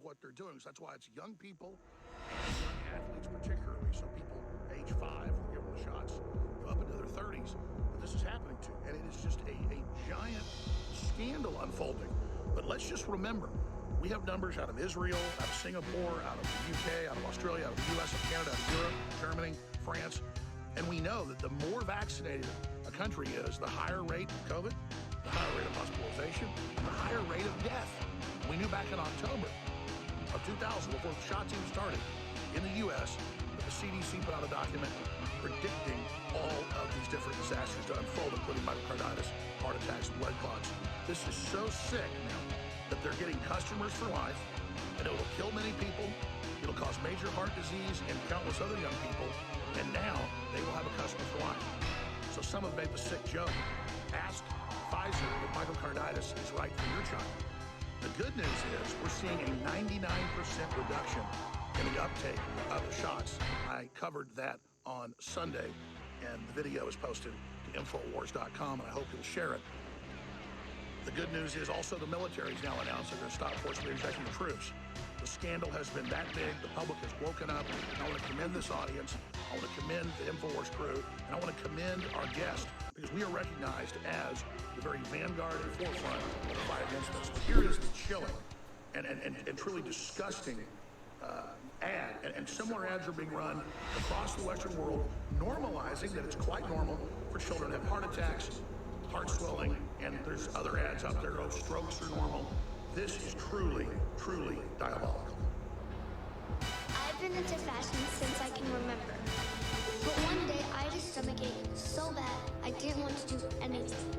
what they're doing. So that's why it's young people, young athletes particularly, so people age 5 who give them the shots, up into their 30s, that this is happening to. And it is just a giant scandal unfolding. But let's just remember, we have numbers out of Israel, out of Singapore, out of the UK, out of Australia, out of the US, out of Canada, out of Europe, Germany, France. And we know that the more vaccinated a country is, the higher rate of COVID, the higher rate of hospitalization, and the higher rate of death. We knew back in October of 2000, before the shots even started in the US, that the CDC put out a document predicting all of these different disasters to unfold, including myocarditis, heart attacks, blood clots. This is so sick now that they're getting customers for life, and it will kill many people. It'll cause major heart disease and countless other young people, and now they will have a customer for life. So some have made the sick joke. Ask Pfizer if myocarditis is right for your child. The good news is we're seeing a 99% reduction in the uptake of the shots. I covered that on Sunday, and the video is posted to Infowars.com, and I hope you'll share it. The good news is also the military has now announced they're going to stop forcibly ejecting the troops. The scandal has been that big. The public has woken up. And I want to commend this audience. I want to commend the Infowars crew. And I want to commend our guest, because we are recognized as the very vanguard and forefront of the fight against this. But here is the chilling and truly disgusting ad. And similar ads are being run across the Western world, normalizing that it's quite normal for children to have heart attacks, heart swelling, and there's other ads out there. Oh, strokes are normal. This is truly, truly diabolical. I've been into fashion since I can remember. But one day I had a stomach ache so bad I didn't want to do anything.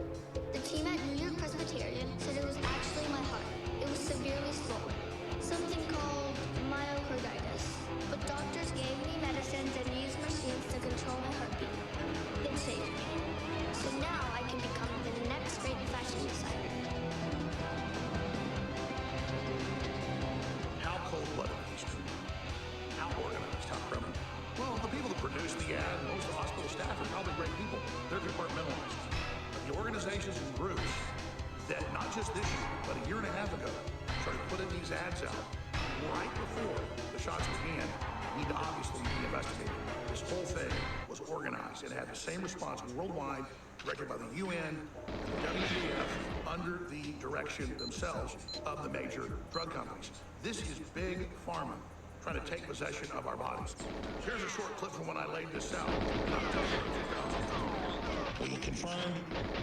The team at New York Presbyterian said it was actually my heart. It was severely swollen, something called myocarditis. But doctors gave me medicines and used machines to control my heartbeat. It saved me. So now I can become the next great fashion designer. How cold-blooded are these people? How organized? How criminal? Well, the people that produce the ad, most of the hospital staff are probably great people. They're compartmentalized. But the organizations and groups that, not just this year, but a year and a half ago, started putting these ads out right before the shots began, need to obviously be investigated. This whole thing was organized and had the same response worldwide, directed by the UN and the WWF, under the direction themselves of the major drug companies. This is big pharma trying to take possession of our bodies. Here's a short clip from when I laid this out in October of 2000. We confirmed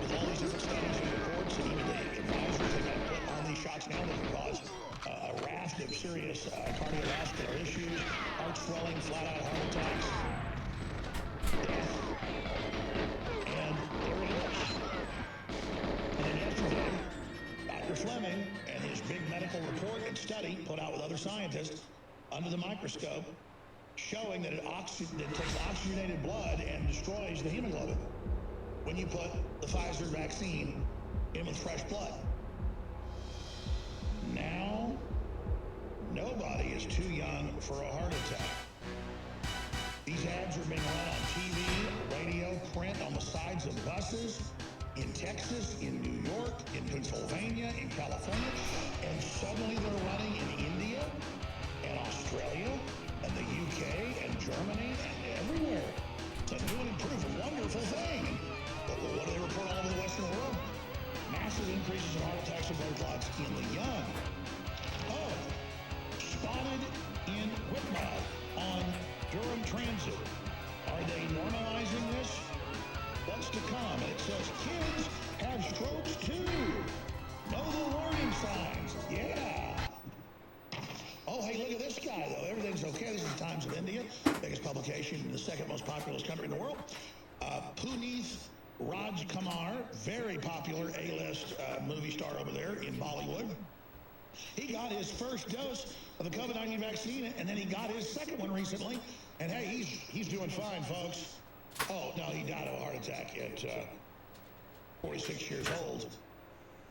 with all these different studies and reports and even the advisors that got put on these shots now that can cause a raft of serious cardiovascular issues, heart swelling, flat-out heart attacks, death, and there it is. And then yesterday, Dr. Fleming and his big medical report and study put out with other scientists under the microscope, showing that it takes oxygenated blood and destroys the hemoglobin when you put the Pfizer vaccine in with fresh blood. Now, nobody is too young for a heart attack. These ads are being run on TV, radio, print, on the sides of buses, in Texas, in New York, in Pennsylvania, in California, and suddenly they're running in India and Australia and the UK and Germany and everywhere. It's a new and improved, wonderful thing. But what do they report all over the Western world? Massive increases in heart attacks and blood clots in the young. Oh, spotted in Whitmore on Durham Transit. Are they normalizing this? What's to come? And it says kids have strokes too. Know the warning signs. Yeah. Oh, hey, look at this guy, though. Everything's okay. This is Times of India, biggest publication, the second most populous country in the world. Puneeth Rajkumar, very popular A-list movie star over there in Bollywood. He got his first dose of the COVID-19 vaccine, and then he got his second one recently. And hey, he's doing fine, folks. Oh, no, he died of a heart attack at 46 years old.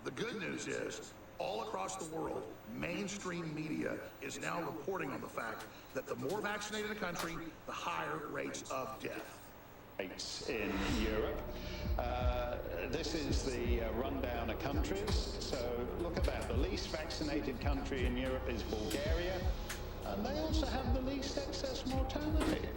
The good news is, all across the world, mainstream media is now reporting on the fact that the more vaccinated a country, the higher rates of death. In Europe. This is the rundown of countries. So look at that. The least vaccinated country in Europe is Bulgaria. also have the least excess mortality.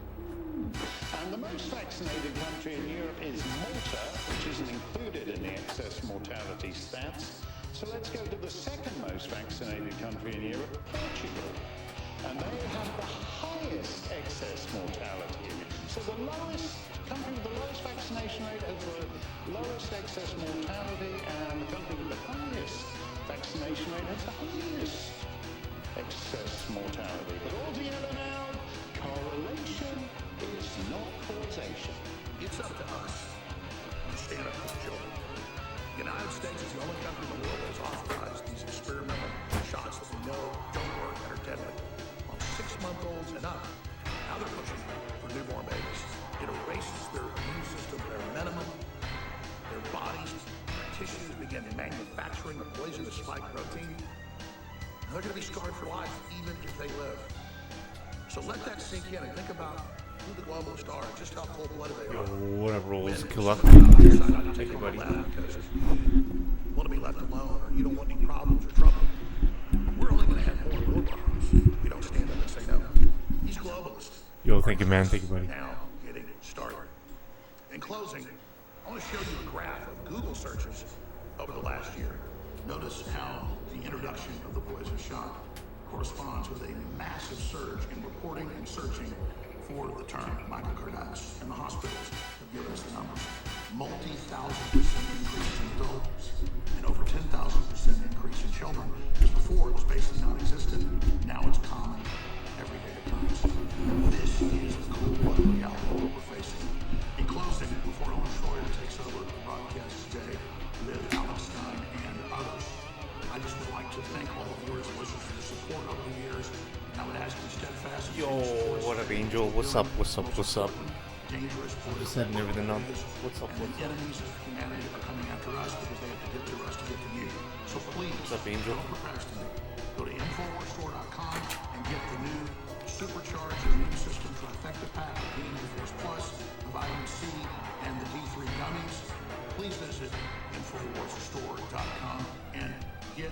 And the most vaccinated country in Europe is Malta, which isn't included in the excess mortality stats. So let's go to the second most vaccinated country in Europe, Portugal. And they have the highest excess mortality. So the lowest country with the lowest vaccination rate has the lowest excess mortality, and the country with the highest vaccination rate has the highest excess mortality. But altogether now, correlation is not causation. It's up to us to stand up for the children. The United States is the only country in the world that has authorized these experimental shots that we know don't work and are deadly on 6-month-olds and up. Now they're pushing for newborn babies. It erases their immune system, their minimum, their bodies, their tissues begin manufacturing a poisonous spike protein. They're going to be scarred for life, even if they live. So let that sink in and think about who the globalists are and just how cold-blooded they are. Whatever rules. Good luck. Take your buddy. Because you want to be left alone, or you don't want any problems or trouble. We're only going to have more and more problems if we don't stand up and say no. These globalists. Yo, thank you, man. Thank you, buddy. Now getting started. In closing, I want to show you a graph of Google searches over the last year. Notice how the introduction of the poison shot corresponds with a massive surge in reporting and searching for the term myocarditis, and the hospitals have given us the numbers. Multi-1,000% increase in adults and over 10,000% increase in children. Because before it was basically non-existent, now it's common, everyday occurrence. This is the cold-blooded reality that we're facing. In closing, before Ellen Schroyer takes over the broadcast today with Alex Stein and others, I just would like to thank all of yours listeners for the support over the years. I would ask you steadfast. Yo, what up, Angel? What's up? What's up? What's up? Dangerous. Just setting everything up. What's up? And What's the up? enemies of humanity are coming after us because they have to get to us to get to you. So please, What's up, Angel? don't procrastinate. Go to InfoWarsStore.com and get the new supercharged immune system trifecta pack of DNA Force Plus, the vitamin C, and the D3 gummies. Please visit InfoWarsStore.com and get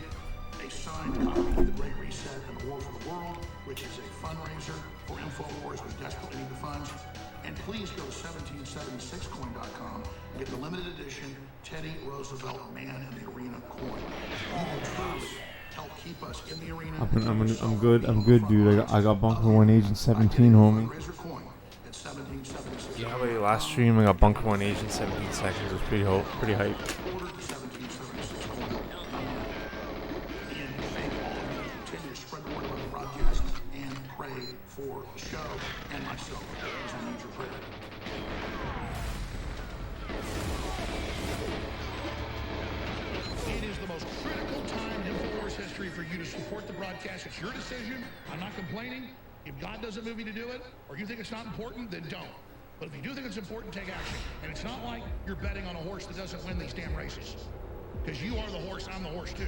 a signed copy of The Great Reset and the War for the World, which is a fundraiser for InfoWars, which desperately need the funds. And please go to 1776coin.com and get the limited edition Teddy Roosevelt Man in the Arena coin. You will truly help keep us in the arena. I'm good, dude. I got Bunker 1 Agent 17, homie. Razor coin at 1776. Yeah, but last stream I got Bunker 1 Agent 17 seconds. It was pretty hype. Order to 1776coin. And thank all of you who continue to spread the word about the broadcast and pray for the show and myself as I need your prayer. It is the most critical time in InfoWars history for you to support the broadcast. It's your decision. I'm not complaining. If God doesn't move you to do it, or you think it's not important, then don't. But if you do think it's important, take action. And it's not like you're betting on a horse that doesn't win these damn races. Because you are the horse, I'm the horse too.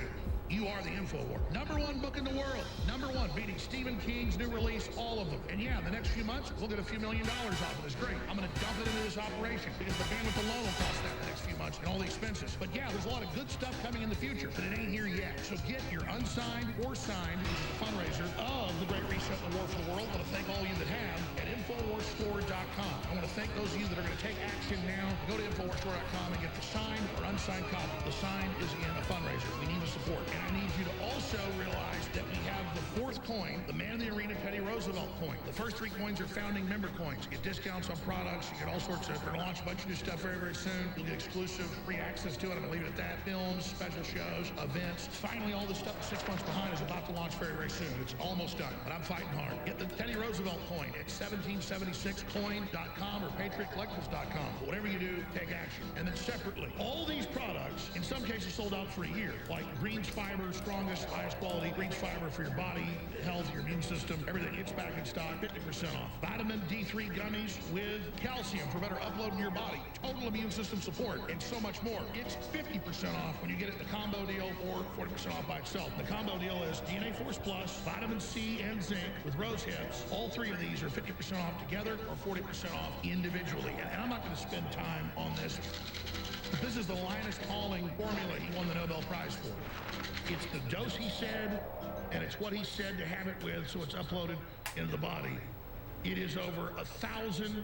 You are the InfoWar. #1 book in the world. #1, beating Stephen King's new release, all of them. And yeah, the next few months, we'll get a few $1 million off of this. Great. I'm going to dump it into this operation because the bandwidth alone will cost that the next few months and all the expenses. But yeah, there's a lot of good stuff coming in the future, but it ain't here yet. So get your unsigned or signed, which is the fundraiser of the Great Reset and the War for the World. I want to thank all of you that have at InfoWarsStore.com. I want to thank those of you that are going to take action now. Go to InfoWarsStore.com and get the signed or unsigned copy. The signed is in a fundraiser. We need the support. And I need you to also realize that we have the 4th coin, the Man in the Arena Teddy Roosevelt coin. The first 3 coins are founding member coins. You get discounts on products. You get all sorts of, we're going to launch a bunch of new stuff very, very soon. You'll get exclusive free access to it. I'm going to leave it at that. Films, special shows, events. Finally, all this stuff 6 months behind is about to launch very, very soon. It's almost done, but I'm fighting hard. Get the Teddy Roosevelt coin at 1776coin.com or patriotcollectibles.com. But whatever you do, take action. And then separately, all these products, in some cases sold out for a year, like Greens Fiber, strongest, highest quality Greens Fiber for your body, health, your immune system, everything. It's back in stock, 50% off. Vitamin D3 gummies with calcium for better upload in your body, total immune system support, and so much more. It's 50% off when you get it in the combo deal or 40% off by itself. The combo deal is DNA Force Plus, vitamin C, and zinc with rose hips. All 3 of these are 50% off together or 40% off individually. And I'm not going to spend time on this. This is the Linus Pauling formula he won the Nobel Prize for. It's the dose he said, and it's what he said to have it with, so it's uploaded into the body, it is over 1,000%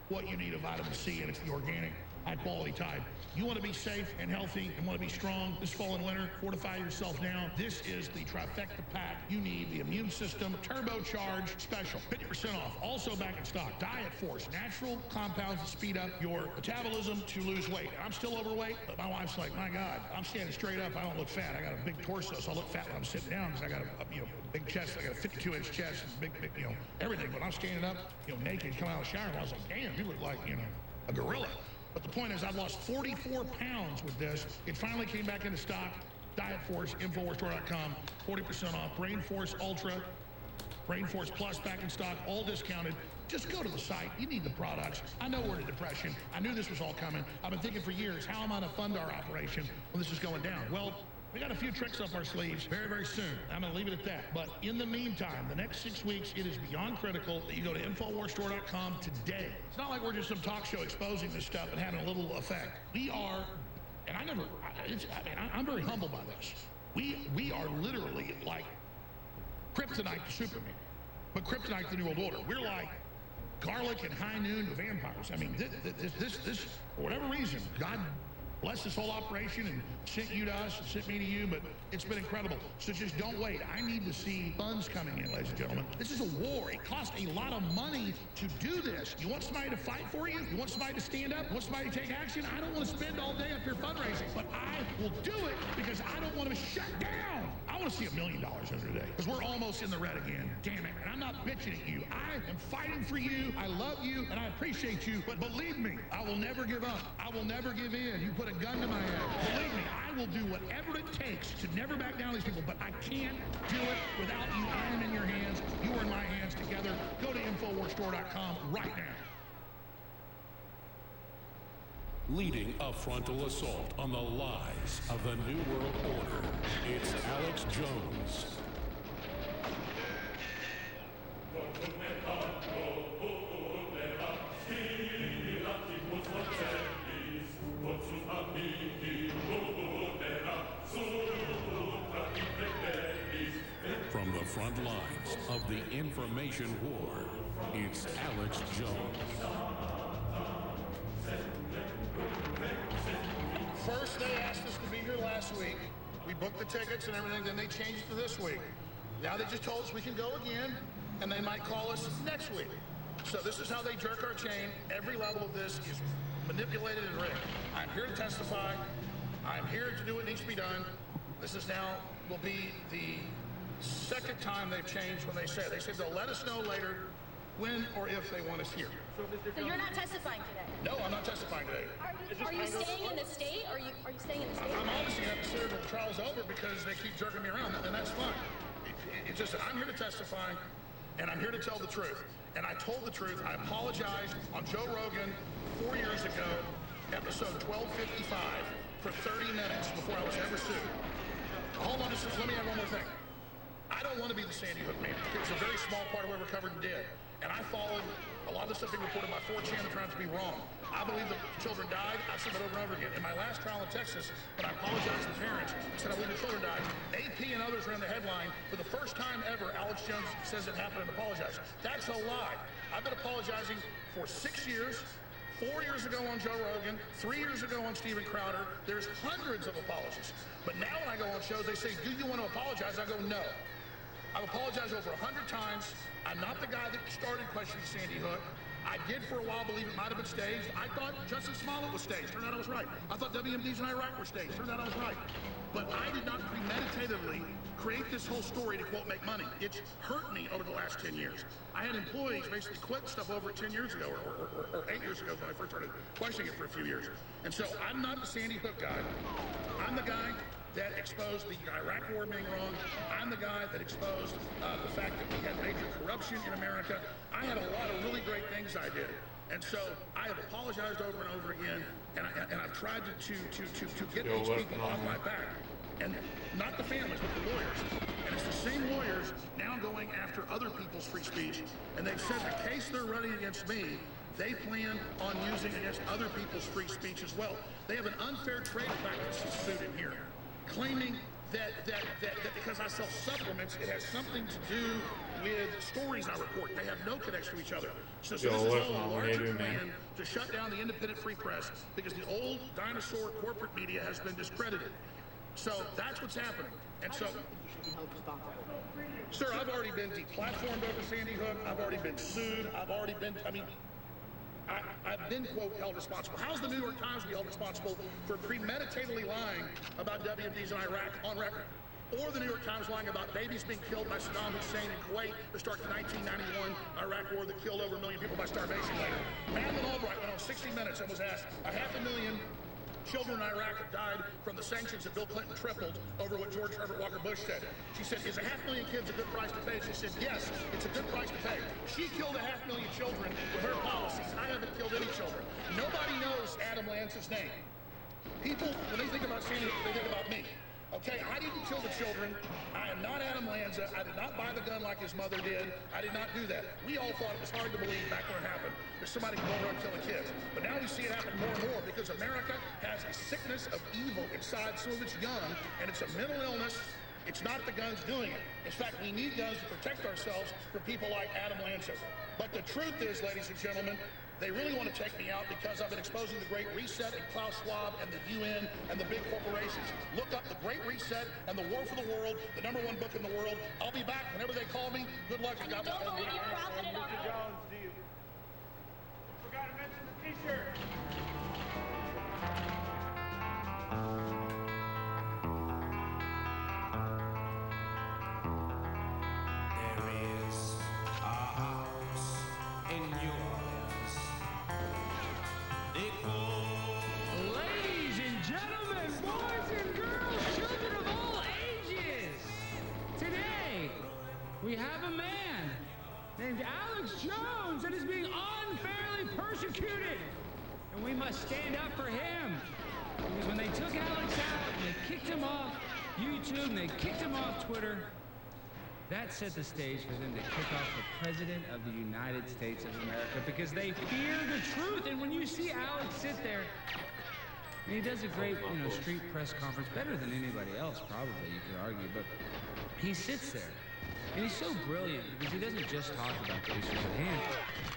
what you need of vitamin C, and it's the organic, high-quality type. You want to be safe and healthy and want to be strong this fall and winter, fortify yourself now. This is the trifecta pack. You need the immune system turbocharged special, 50% off. Also back in stock. Diet Force, natural compounds that speed up your metabolism to lose weight. I'm still overweight, but my wife's like, my God, I'm standing straight up. I don't look fat. I got a big torso, so I look fat when I'm sitting down because I got a big chest. I got a 52-inch chest and big, everything. But I'm standing up, naked, coming out of the shower, and I was like, damn, you look like, a gorilla. But the point is, I've lost 44 pounds with this. It finally came back into stock. Diet Force, InfoWarsStore.com, 40% off. Brain Force Ultra, Brain Force Plus back in stock, all discounted. Just go to the site. You need the products. I know we're in a depression. I knew this was all coming. I've been thinking for years, how am I going to fund our operation when this is going down? Well, we got a few tricks up our sleeves very, very soon. I'm going to leave it at that. But in the meantime, the next 6 weeks, it is beyond critical that you go to InfoWarsStore.com today. It's not like we're just some talk show exposing this stuff and having a little effect. We are, and I'm very humbled by this. We are literally like kryptonite to Superman, but kryptonite to the New World Order. We're like garlic and high noon to vampires. I mean, this for whatever reason, God bless this whole operation and sent you to us and sent me to you, but it's been incredible. So just don't wait. I need to see funds coming in, ladies and gentlemen. This is a war. It costs a lot of money to do this. You want somebody to fight for you? You want somebody to stand up? You want somebody to take action? I don't want to spend all day up here fundraising, but I will do it because I don't want to shut down. I want to see $1 million under today because we're almost in the red again. Damn it. And I'm not bitching at you. I am fighting for you. I love you and I appreciate you, but believe me, I will never give up. I will never give in. You put a gun to my head. Believe me, I will do whatever it takes to never back down to these people, but I can't do it without you. I am in your hands. You are in my hands together. Go to InfoWarsStore.com right now. Leading a frontal assault on the lies of the New World Order, it's Alex Jones. From the front lines of the information war, it's Alex Jones. First, they asked us to be here last week. We booked the tickets and everything, then they changed it to this week. Now they just told us we can go again, and they might call us next week. So this is how they jerk our chain. Every level of this is manipulated and rigged. I'm here to testify. I'm here to do what needs to be done. This is now, will be the second time they've changed when they said. They said they'll let us know later when or if they want us here. So you're not testifying today? No, I'm not testifying today. Are you staying in the state? Are you staying in the state? I'm obviously going to consider the trial's over because they keep jerking me around, and that's fine. It's just that I'm here to testify, and I'm here to tell the truth. And I told the truth. I apologized on Joe Rogan 4 years ago, episode 1255, for 30 minutes before I was ever sued. Hold on, just let me add one more thing. I don't want to be the Sandy Hook man. It was a very small part of what recovered and did. And I followed a lot of the stuff being reported by 4chan that turned out to be wrong. I believe the children died. I've said that over and over again. In my last trial in Texas, when I apologized to the parents, I said I believe the children died. AP and others ran the headline. For the first time ever, Alex Jones says it happened and apologized. That's a lie. I've been apologizing for 6 years. 4 years ago on Joe Rogan, 3 years ago on Steven Crowder. There's hundreds of apologies. But now when I go on shows, they say, do you want to apologize? I go, no. I've apologized over 100 times. I'm not the guy that started questioning Sandy Hook. I did for a while believe it might have been staged. I thought Justin Smollett was staged. Turned out I was right. I thought WMDs in Iraq were staged. Turned out I was right. But I did not premeditatively create this whole story to, quote, make money. It's hurt me over the last 10 years. I had employees basically quit stuff over 10 years ago or 8 years ago when I first started questioning it for a few years. And so I'm not the Sandy Hook guy. I'm the guy that exposed the Iraq war being wrong. I'm the guy that exposed the fact that we had major corruption in America. I had a lot of really great things I did. And so I have apologized over and over again, and I've tried to get these people off my back. And not the families, but the lawyers. And it's the same lawyers now going after other people's free speech. And they've said the case they're running against me, they plan on using against other people's free speech as well. They have an unfair trade practices suit in here, claiming that because I sell supplements, it has something to do with stories I report. They have no connection to each other. So this is all a larger plan to shut down the independent free press because the old dinosaur corporate media has been discredited. So that's what's happening. And so, sir, I've already been deplatformed over Sandy Hook. I've already been sued. I've been, quote, held responsible. How's the New York Times be held responsible for premeditatedly lying about WMDs in Iraq on record? Or the New York Times lying about babies being killed by Saddam Hussein in Kuwait to start the 1991 Iraq war that killed over 1 million people by starvation later. Madeleine Albright went on 60 Minutes and was asked, 500,000 children in Iraq have died from the sanctions that Bill Clinton tripled over what George Herbert Walker Bush said. She said, is 500,000 kids a good price to pay? She said, yes, it's a good price to pay. She killed 500,000 children with her policies. I haven't killed any children. Nobody knows Adam Lance's name. People, when they think about Sandy, they think about me. Okay, I didn't kill the children. I am not Adam Lanza. I did not buy the gun like his mother did. I did not do that. We all thought it was hard to believe back when it happened that somebody could go around killing kids. But now we see it happen more and more because America has a sickness of evil inside. Some of it's young, and it's a mental illness. It's not the guns doing it. In fact, we need guns to protect ourselves from people like Adam Lanza. But the truth is, ladies and gentlemen, they really want to take me out because I've been exposing the Great Reset and Klaus Schwab and the UN and the big corporations. Look up the Great Reset and the War for the World, the #1 book in the world. I'll be back whenever they call me. Good luck and God bless. Don't believe you profited on it. Jones, do you? Forgot to mention the t-shirt. There is a house in New Orleans. They call. Ladies and gentlemen, boys and girls, children of all ages, today we have a man named Alex Jones that is being unfairly persecuted, and we must stand up for him. Because when they took Alex out and they kicked him off YouTube and they kicked him off Twitter, that set the stage for them to kick off the President of the United States of America because they fear the truth. And when you see Alex sit there, and he does a great, street press conference, better than anybody else, probably, you could argue, but he sits there. And he's so brilliant because he doesn't just talk about the issues at hand.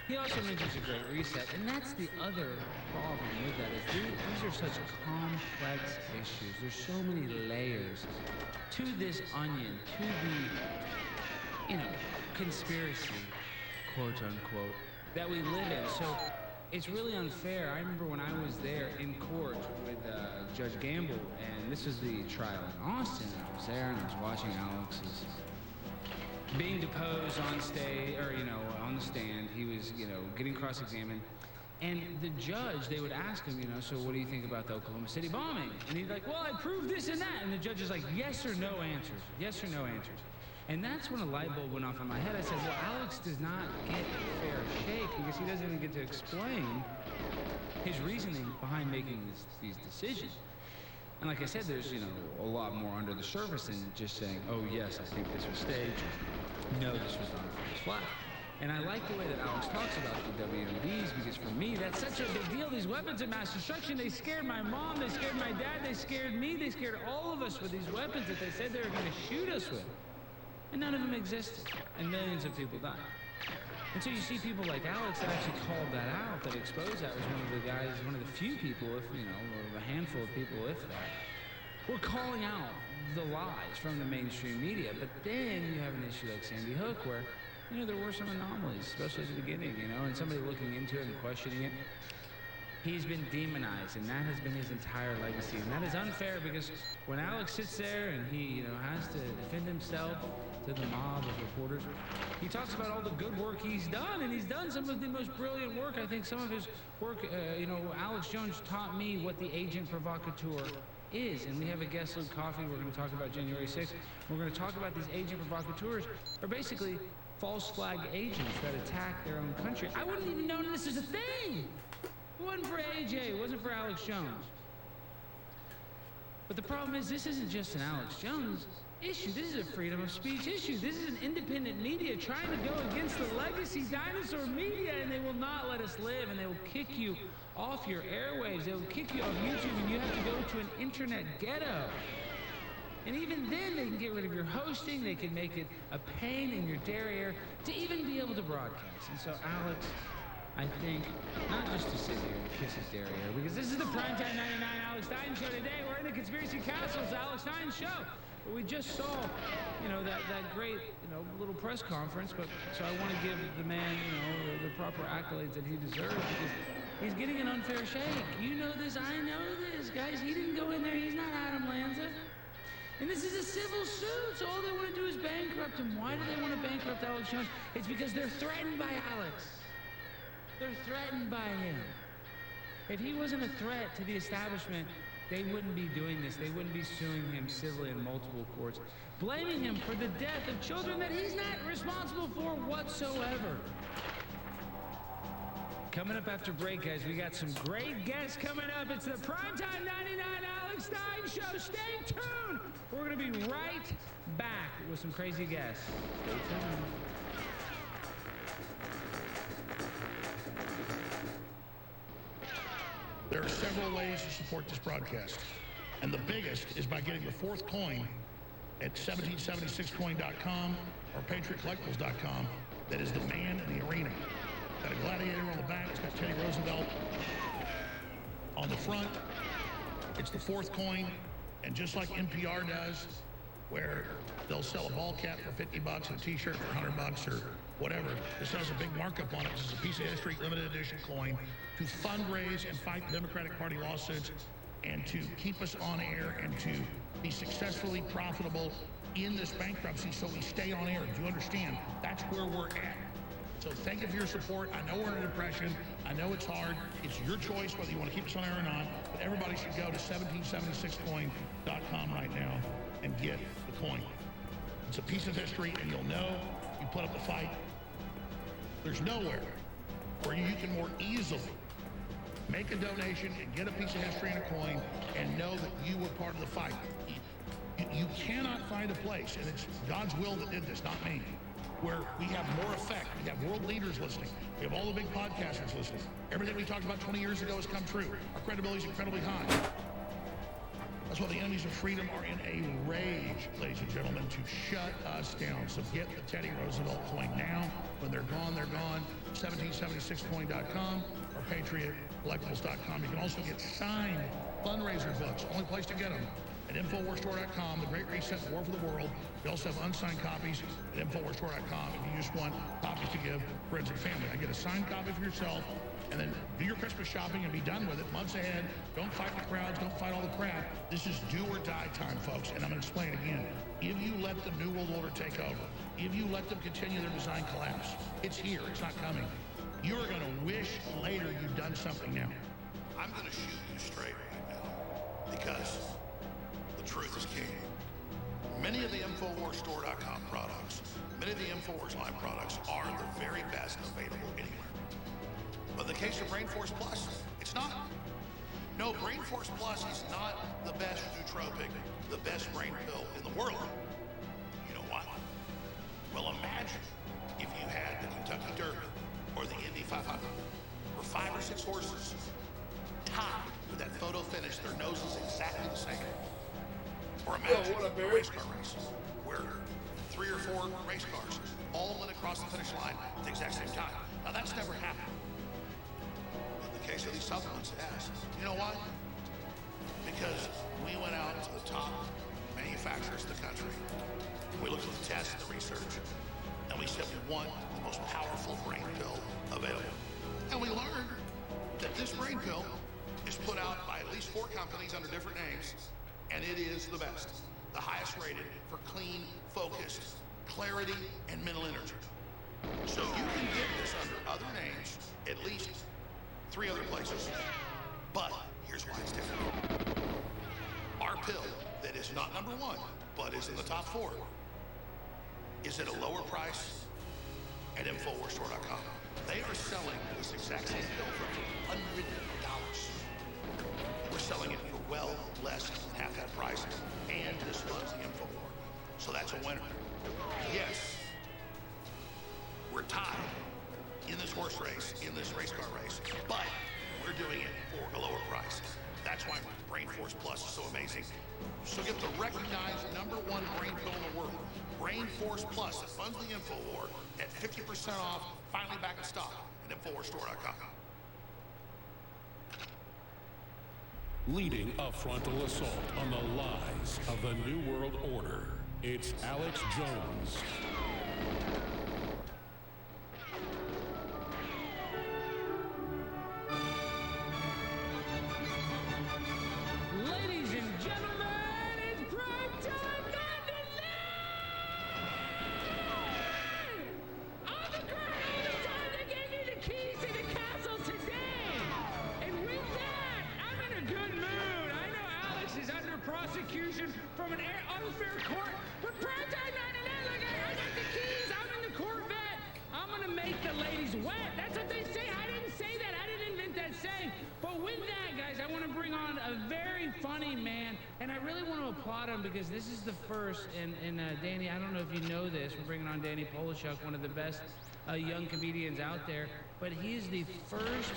He also mentions a Great Reset, and that's the other problem with that is these are such complex issues. There's so many layers to this onion, to the, conspiracy, quote unquote, that we live in. So it's really unfair. I remember when I was there in court with Judge Gamble, and this was the trial in Austin. I was there and I was watching Alex's being deposed on stage, or, on the stand. He was, getting cross-examined. And the judge, they would ask him, so what do you think about the Oklahoma City bombing? And he'd like, well, I proved this and that. And the judge is like, yes or no answers. Yes or no answers. And that's when a light bulb went off in my head. I said, well, Alex does not get a fair shake because he doesn't even get to explain his reasoning behind making these decisions. And like I said, there's, a lot more under the surface than just saying, oh, yes, I think this was staged. No, this was on a flat. And I like the way that Alex talks about the WMDs because for me, that's such a big deal. These weapons of mass destruction, they scared my mom, they scared my dad, they scared me, they scared all of us with these weapons that they said they were going to shoot us with. And none of them existed. And millions of people died. And so you see people like Alex that actually called that out, that exposed that, was one of the guys, one of the few people, if, or a handful of people, if that, were calling out the lies from the mainstream media. But then you have an issue like Sandy Hook where, there were some anomalies, especially at the beginning, and somebody looking into it and questioning it. He's been demonized, and that has been his entire legacy. And that is unfair because when Alex sits there and he, has to defend himself to the mob of reporters, he talks about all the good work he's done, and he's done some of the most brilliant work. I think some of his work, Alex Jones taught me what the agent provocateur is, and we have a guest, Luke Coffey. We're going to talk about January 6th. We're going to talk about these agent provocateurs are basically false flag agents that attack their own country. I wouldn't even know this is a thing. It wasn't for AJ, it wasn't for Alex Jones. But the problem is this isn't just an Alex Jones issue. This is a freedom of speech issue. This is an independent media trying to go against the legacy dinosaur media, and they will not let us live, and they will kick you off your airwaves. They will kick you off YouTube, and you have to go to an internet ghetto. And even then, they can get rid of your hosting. They can make it a pain in your derriere to even be able to broadcast. And so, Alex, I think, not just to sit here and kiss his derriere, because this is the Primetime 99 Alex Stein Show today. We're in the Conspiracy Castle's Alex Stein Show. But we just saw, that great, little press conference. But so I want to give the man, the proper accolades that he deserves, because he's getting an unfair shake. You know this, I know this, guys. He didn't go in there. He's not Adam Lanza. And this is a civil suit, so all they want to do is bankrupt him. Why do they want to bankrupt Alex Jones? It's because they're threatened by Alex. They're threatened by him. If he wasn't a threat to the establishment, they wouldn't be doing this. They wouldn't be suing him civilly in multiple courts, blaming him for the death of children that he's not responsible for whatsoever. Coming up after break, guys, we got some great guests coming up. It's the Primetime 99 Alex Stein Show. Stay tuned. We're going to be right back with some crazy guests. Stay tuned. There are several ways to support this broadcast, and the biggest is by getting the fourth coin at 1776coin.com or patriotcollectibles.com. That is the man in the arena. Got a gladiator on the back. It's got Teddy Roosevelt on the front. It's the fourth coin, and just like NPR does, where they'll sell a ball cap for $50 and a T-shirt for $100 or whatever. This has a big markup on it. This is a piece of history, limited edition coin to fundraise and fight the Democratic Party lawsuits and to keep us on air and to be successfully profitable in this bankruptcy so we stay on air. Do you understand? That's where we're at. So thank you for your support. I know we're in a depression. I know it's hard. It's your choice whether you want to keep us on air or not. But everybody should go to 1776coin.com right now and get the coin. It's a piece of history, and you'll know you put up the fight. There's nowhere where you can more easily make a donation and get a piece of history and a coin and know that you were part of the fight. You cannot find a place, and it's God's will that did this, not me, where we have more effect. We have world leaders listening. We have all the big podcasters listening. Everything we talked about 20 years ago has come true. Our credibility is incredibly high. That's why the enemies of freedom are in a rage, ladies and gentlemen, to shut us down. So get the Teddy Roosevelt coin now. When they're gone, they're gone. 1776coin.com or patriotcollectibles.com. You can also get signed fundraiser books. Only place to get them at InfoWarsStore.com, The Great Reset, War for the World. We also have unsigned copies at InfoWarsStore.com if you just want copies to give friends and family. I get a signed copy for yourself, and then do your Christmas shopping and be done with it months ahead. Don't fight the crowds. Don't fight all the crap. This is do or die time, folks, and I'm going to explain it again. If you let the New World Order take over, if you let them continue their design collapse, it's here. It's not coming. You're going to wish later you've done something now. I'm going to shoot you straight right now because the truth is king. Many of the InfoWarsStore.com products, many of the InfoWars line products are the very best available anywhere. But in the case of Brainforce Plus, it's not. No, Brainforce Plus is not the best nootropic, the best brain pill in the world. You know why? Well, imagine if you had the Kentucky Derby or the Indy 500, where 5 or 6 horses tied with that photo finish, their noses exactly the same. Or imagine a race car race where 3 or 4 race cars all went across the finish line at the exact same time. Now that's never happened. In the case of these supplements, it has. You know why? Because we went out to the top manufacturers in the country. We looked at the tests and the research, and we said we want the most powerful brain pill available. And we learned that this brain pill is put out by at least 4 companies under different names, and it is the best, the highest rated for clean, focused, clarity, and mental energy. So you can get this under other names, at least 3 other places. But here's why it's different. Our pill that is not number 1, but is in the top 4, is at a lower price at InfoWarsStore.com. They are selling this exact same pill for $100. We're selling it for well less than half that price, and this funds the InfoWar. So that's a winner. Yes, we're tied in this horse race, in this race car race, but we're doing it for a lower price. That's why Brain Force Plus is so amazing. So get the recognized #1 brain pill in the world, Brain Force Plus, that funds the InfoWar at 50% off, finally back in stock at InfoWarsStore.com. Leading a frontal assault on the lies of the New World Order, it's Alex Jones. Ladies and gentlemen, it's prime time on the ground all the time. They gave me the keys to the castle today. And with that, I'm in a good mood. I know Alex is under prosecution from an unfair court, but prime time 99, like I got the keys. I'm in the Corvette. I'm gonna make the ladies wet. That's what they say. I didn't say that. I didn't invent that saying. But with that, guys, I want to bring on a very funny man, and I really want to applaud him because this is the first, and Danny, I don't know if you know this, we're bringing on Danny Polishuk, one of the best young comedians out there, but he is the first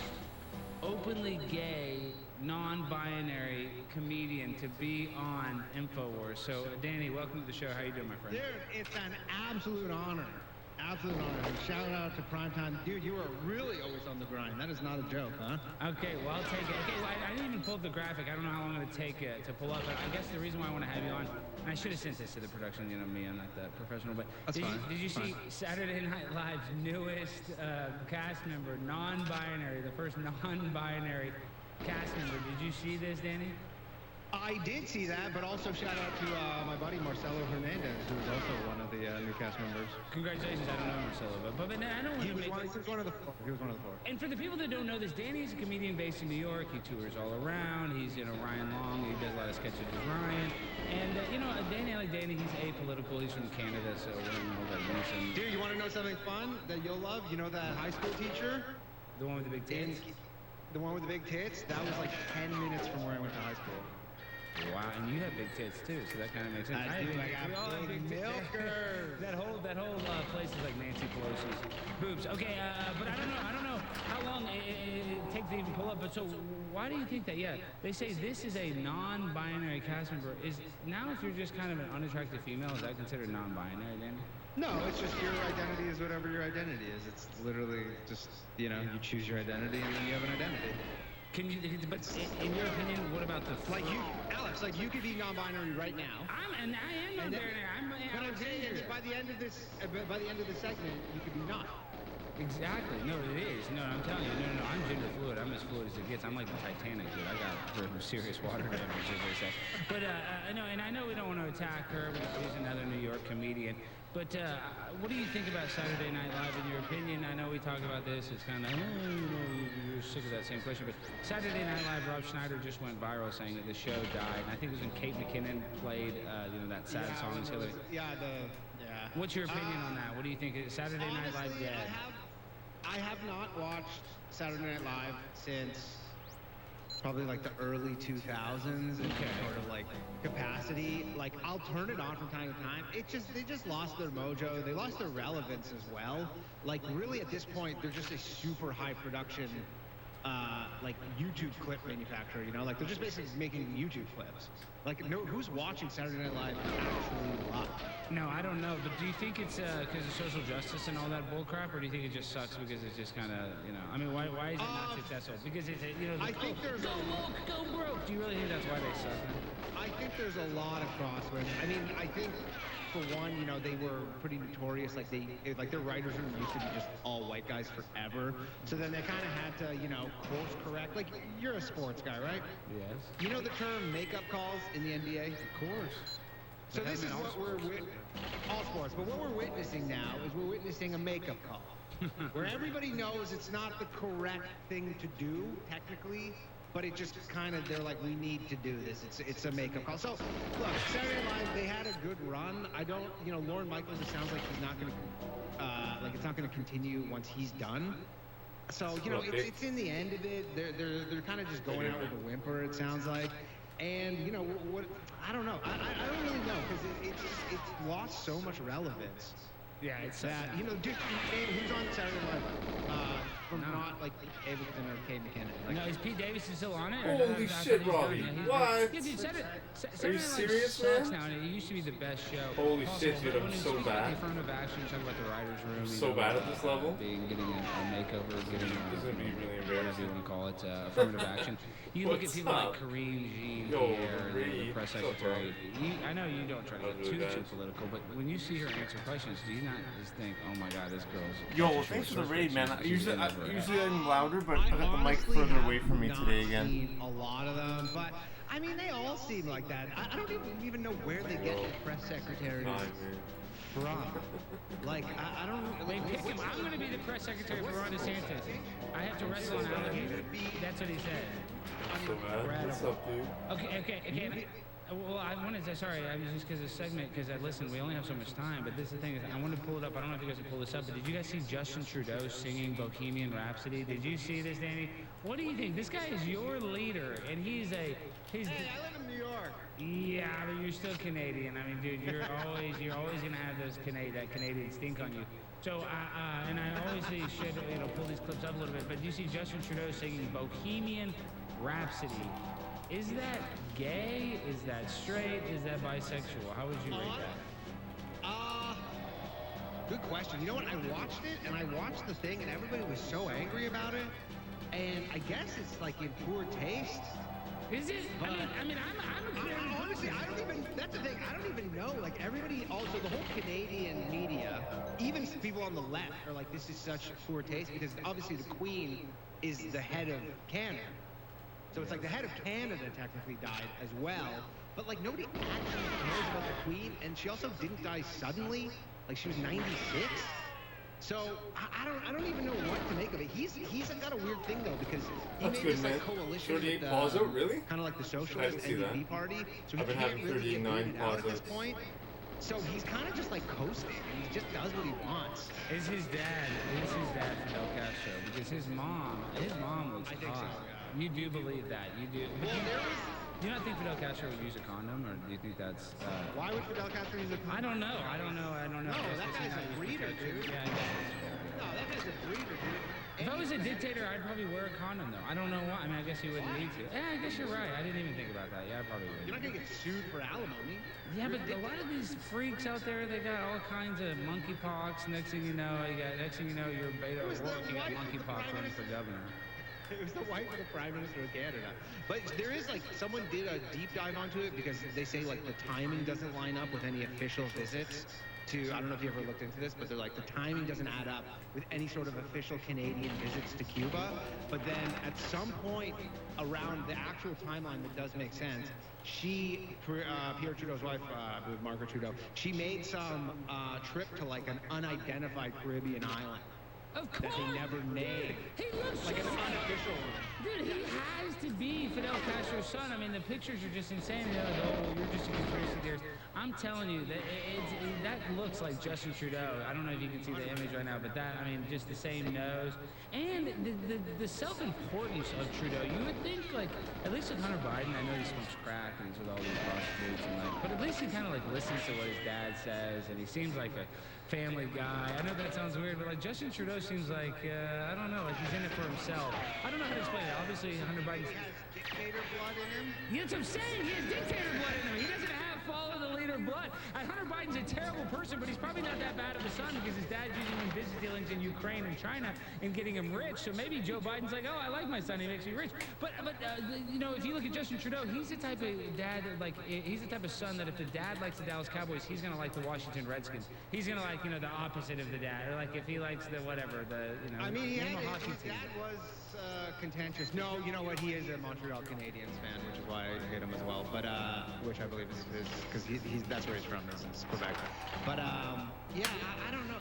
openly gay, non-binary comedian to be on InfoWars. So, Danny, welcome to the show. How you doing, my friend? Dude, it's an absolute honor. Absolute honor. And shout out to Primetime. Dude, you are really always on the grind. That is not a joke, huh? Okay, well, I'll take it. Okay, well, I didn't even pull up the graphic. I don't know how long it'll take to pull up, but I guess the reason why I want to have you on, and I should have sent this to the production, you know me, I'm not that professional, but That's fine. Did you see Saturday Night Live's newest cast member, non-binary, the first non-binary cast member? Did you see this, Danny? I did see that, but also shout out to my buddy Marcelo Hernandez, who is also one of the new cast members. Congratulations, I don't know Marcelo, but I don't want to make He was one of the four. He was one of the four. And for the people that don't know this, Danny's a comedian based in New York. He tours all around. He's, Ryan Long. He does a lot of sketches with Ryan. And, Danny, I like Danny. He's apolitical. He's from Canada, so we don't know about use. Dude, you want to know something fun that you'll love? You know that high school teacher? The one with the big tits? The one with the big tits? That was like 10 minutes from where I went to high school. Wow, and you have big tits too, so that kind of makes sense. I do. I got big milkers. that whole place is like Nancy Pelosi's boobs. Okay, but I don't know how long it takes to even pull up. But so why do you think that? Yeah, they say this is a non-binary cast member. Is now if you're just kind of an unattractive female, is that considered non-binary then? No, it's just your identity is whatever your identity is. It's literally just you choose your identity and then you have an identity. Can you? But in your opinion, what about the like you, Alex? Like you could be non-binary right now. I am non-binary. But I'm saying that by the end of this segment, you could be not. Exactly. No, it is. No, I'm telling you. No. I'm gender fluid. I'm as fluid as it gets. I'm like the Titanic, dude. I got serious water damage, as they say. But I know we don't want to attack her. She's another New York comedian. But what do you think about Saturday Night Live in your opinion? I know we talk about this. It's kind of, you're sick of that same question. But Saturday Night Live, Rob Schneider just went viral saying that the show died. And I think it was when Kate McKinnon played, that sad song. What's your opinion on that? What do you think? Is Saturday Night Live dead? I have not watched Saturday Night Live since probably like the early 2000s in sort of like capacity. Like I'll turn it on from time to time. They just lost their mojo. They lost their relevance as well. Like really at this point, they're just a super high production like YouTube clip manufacturer, like they're just basically making YouTube clips. Like who's watching Saturday Night Live actually live? No, I don't know. But do you think it's because of social justice and all that bullcrap, or do you think it just sucks because it's just kind of, I mean, why is it not successful? Because it's, I think there's go woke, go broke. Do you really think that's why they suck? I think there's a lot of crosswinds. I mean, I think for one, they were pretty notorious. Like their writers room used to be just all white guys forever. So then they kind of had to, course correct. Like you're a sports guy, right? Yes. You know the term makeup calls in the NBA? Of course. So this is what we're all sports. But what we're witnessing now is we're witnessing a makeup call, where everybody knows it's not the correct thing to do technically. But it just kind of, they're like, we need to do this. It's a makeup call. So, look, Saturday Night Live, they had a good run. I don't, Lorne Michaels, it sounds like he's not going to, it's not going to continue once he's done. So, it's in the end of it. They're kind of just going out with a whimper, it sounds like. And, what, I don't know. I don't really know, because it's lost so much relevance. Yeah, it's that, dude, who's on Saturday Night Live? from not like Davidson or Kate McKinnon. Like, No, is Pete Davidson still on it? Holy shit, Robbie. What? Yeah, dude, Saturday Are you Night serious, sucks man? now, and it used to be the best show. Holy Also, shit, dude, I'm when so speaking bad. of affirmative action, talk about the writer's room. So bad at this level? Getting a makeover, getting This is gonna be really whatever you embarrassing. want to call it, affirmative action. You look at What's people up? like Kareem Yo, Jean-Pierre, the Reed. press What's up, secretary. I know you don't try to How's get it going, too guys? political, but when you see her answer questions, do you not just think, oh my God, this girl's... Yo, such a thanks for short the raid, person. man. She's Usually, in over her head." usually I'm louder, but I got the mic honestly further have away from me not today again. seen a lot of them, but I mean, they all seem like that. I don't even know where they get the press secretaries from. Like, I don't know. They pick him. I'm going to be the press secretary for Ron DeSantis. I have to wrestle an alligator. That's what he said. So bad. What's up, dude? Okay. Well, I wanted to, sorry, I was just because of the segment, because listen, we only have so much time, but this is the thing, is I want to pull it up. I don't know if you guys can pull this up, but did you guys see Justin Trudeau singing Bohemian Rhapsody? Did you see this, Danny? What do you think? This guy is your leader, and he's Hey, I live in New York. yeah, but you're still Canadian. I mean, dude, you're always gonna have that Canadian stink on you. So, and I obviously should, pull these clips up a little bit. But you see Justin Trudeau singing Bohemian Rhapsody. Is that gay? Is that straight? Is that bisexual? How would you rate that? Good question. You know what? I watched it, and I watched the thing, and everybody was so angry about it. And I guess it's like in poor taste. Is it? But I mean, I'm a Canadian. honestly, I don't even. That's the thing. I don't even know. Like everybody, also the whole Canadian media, even people on the left, are like, this is such poor taste because obviously the Queen is the head of Canada. So it's like the head of Canada technically died as well, but like nobody actually knows about the Queen, and she also didn't die suddenly. Like she was 96. So I don't even know what to make of it. He's got a weird thing though because he That's made good, this man. like coalition 38 with Plaza, really? kind of like the I Socialist didn't see that. NDP party. So he I've been can't having really get 39 booted out at this Plaza. point. So he's kind of just like coasting. And he just does what he wants. Is his dad Fidel Castro? Because his mom was I think so, hot. yeah. You do believe that? You do? Well, Do you not think Fidel Castro would use a condom, or do you think that's? Why would Fidel Castro use a condom? I don't know. No, that guy's a breeder, dude. Yeah, No, that guy's a breeder, dude. if I was a dictator, I'd probably wear a condom, though. I don't know why. I mean, I guess you wouldn't need to. Yeah, I guess you're right. I didn't even think about that. Yeah, I probably would. You're not gonna get sued for alimony. Yeah, but a lot of these freaks out there, they got all kinds of monkeypox. Next thing you know, you're Beto O'Rourke. You got monkeypox running for governor. It was the wife of the Prime Minister of Canada. But there is like, someone did a deep dive onto it because they say like the timing doesn't line up with any official visits to, I don't know if you ever looked into this, but they're like, the timing doesn't add up with any sort of official Canadian visits to Cuba. But then at some point around the actual timeline that does make sense, Pierre Trudeau's wife, I believe Margaret Trudeau, she made some trip to like an unidentified Caribbean island. Of course. That they never named. He looks Like an just unofficial. Dude, he has to be Fidel Castro's son. I mean, the pictures are just insane. They're like, oh, well, you're just a conspiracy theorist. I'm telling you, that looks like Justin Trudeau. I don't know if you can see the image right now, but that, I mean, just the same nose. And the self-importance of Trudeau. You would think, like, at least with Hunter Biden, I know he smokes crack and he's with all these prostitutes, and like, but at least he kind of like listens to what his dad says, and he seems like a family guy. I know that sounds weird, but like Justin Trudeau seems like, I don't know, like he's in it for himself. I don't know how to explain it. Obviously, Hunter Biden's... He has dictator blood in him. Yeah, that's what I'm saying. He has dictator blood in him. He doesn't have follow the leader blood. Hunter Biden's a terrible person, but he's probably not that bad of a son because his dad's using him in business dealings in Ukraine and China and getting him rich. So maybe Joe Biden's like, oh, I like my son. He makes me rich. But you know, if you look at Justin Trudeau, he's the type of dad, like, he's the type of son that if the dad likes the Dallas Cowboys, he's going to like the Washington Redskins. He's going to like, you know, the opposite of the dad. Or like if he likes the whatever, the, you know, I mean, name a hockey his team. dad was contentious. No, you know what? He is a Montreal Canadiens fan, which is why I hate him as well. But which I believe is because he's that's where he's from, is Quebec. But yeah, I don't know.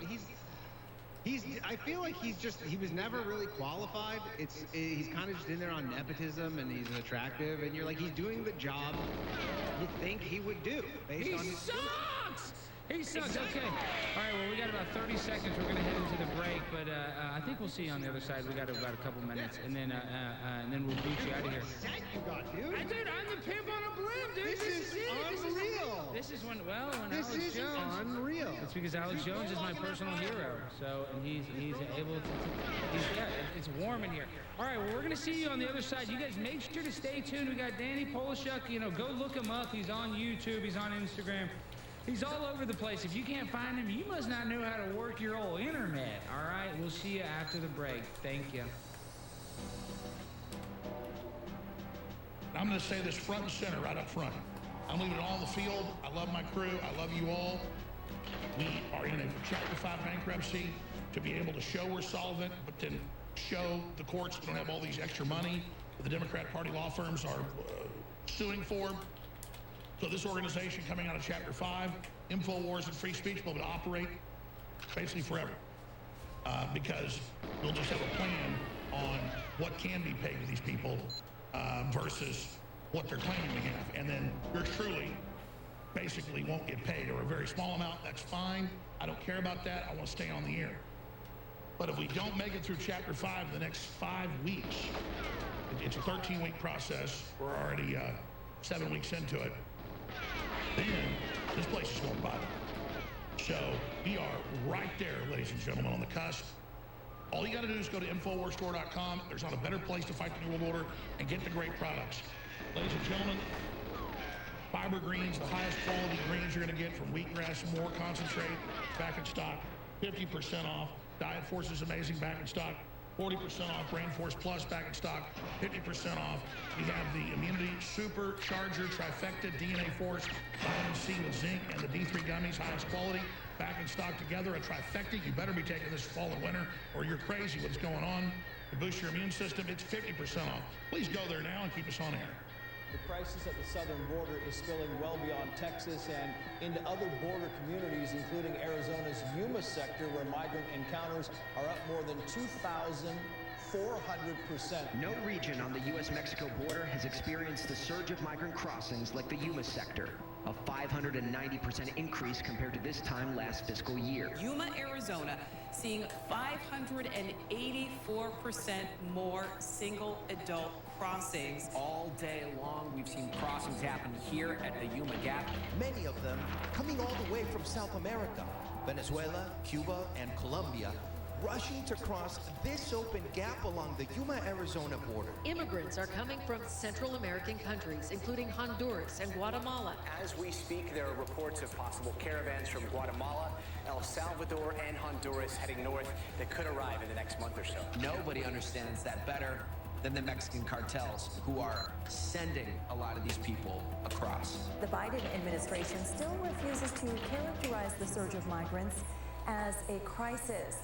I feel like he was never really qualified. He's kind of just in there on nepotism, and he's attractive, and you're like, he's doing the job you think he would do based on his sucks! He sucks. Okay. All right, well, we got about 30 seconds. We're going to head into the break. break, but I think we'll see you on the other side. We got about a couple minutes, and then we'll boot you out of here. Set you got, dude. Dude, I'm the pimp on a blimp, dude. This is unreal. This is when This Alex is Jones. unreal. It's because Alex Jones is my personal hero. So, and he's able to. It's warm in here. All right, well, we're gonna see you on the other side. You guys make sure to stay tuned. We got Danny Polishuk. You know, go look him up. He's on YouTube. He's on Instagram. He's all over the place. If you can't find him, you must not know how to work your old internet. All right, we'll see you after the break. Thank you. I'm going to say this front and center right up front. I'm leaving it all on the field. I love my crew. I love you all. We are in a Chapter 5 bankruptcy to be able to show we're solvent, but then show the courts we don't have all these extra money that the Democrat Party law firms are suing for. So this organization coming out of Chapter 5, InfoWars and free speech will be able to operate basically forever. Because we'll just have a plan on what can be paid to these people versus what they're claiming to have. And then yours truly basically won't get paid, or a very small amount. That's fine. I don't care about that. I want to stay on the air. But if we don't make it through Chapter 5 in the next 5 weeks, it's a 13-week process. We're already 7 weeks into it. Then this place is going to bottom. So we are right there, ladies and gentlemen, on the cusp. All you got to do is go to InfoWarsStore.com. There's not a better place to fight the New World Order and get the great products. Ladies and gentlemen, fiber greens, the highest quality greens you're going to get from wheatgrass, more concentrate, back in stock, 50% off. Diet Force is amazing, back in stock. 40% off. Brain Force Plus back in stock, 50% off. We have the Immunity Supercharger Trifecta DNA Force, vitamin C with zinc, and the D3 gummies, highest quality, back in stock together. A trifecta. You better be taking this fall and winter, or you're crazy what's going on. To boost your immune system, it's 50% off. Please go there now and keep us on air. The crisis at the southern border is spilling well beyond Texas and into other border communities, including Arizona's Yuma sector, where migrant encounters are up more than 2,400%. No region on the U.S.-Mexico border has experienced the surge of migrant crossings like the Yuma sector, a 590% increase compared to this time last fiscal year. Yuma, Arizona, seeing 584% more single adult crossings. All day long, we've seen crossings happen here at the Yuma Gap. Many of them coming all the way from South America, Venezuela, Cuba, and Colombia, rushing to cross this open gap along the Yuma-Arizona border. Immigrants are coming from Central American countries, including Honduras and Guatemala. As we speak, there are reports of possible caravans from Guatemala, El Salvador, and Honduras heading north that could arrive in the next month or so. Nobody understands that better than the Mexican cartels, who are sending a lot of these people across. The Biden administration still refuses to characterize the surge of migrants as a crisis.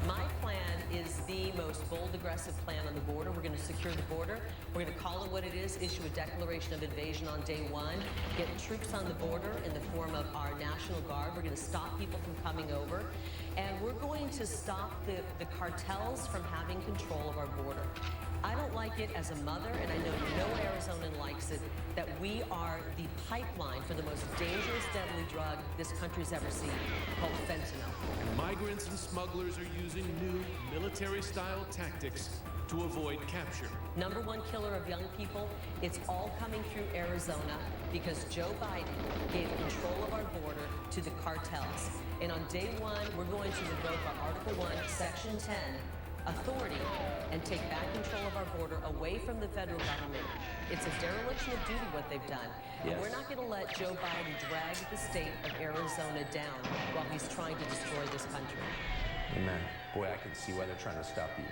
My plan is the most bold, aggressive plan on the border. We're going to secure the border. We're going to call it what it is, issue a declaration of invasion on day one, get troops on the border in the form of our National Guard. We're going to stop people from coming over. And we're going to stop the cartels from having control of our border. I don't like it as a mother, and I know no Arizonan likes it, that we are the pipeline for the most dangerous, deadly drug this country's ever seen, called fentanyl. Migrants and smugglers are using new military-style tactics to avoid capture. Number one killer of young people, it's all coming through Arizona because Joe Biden gave control of our border to the cartels. And on day one, we're going to revoke our Article 1, Section 10 authority and take back control of our border away from the federal government. It's a dereliction of duty what they've done. Yes. And we're not going to let Joe Biden drag the state of Arizona down while he's trying to destroy this country. Amen. Boy, I can see why they're trying to stop you.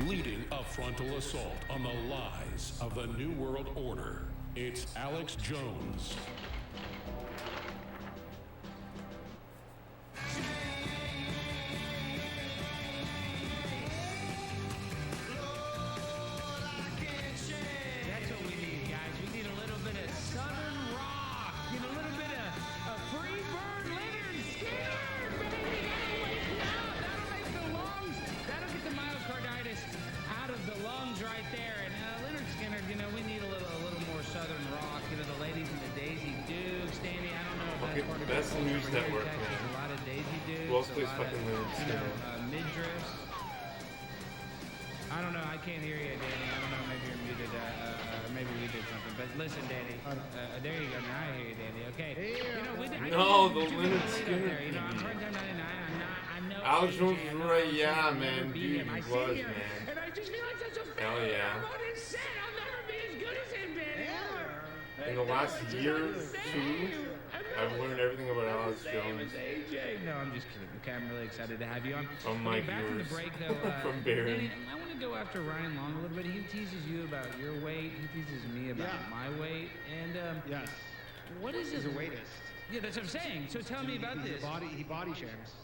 Leading a frontal assault on the lies of the New World Order, it's Alex Jones. That's what we need, guys. We need a little bit of Southern rock. Get a little bit of last part of That's it. News Over here in Network, Texas, man. a lot of Daisy dudes. Who else a plays lot fucking of, Linux? midriffs. I don't know. I can't hear you, Danny. I don't know. Maybe you're muted. Maybe we did something. But listen, Danny. There you go. Now I hear you, Danny. Okay. No, the Leonard Skinner. You know, I'm part time 99. I know. Alex Jones was right. Yeah, man. beat Dude, him. I he see was, him, man. and I just feel like such a Hell failure. yeah. I'm on his set. I'll never be as good as him, Danny. In the last year or two, I've learned everything about Alex Jones. AJ. No, I'm just kidding. Okay, I'm really excited to have you on. From my back from the viewers. break, though. From Barry. Danny, I want to go after Ryan Long a little bit. He teases you about your weight. He teases me about my weight. And yes, what is he's it? a weightist. Yeah, that's what I'm saying. So tell me about this. He body shames.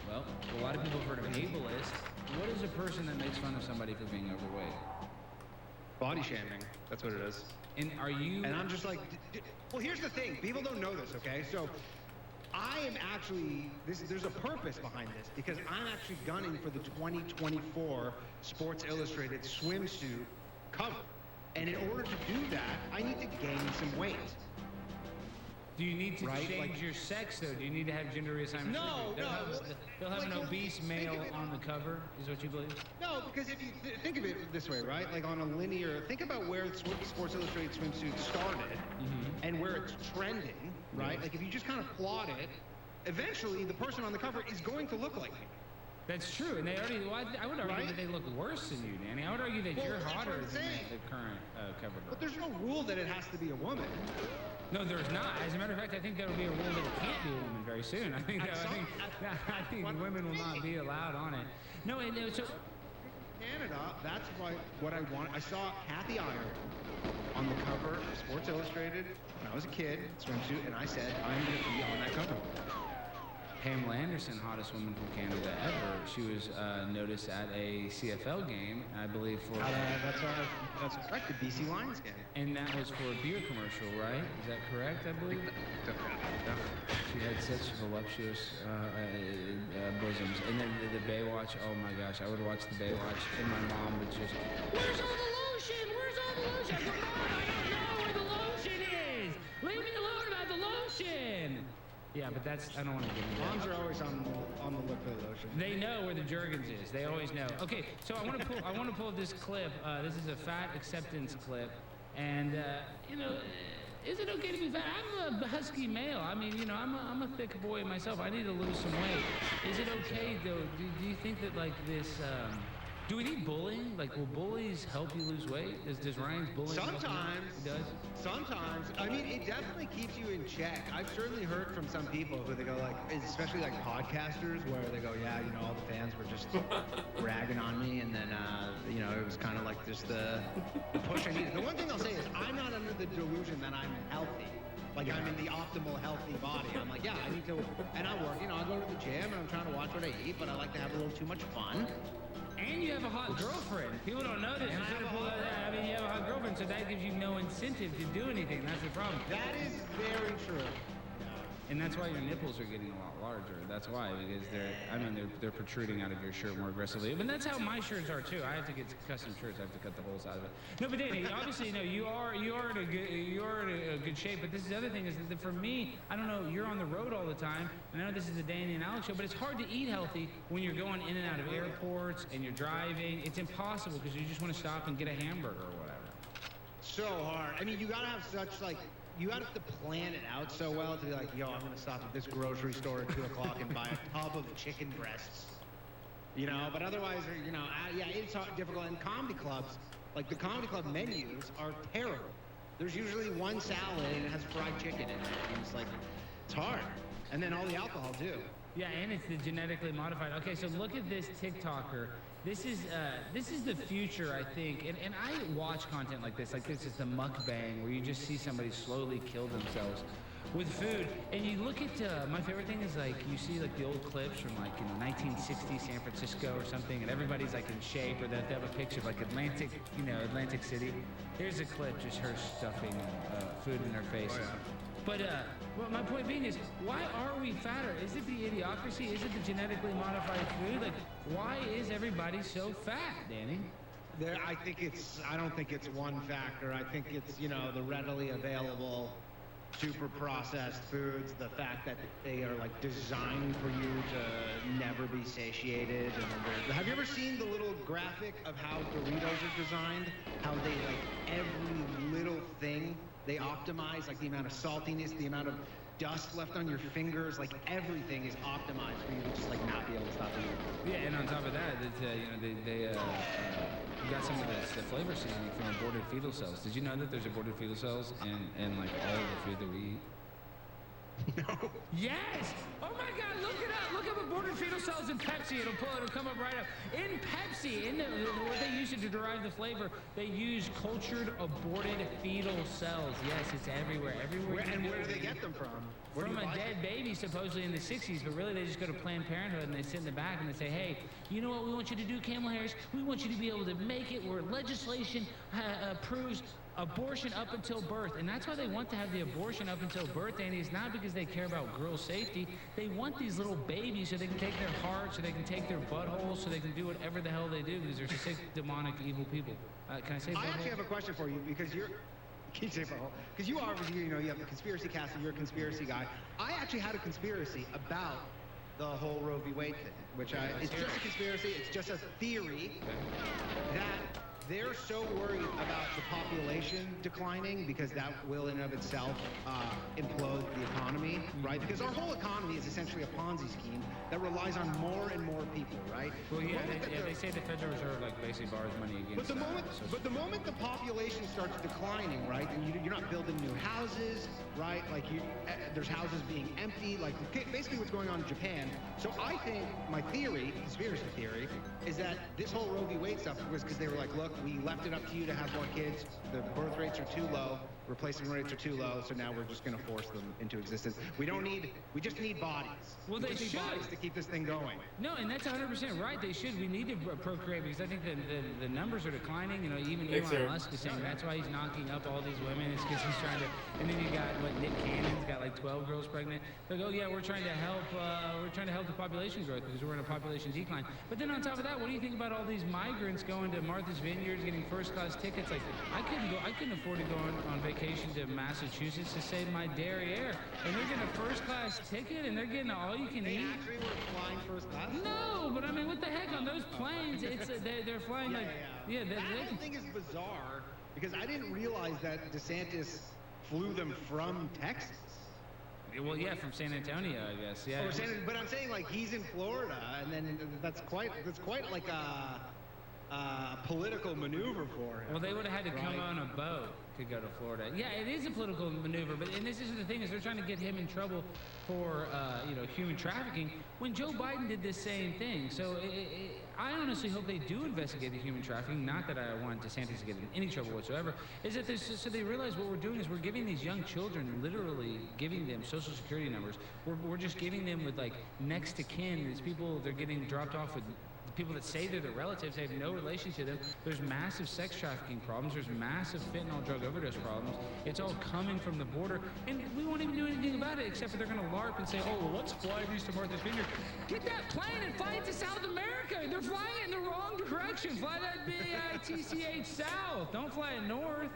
Well, a lot of people have heard of ableist. What is a person that makes fun of somebody for being overweight? Body shaming. That's what it is. And are you? And I'm just like, well, here's the thing. People don't know this, okay? So I am actually, there's a purpose behind this because I'm actually gunning for the 2024 Sports Illustrated swimsuit cover. And in order to do that, I need to gain some weight. Do you need to change your sex, though? Do you need to have gender reassignment? No, They'll have an obese male on the cover, is what you believe? No, because if you think of it this way, right? Like on a linear, think about where Sports Illustrated swimsuit started and where it's trending, right? Like if you just kind of plot it, eventually the person on the cover is going to look like me. That's true, and they already. Well, I would argue that they look worse than you, Danny. I would argue that you're hotter than the current cover girl. But there's no rule that it has to be a woman. No, there's not. As a matter of fact, I think there will be a rule that it can't be a woman very soon. I think women will not be allowed on it. No, and so Canada, that's what I want. I saw Kathy Iyer on the cover of Sports Illustrated when I was a kid, swimsuit, and I said, I'm going to be on that cover. Pamela Anderson, hottest woman from Canada ever. She was noticed at a CFL game, I believe, for... That's correct, the BC Lions game. And that was for a beer commercial, right? Is that correct, I believe? She had such voluptuous bosoms. And then the Baywatch, oh my gosh, I would watch the Baywatch, and my mom would just... Where's all the lotion? Where's all the lotion? Come on, I don't know where the lotion is! Leave me alone about the lotion! Yeah, but that's, I don't want to get into that. Moms are always on the look for the lotion. They know where the Jergens is. They always know. Okay, so I want to pull this clip. This is a fat acceptance clip, and you know, is it okay to be fat? I'm a husky male. I mean, you know, I'm a thick boy myself. I need to lose some weight. Is it okay though? Do you think that like this? Do we need bullying? Like, will bullies help you lose weight? Does Ryan's bullying? Sometimes. It does. Sometimes. I mean, it definitely keeps you in check. I've certainly heard from some people who they go like, especially like podcasters, where they go, yeah, you know, all the fans were just ragging on me, and then, you know, it was kind of like just the push I needed. The one thing I'll say is I'm not under the delusion that I'm healthy. Like I'm in the optimal healthy body. I'm like, yeah, I need to, and I work, you know, I go to the gym and I'm trying to watch what I eat, but I like to have a little too much fun. And you have a hot girlfriend. People don't know this. I mean, you have a hot girlfriend, so that gives you no incentive to do anything. That's the problem. That is very true. And that's why your nipples are getting a lot larger. That's why, because they're protruding out of your shirt more aggressively. But that's how my shirts are too. I have to get custom shirts. I have to cut the holes out of it. No, but Danny, obviously, no, you are in a good shape. But this is the other thing is that for me, I don't know. You're on the road all the time, and I know this is the Danny and Alex show, but it's hard to eat healthy when you're going in and out of airports and you're driving. It's impossible because you just want to stop and get a hamburger or whatever. So hard. I mean, you gotta have such like. You have to plan it out so well to be like, yo, I'm going to stop at this grocery store at 2 o'clock and buy a tub of chicken breasts. You know, but otherwise, you know, yeah, it's difficult. And comedy clubs, like the comedy club menus are terrible. There's usually one salad and it has fried chicken in it. And it's like, it's hard. And then all the alcohol, too. Yeah, and it's the genetically modified. Okay, so look at this TikToker. This is the future, I think, and I watch content like this is the mukbang, where you just see somebody slowly kill themselves with food. And you look at, my favorite thing is like, you see like the old clips from like, you know, 1960 San Francisco or something, and everybody's like in shape, or they have a picture of like Atlantic City. Here's a clip, just her stuffing food in her face. Oh, yeah. But well, my point being is, why are we fatter? Is it the idiocracy? Is it the genetically modified food? Like, why is everybody so fat, Danny? I don't think it's one factor. I think it's, you know, the readily available super processed foods, the fact that they are like designed for you to never be satiated. And have you ever seen the little graphic of how Doritos are designed? How they like every little thing they optimize, like the amount of saltiness, the amount of dust left on your fingers, like everything is optimized for you to just like not be able to stop eating. Yeah, and on top of that, they got some of the flavor seasoning from aborted fetal cells. Did you know that there's aborted fetal cells in like all of the food that we eat? No. Yes! Oh my God, look it up. Look up aborted fetal cells in Pepsi. It'll come up right up. In Pepsi, what they use to derive the flavor, they use cultured aborted fetal cells. Yes, it's everywhere. And where do they get them from? From a dead baby, supposedly in the 60s, but really they just go to Planned Parenthood and they sit in the back and they say, hey, you know what we want you to do, Kamala Harris? We want you to be able to make it where legislation approves abortion up until birth. And that's why they want to have the abortion up until birth, and it's not because they care about girl safety. They want these little babies so they can take their heart, so they can take their buttholes, so they can do whatever the hell they do, because they're sick, demonic, evil people. Can I say butthole? I actually have a question for you, because you're... Can you say butthole? Because you obviously, you know, you have the conspiracy cast and you're a conspiracy guy. I actually had a conspiracy about the whole Roe v. Wade thing, which it's just a conspiracy, it's just a theory that they're so worried about the population declining because that will in and of itself implode the economy, right? Because our whole economy is essentially a Ponzi scheme that relies on more and more people, right? Well, yeah, they say the Federal Reserve like basically borrows money against. But the moment the population starts declining, right, and you're not building new houses, right? Like there's houses being empty, like basically what's going on in Japan. So I think my theory, conspiracy theory, is that this whole Roe v. Wade stuff was because they were like, look, we left it up to you to have more kids. The birth rates are too low. Replacement rates are too low. So now we're just going to force them into existence. We just need bodies. Well, they should. Bodies to keep this thing going. No, and that's 100% right. They should. We need to procreate because I think the numbers are declining. You know, even Elon Musk is saying that's why he's knocking up all these women. It's because he's trying to. And then you got Nick Cannon's got like 12 girls pregnant. They go, yeah, we're trying to help. We're trying to help the population growth because we're in a population decline. But then on top of that, what do you think about all these migrants going to Martha's Vineyards, getting first-class tickets? Like I couldn't afford to go on vacation to Massachusetts to save my derriere, and they're getting a first-class ticket and they're getting all you can eat. They actually were flying first class? No, but I mean, what the heck on those planes? It's they're flying that whole thing is bizarre because I didn't realize that DeSantis flew them from Texas. Well, yeah, from San Antonio, I guess. Yeah. But I'm saying like he's in Florida, and then that's quite like a political maneuver for him. Well, they would have had to come on a boat to go to Florida. Yeah, it is a political maneuver, and this is the thing is they're trying to get him in trouble for human trafficking when Joe Biden did the same thing. So I honestly hope they do investigate the human trafficking. Not that I want DeSantis to get in any trouble whatsoever. Is that so they realize what we're doing is we're giving these young children, literally giving them social security numbers. We're just giving them with like next to kin. These people, they're getting dropped off with people that say they're their relatives, they have no relation to them. There's massive sex trafficking problems. There's massive fentanyl drug overdose problems. It's all coming from the border, and we won't even do anything about it except for they're going to LARP and say, oh, well, let's fly these to Martha's Vineyard. Get that plane and fly it to South America. They're flying it in the wrong direction. Fly that BITCH south. Don't fly it north.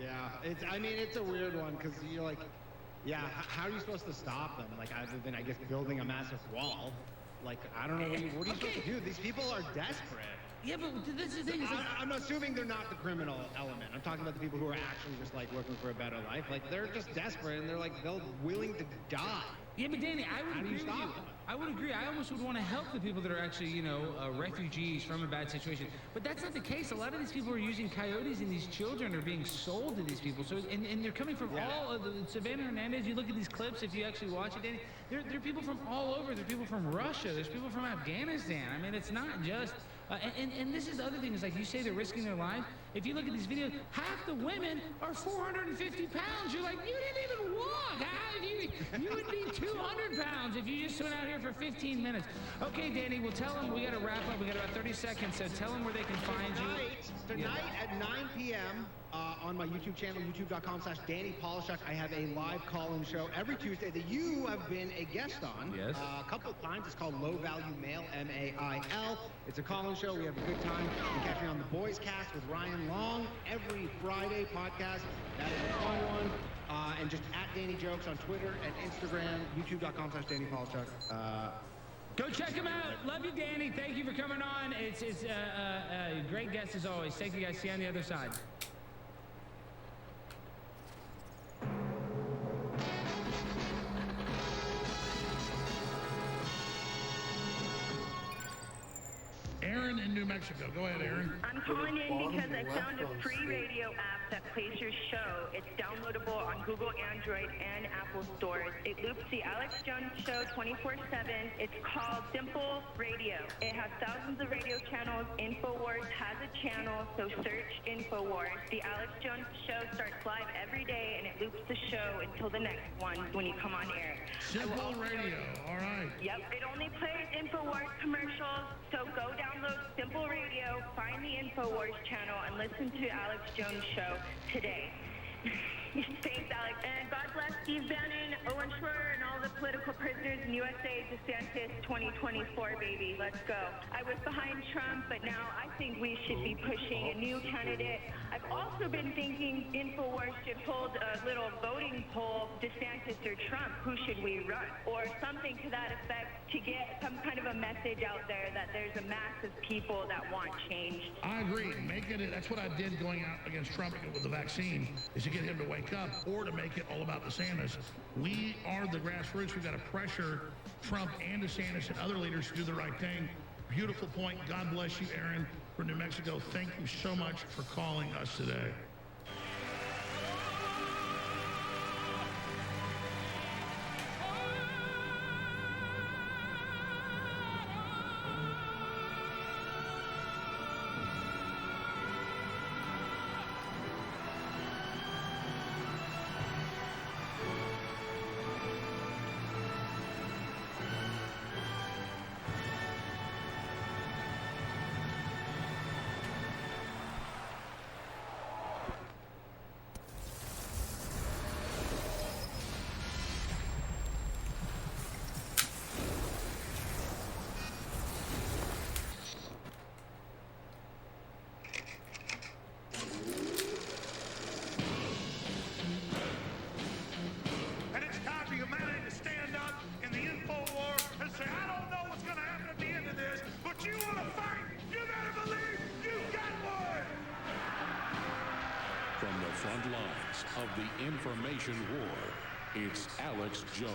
Yeah, it's a weird one because you're like, yeah, how are you supposed to stop them? Like, other than, I guess, building a massive wall. Like, I don't know, what are you supposed to do? These people are desperate. Yeah, but this is the thing. I'm assuming they're not the criminal element. I'm talking about the people who are actually just, like, looking for a better life. Like, they're just desperate, and they're willing to die. Yeah, but Danny, I would agree with you. I would agree. I almost would want to help the people that are actually, refugees from a bad situation. But that's not the case. A lot of these people are using coyotes, and these children are being sold to these people. So, and they're coming from all of the Savannah Hernandez. You look at these clips, if you actually watch it, Danny, there are people from all over. There are people from Russia. There's people from Afghanistan. I mean, it's not just... and this is the other thing, is like you say they're risking their lives. If you look at these videos, half the women are 450 pounds. You're like, you didn't even walk. You would be 200 pounds if you just went out here for 15 minutes. Okay, Danny, we'll tell them we got to wrap up. We got about 30 seconds, so tell them where they can find you. Tonight at 9 p.m. On my YouTube channel, youtube.com/Danny Polishuk, I have a live call-in show every Tuesday that you have been a guest on. Yes. A couple of times. It's called Low Value Mail, M-A-I-L. It's a call-in show. We have a good time. You can catch me on the Boys Cast with Ryan Long every Friday podcast. That is a fun one. And just at Danny Jokes on Twitter and Instagram, youtube.com/DannyPaulchuk. Go check him out. Love you, Danny. Thank you for coming on. It's a great guest as always. Thank you, guys. See you on the other side. Aaron in New Mexico. Go ahead, Aaron. I'm calling in because I found a free radio app that plays your show. It's downloadable on Google, Android, and Apple stores. It loops the Alex Jones Show 24/7. It's called Simple Radio. It has thousands of radio channels. InfoWars has a channel, so search InfoWars. The Alex Jones Show starts live every day, and it loops the show until the next one when you come on air. Simple Radio. All right. Yep. It only plays InfoWars commercials, so go download Simple Radio, find the InfoWars channel, and listen to Alex Jones' show today. Thanks, Alex. And God bless Steve Bannon, Owen Schroeder, and all the political prisoners in USA. DeSantis 2024, baby. Let's go. I was behind Trump, but now I think we should be pushing a new candidate. I've also been thinking InfoWars should hold a little voting poll, DeSantis or Trump, who should we run? Or something to that effect to get some kind of a message out there that there's a mass of people that want change. I agree. That's what I did going out against Trump with the vaccine, is to get him to wake up or to make it all about DeSantis. We are the grassroots. We've got to pressure Trump and DeSantis and other leaders to do the right thing. Beautiful point. God bless you, Aaron, from New Mexico. Thank you so much for calling us today. front lines of the information war, it's Alex Jones.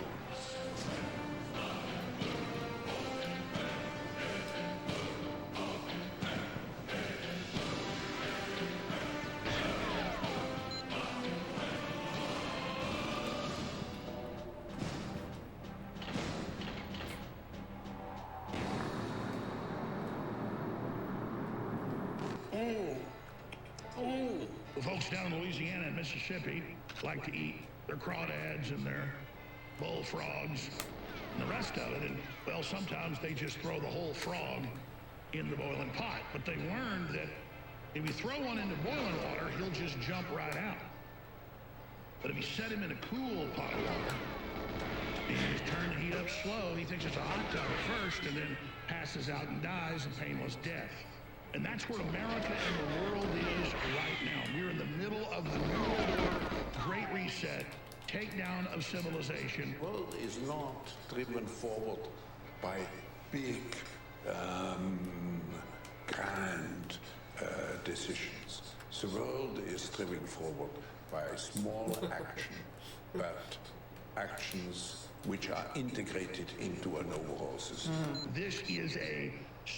The folks down in Louisiana and Mississippi like to eat their crawdads and their bullfrogs and the rest of it. And, well, sometimes they just throw the whole frog in the boiling pot. But they learned that if you throw one into boiling water, he'll just jump right out. But if you set him in a cool pot of water, and you just turn the heat up slow, he thinks it's a hot tub at first and then passes out and dies a painless death. And that's where America and the world is right now. We're in the middle of the New World Order, Great Reset, takedown of civilization. The world is not driven forward by big, grand decisions. The world is driven forward by small action, but actions which are integrated into an overall system. This is a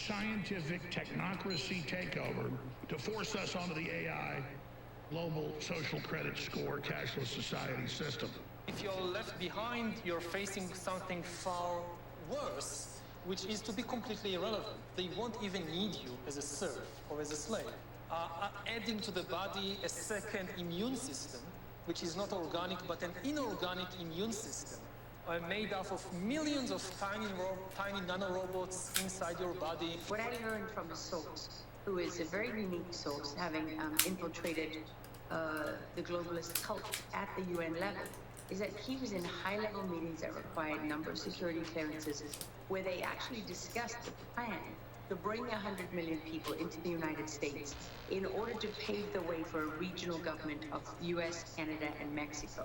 scientific technocracy takeover to force us onto the AI, global social credit score, cashless society system. If you're left behind, you're facing something far worse, which is to be completely irrelevant. They won't even need you as a serf or as a slave. Adding to the body a second immune system, which is not organic, but an inorganic immune system, made up of millions of tiny nanorobots inside your body. What I learned from a source, who is a very unique source, having infiltrated the globalist cult at the UN level, is that he was in high-level meetings that required a number of security clearances, where they actually discussed the plan to bring 100 million people into the United States in order to pave the way for a regional government of US, Canada, and Mexico.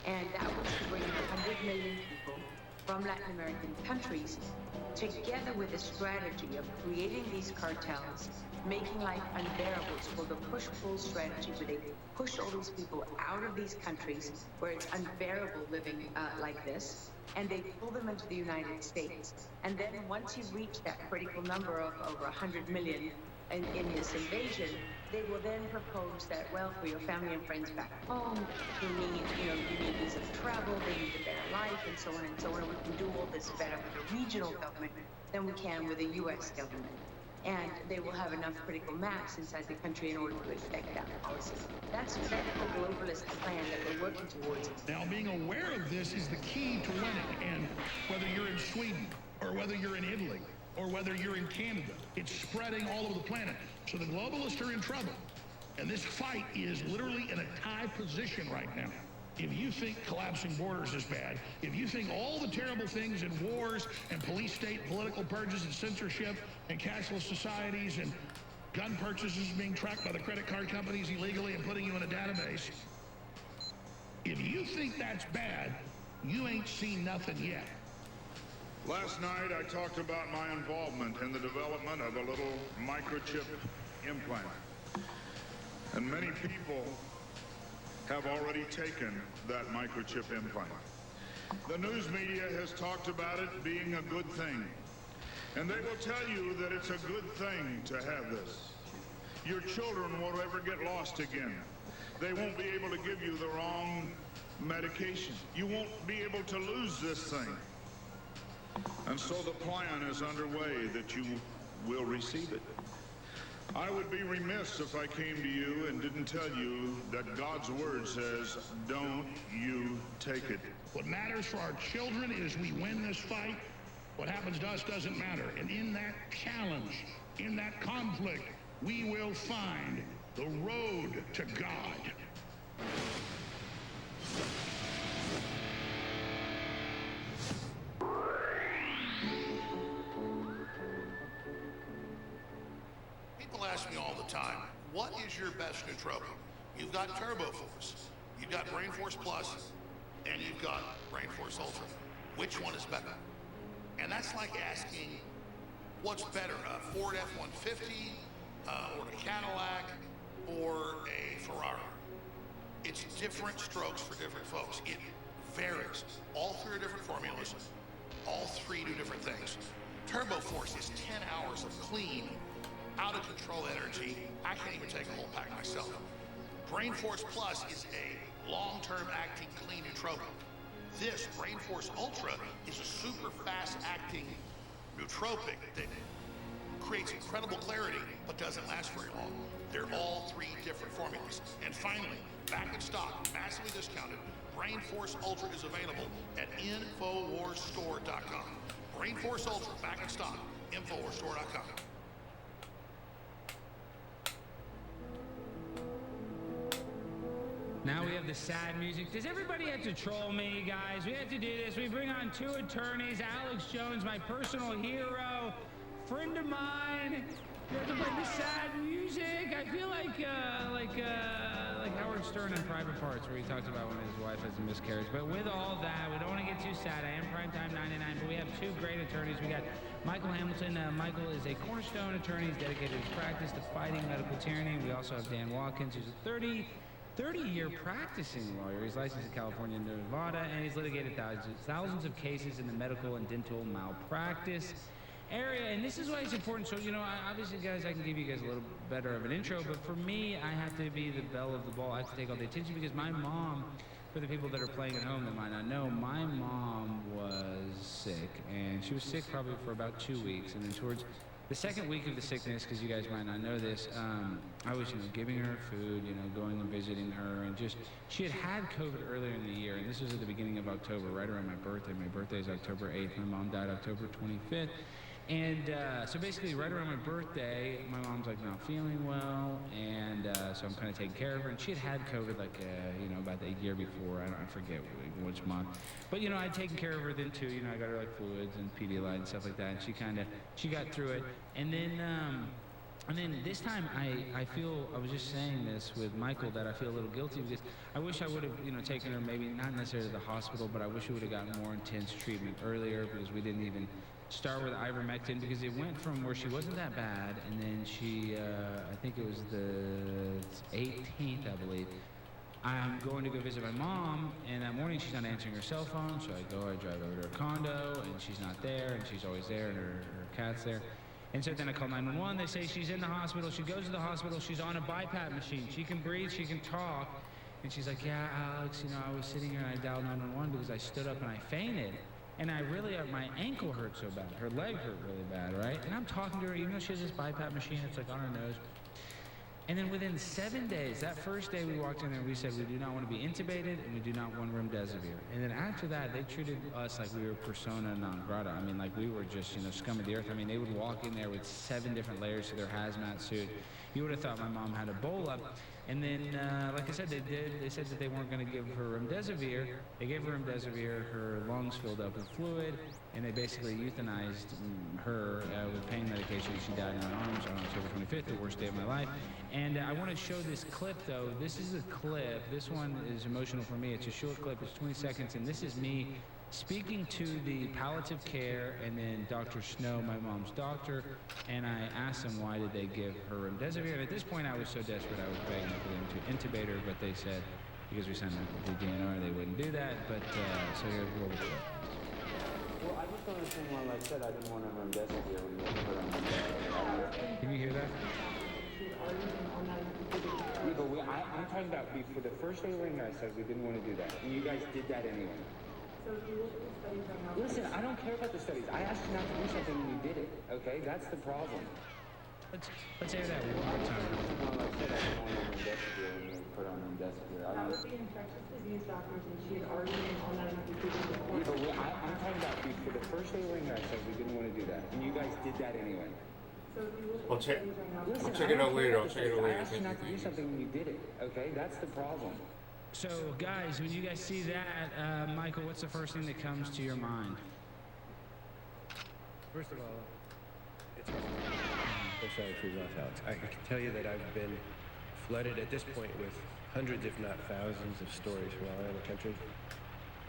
And that was to bring 100 million people from Latin American countries together with a strategy of creating these cartels, making life unbearable. It's called the push-pull strategy, where they push all these people out of these countries where it's unbearable living like this, and they pull them into the United States. And then once you reach that critical number of over 100 million in this invasion, they will then propose that, well, for your family and friends back home, you need visa for travel, they need a better life, and so on and so on. And we can do all this better with a regional government than we can with a U.S. government. And they will have enough critical mass inside the country in order to effect that policy. That's the globalist plan that we're working towards. Now, being aware of this is the key to winning. And whether you're in Sweden, or whether you're in Italy, or whether you're in Canada, it's spreading all over the planet. So the globalists are in trouble. And this fight is literally in a tie position right now. If you think collapsing borders is bad, if you think all the terrible things in wars and police state political purges and censorship and cashless societies and gun purchases being tracked by the credit card companies illegally and putting you in a database, if you think that's bad, you ain't seen nothing yet. Last night I talked about my involvement in the development of a little microchip implant. And many people have already taken that microchip implant. The news media has talked about it being a good thing. And they will tell you that it's a good thing to have this. Your children won't ever get lost again. They won't be able to give you the wrong medication. You won't be able to lose this thing. And so the plan is underway that you will receive it. I would be remiss if I came to you and didn't tell you that God's word says, don't you take it. What matters for our children is we win this fight. What happens to us doesn't matter. And in that challenge, in that conflict, we will find the road to God. People ask me all the time, what is your best nootropic? You've got Turbo Force, you've got Brain Force Plus, and you've got Brain Force Ultra. Which one is better? And that's like asking, what's better, a Ford F-150, or a Cadillac, or a Ferrari? It's different strokes for different folks. It varies. All three are different formulas. All three do different things. Turbo Force is 10 hours of clean, out-of-control energy. I can't even take a whole pack myself. Brain Force Plus is a long-term acting clean nootropic. This Brain Force Ultra is a super fast-acting nootropic that creates incredible clarity but doesn't last very long. They're all three different formulas. And finally, back in stock, massively discounted, Brain Force Ultra is available at InfoWarsStore.com. Brain Force Ultra, back in stock, InfoWarsStore.com. Now we have the sad music. Does everybody have to troll me, guys? We have to do this. We bring on two attorneys. Alex Jones, my personal hero, friend of mine. We have to play the sad music. I feel like Howard Stern in Private Parts, where he talks about when his wife has a miscarriage. But with all that, we don't want to get too sad. I am Primetime 99, but we have two great attorneys. We got Michael Hamilton. Michael is a cornerstone attorney. He's dedicated his practice to fighting medical tyranny. We also have Dan Watkins, who's a 30-year practicing lawyer. He's licensed in California and Nevada, and he's litigated thousands of cases in the medical and dental malpractice area. And this is why it's important. So, obviously, guys, I can give you guys a little better of an intro, but for me, I have to be the belle of the ball. I have to take all the attention because my mom, for the people that are playing at home that might not know, my mom was sick, and she was sick probably for about 2 weeks. And then towards the second week of the sickness, because you guys might not know this, I was, giving her food, going and visiting her, and she had COVID earlier in the year, and this was at the beginning of October, right around my birthday. My birthday is October 8th. My mom died October 25th. And so basically, right around my birthday, my mom's like not feeling well, and so I'm kind of taking care of her. And she had COVID like about the year before. I forget which month, but I'd taken care of her then too. I got her like fluids and Pedialyte and stuff like that. And she got through it. And then this time I feel, I was just saying this with Michael, that I feel a little guilty because I wish I would have taken her maybe not necessarily to the hospital, but I wish we would have gotten more intense treatment earlier, because we didn't even start with ivermectin, because it went from where she wasn't that bad, and then she, I think it was the 18th, I believe, I'm going to go visit my mom, and that morning she's not answering her cell phone, so I drive over to her condo, and she's not there, and she's always there, and her cat's there. And so then I call 911, they say she's in the hospital, she goes to the hospital, she's on a BiPAP machine, she can breathe, she can talk, and she's like, yeah, Alex, I was sitting here and I dialed 911 because I stood up and I fainted. And my ankle hurt so bad. Her leg hurt really bad, right? And I'm talking to her, even though she has this BiPAP machine, it's like on her nose. And then within 7 days, that first day we walked in there, we said we do not want to be intubated and we do not want remdesivir. And then after that, they treated us like we were persona non grata. I mean, like we were just, scum of the earth. I mean, they would walk in there with 7 different layers to their hazmat suit. You would have thought my mom had Ebola. And then, like I said, they said that they weren't going to give her remdesivir. They gave her remdesivir, her lungs filled up with fluid, and they basically euthanized her with pain medication. She died in my arms on October 25th, the worst day of my life. And I want to show this clip, though. This is a clip. This one is emotional for me. It's a short clip. It's 20 seconds, and this is me speaking to the palliative care and then Dr. Snow, my mom's doctor, and I asked them why did they give her remdesivir. And at this point, I was so desperate, I was begging for them to intubate her, but they said because we signed the DNR, they wouldn't do that. But so here's a little clip. Well, I just don't understand why, like I said, I didn't want to remdesivir when you put on remdesivir. Can you hear that? Yeah, but I'm talking about for the first day we were in there, I said we didn't want to do that, and you guys did that anyway. So if you look at the studies right now... Listen, I don't care about the studies. I asked you not to do something and you did it, okay? That's the problem. Let's hear that one more time. Well, like I said, I didn't want to remdesivir when you put on remdesivir. That was the infectious disease doctors, and she had already been on that medication before. Yeah, but I'm talking about for the first day we were in there, I said we didn't want to do that, and you guys did that anyway. So if you look Well, at the check, studies right now... we'll check it out later. I'll check it out I later. asked you not to do something and you did it, okay? That's the problem. So, guys, when you guys see that, Michael, what's the first thing that comes to your mind? First of all, it's so sorry for your loss, Alex. I can tell you that I've been flooded at this point with hundreds, if not thousands, of stories from all around the country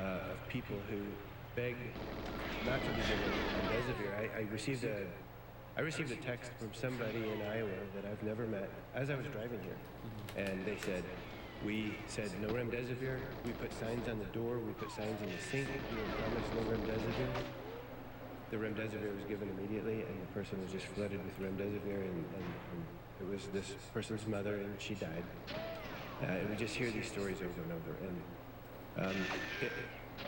of people who beg not to be given remdesivir. I received a text from somebody in Iowa that I've never met as I was driving here, and they said, we said no remdesivir, we put signs on the door, we put signs in the sink, we were promised no remdesivir. The remdesivir was given immediately, and the person was just flooded with remdesivir, and it was this person's mother, and she died. We just hear these stories over and over, and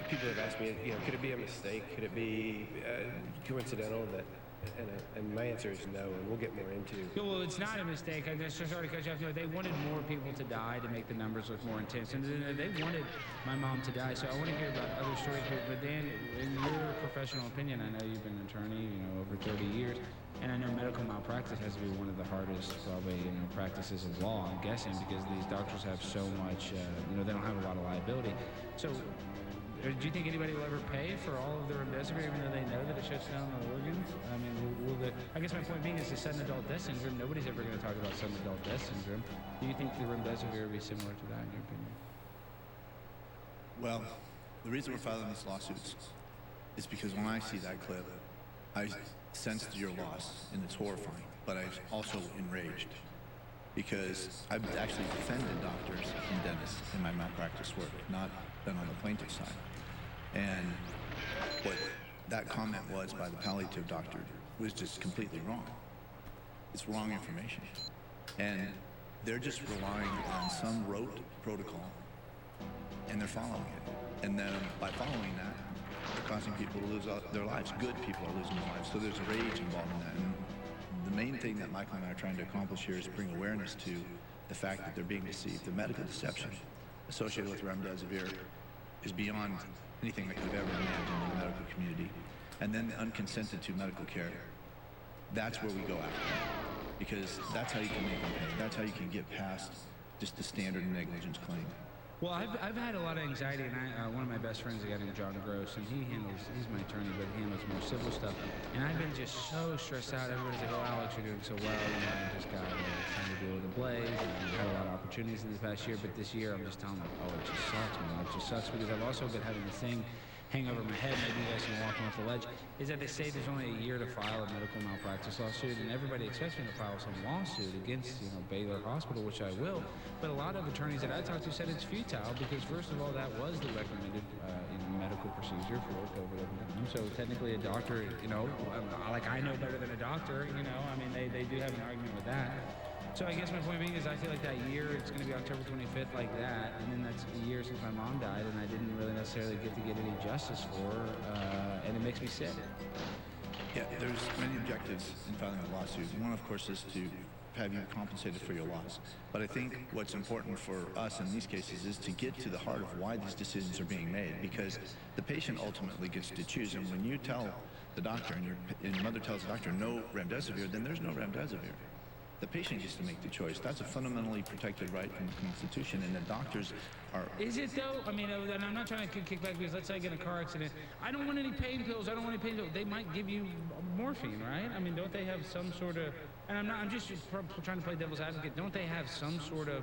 people have asked me, could it be a mistake? Could it be coincidental that? And my answer is no, and we'll get more into. Well, it's not a mistake. I'm just sorry to cut you off. They wanted more people to die to make the numbers look more intense, and they wanted my mom to die. So I want to hear about other stories. But Dan, in your professional opinion, I know you've been an attorney, over 30 years, and I know medical malpractice has to be one of the hardest, probably, practices of law. I'm guessing because these doctors have so much, they don't have a lot of liability. So. Do you think anybody will ever pay for all of the remdesivir, even though they know that it shuts down the organs? I mean, I guess my point being is the sudden adult death syndrome. Nobody's ever going to talk about sudden adult death syndrome. Do you think the remdesivir will be similar to that, in your opinion? Well, the reason we're filing these lawsuits is because when I see that clip, I sensed your loss, and it's horrifying, but I'm also enraged because I've actually defended doctors and dentists in my malpractice work, not been on the plaintiff's side. And what that comment was by the palliative doctor was just completely wrong. It's wrong information. And they're just relying on some rote protocol, and they're following it. And then by following that, they're causing people to lose their lives. Good people are losing their lives. So there's rage involved in that. And the main thing that Michael and I are trying to accomplish here is bring awareness to the fact that they're being deceived. The medical deception associated with remdesivir is beyond anything that could have ever imagined in the medical community. And then the unconsented to medical care that's where we go after them. Because that's how you can make them pay. That's how you can get past just the standard negligence claim. Well, I've had a lot of anxiety, and one of my best friends, a guy named John Gross, and he's my attorney, but he handles more civil stuff. And I've been just so stressed out. Everybody's like, oh, Alex, you're doing so well. You know, I just got time to deal with the Blaze, and I've had a lot of opportunities in the past year, but this year I'm just telling them, oh, it just sucks, man. It just sucks because I've also been having the thing hang over my head, maybe you guys can walk me off the ledge, is that they say there's only a year to file a medical malpractice lawsuit, and everybody expects me to file some lawsuit against, Baylor Hospital, which I will. But a lot of attorneys that I talked to said it's futile because, first of all, that was the recommended medical procedure for COVID over time. So technically, a doctor, like I know better than a doctor. I mean, they do have an argument with that. So I guess my point being is I feel like that year, it's going to be October 25th like that, and then that's a year since my mom died, and I didn't really necessarily get to get any justice for her, and it makes me sick. Yeah, there's many objectives in filing a lawsuit. One, of course, is to have you compensated for your loss. But I think what's important for us in these cases is to get to the heart of why these decisions are being made, because the patient ultimately gets to choose, and when you tell the doctor and your mother tells the doctor no remdesivir, then there's no remdesivir. The patient gets to make the choice. That's a fundamentally protected right from the Constitution, and the doctors are... Is it, though? I mean, and I'm not trying to kick back because let's say I get in a car accident. I don't want any pain pills. I don't want any pain pills. They might give you morphine, right? I mean, don't they have some sort of... And I'm just trying to play devil's advocate. Don't they have some sort of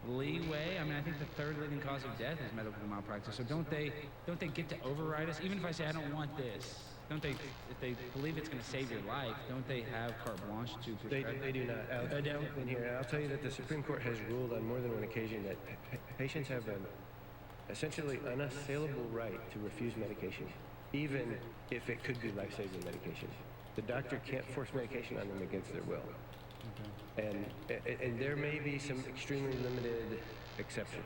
leeway? I mean, I think the third leading cause of death is medical malpractice. So don't they get to override us? Even if I say I don't want this, don't they, if they believe it's going to save your life, don't they have carte blanche to prescribe? They do not. In here, I'll tell you that the Supreme Court has ruled on more than one occasion that patients have an essentially unassailable right to refuse medication, even if it could be life-saving medication. The doctor can't force medication on them against their will. Okay. And there may be some extremely limited exceptions.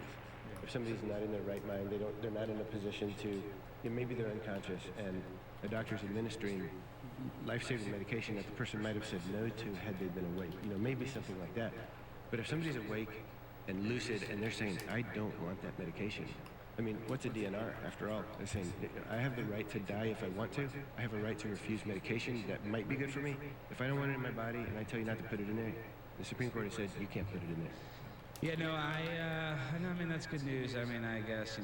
If somebody's not in their right mind, they're not in a position to, maybe they're unconscious, and a doctor's administering life-saving medication that the person might have said no to had they been awake. Maybe something like that. But if somebody's awake and lucid and they're saying, I don't want that medication. I mean, what's a DNR after all? They're saying, I have the right to die if I want to. I have a right to refuse medication that might be good for me. If I don't want it in my body and I tell you not to put it in there, the Supreme Court has said you can't put it in there. Yeah, no, I mean, that's good news. I mean, I guess,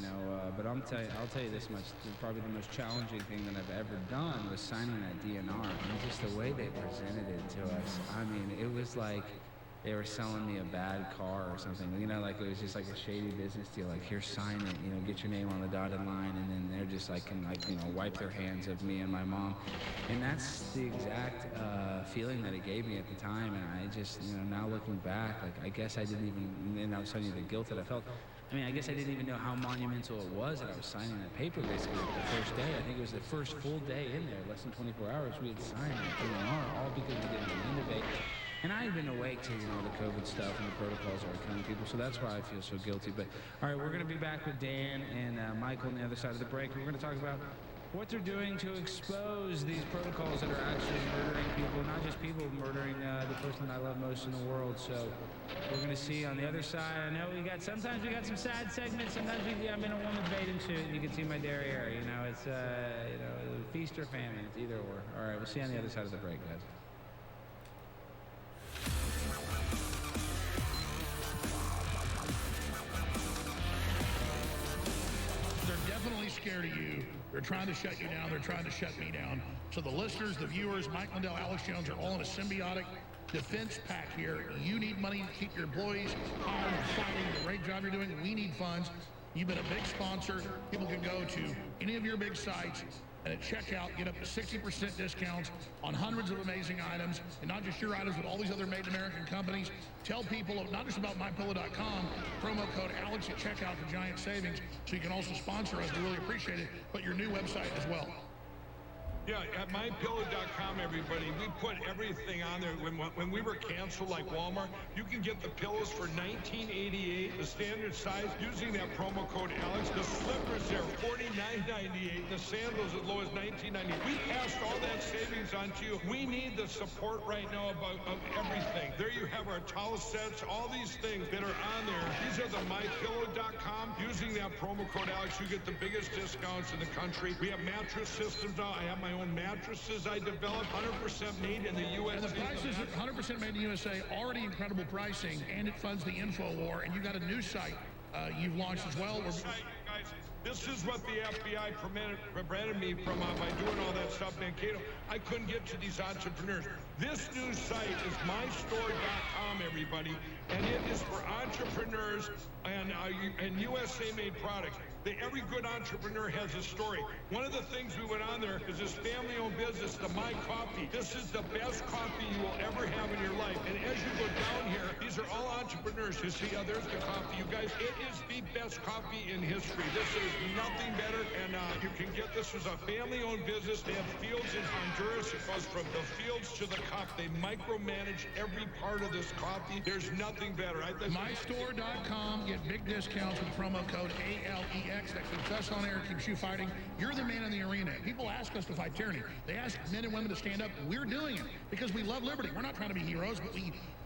but I'll tell you this much. Probably the most challenging thing that I've ever done was signing that DNR. And just the way they presented it to us. I mean, it was like they were selling me a bad car or something. Like it was just like a shady business deal. Like, here, sign it, get your name on the dotted line. And then they're just like, wipe their hands of me and my mom. And that's the exact feeling that it gave me at the time. And I just, now looking back, like, I guess I didn't even, and I was telling you the guilt that I felt. I mean, I guess I didn't even know how monumental it was that I was signing that paper basically the first day. I think it was the first full day in there, less than 24 hours, we had signed the DNR, all because we didn't innovate. And I had been awake to, the COVID stuff and the protocols that were killing people, so that's why I feel so guilty. But, all right, we're going to be back with Dan and Michael on the other side of the break. We're going to talk about what they're doing to expose these protocols that are actually murdering people, not just people murdering the person I love most in the world. So we're going to see on the other side. I know sometimes we got some sad segments. Sometimes I'm in a woman's bathing suit, and you can see my derriere. It's, feast or famine. It's either or. All right, we'll see you on the other side of the break, guys. Definitely scared of you. They're trying to shut you down. They're trying to shut me down. So the listeners, the viewers, Mike Lindell, Alex Jones are all in a symbiotic defense pack here. You need money to keep your employees hired and fighting the great job you're doing. We need funds. You've been a big sponsor. People can go to any of your big sites and at checkout get up to 60% discounts on hundreds of amazing items, and not just your items, but all these other made-in-American companies. Tell people not just about MyPillow.com, promo code Alex at checkout for giant savings, so you can also sponsor us. We really appreciate it, but your new website as well. Yeah, at MyPillow.com, everybody, we put everything on there. When we were canceled, like Walmart, you can get the pillows for $19.88, the standard size, using that promo code Alex. The slippers there, $49.98. The sandals as low as $19.98. We passed all that savings on to you. We need the support right now of everything. There you have our towel sets, all these things that are on there. These are the MyPillow.com. Using that promo code Alex, you get the biggest discounts in the country. We have mattress systems now. I have my own mattresses I developed, 100% made in the USA. And the prices are 100% made in the USA, already incredible pricing, and it funds the info war. And you got a new site you've launched as well. Guys, this is what the FBI prevented me from by doing all that stuff, Mankato. I couldn't get to these entrepreneurs. This new site is mystore.com, everybody, and it is for entrepreneurs and USA-made products. Every good entrepreneur has a story. One of the things we went on there is this family-owned business, the My Coffee. This is the best coffee you will ever have in your life. And as you go down here, these are all entrepreneurs. You see, there's the coffee. You guys, it is the best coffee in history. This is nothing better. And you can get this as a family-owned business. They have fields in Honduras. It goes from the fields to the cup. They micromanage every part of this coffee. There's nothing better. Mystore.com. Get big discounts with promo code ALEX. That keeps us on air, keeps you fighting. You're the man in the arena. People ask us to fight tyranny. They ask men and women to stand up. We're doing it because we love liberty. We're not trying to be heroes, but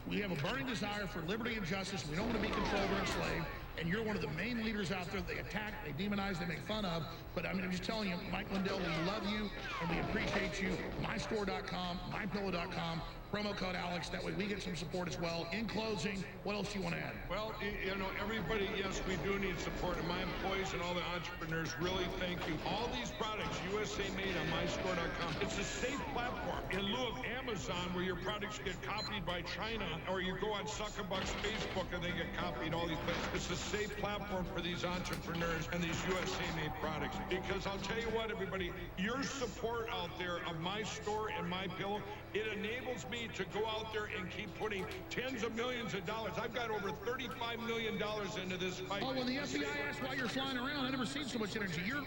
we have a burning desire for liberty and justice. We don't want to be controlled or enslaved. And you're one of the main leaders out there. They attack, they demonize, they make fun of. But I mean, I'm just telling you, Mike Lindell, we love you and we appreciate you. Mystore.com, mypillow.com, promo code Alex. That way we get some support as well. In closing, what else do you want to add? Well, you know, everybody, yes, we do need support. And my employees and all the entrepreneurs, really thank you. All these products, USA made on mystore.com. It's a safe platform. In lieu of Amazon, where your products get copied by China, or you go on Zuckerbuck's Facebook and they get copied all these places. It's a safe platform for these entrepreneurs and these USA-made products. Because I'll tell you what, everybody, your support out there of my store and my pillow, it enables me to go out there and keep putting tens of millions of dollars. I've got over $35 million into this fight. Oh, when the FBI asks why you're flying around, I've never seen so much energy. You're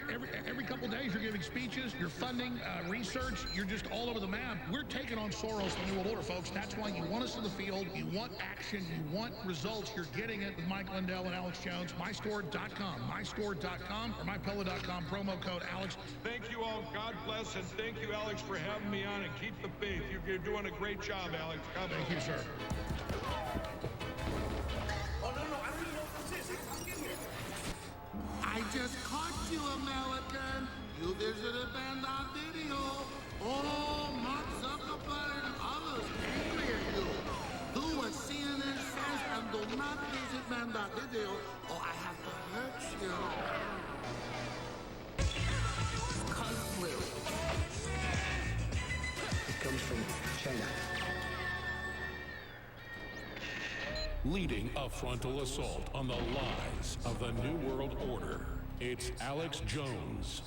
every couple of days, you're giving speeches, you're funding research, you're just all over the map. We're taking on Soros, the New World Order, folks. That's why you want us in the field. You want action. You want results. You're getting it with Mike Lindell and Alex Jones. Mystore.com, mystore.com, or mypillow.com, promo code Alex. Thank you all. God bless, and thank you, Alex, for having me on, and keep the faith. You're doing a great job, Alex. God bless. Thank you, sir. Oh, no, I don't even know what this is. How did you get here? I just caught you, American. You visited Band.on Video. Oh, Mark Zuckerberg and others angry at you. Do what CNN says and do not visit Band.on Video, or I have to hurt you. Kung flu. It comes from China. Leading a frontal assault on the lies of the New World Order, it's Alex Jones.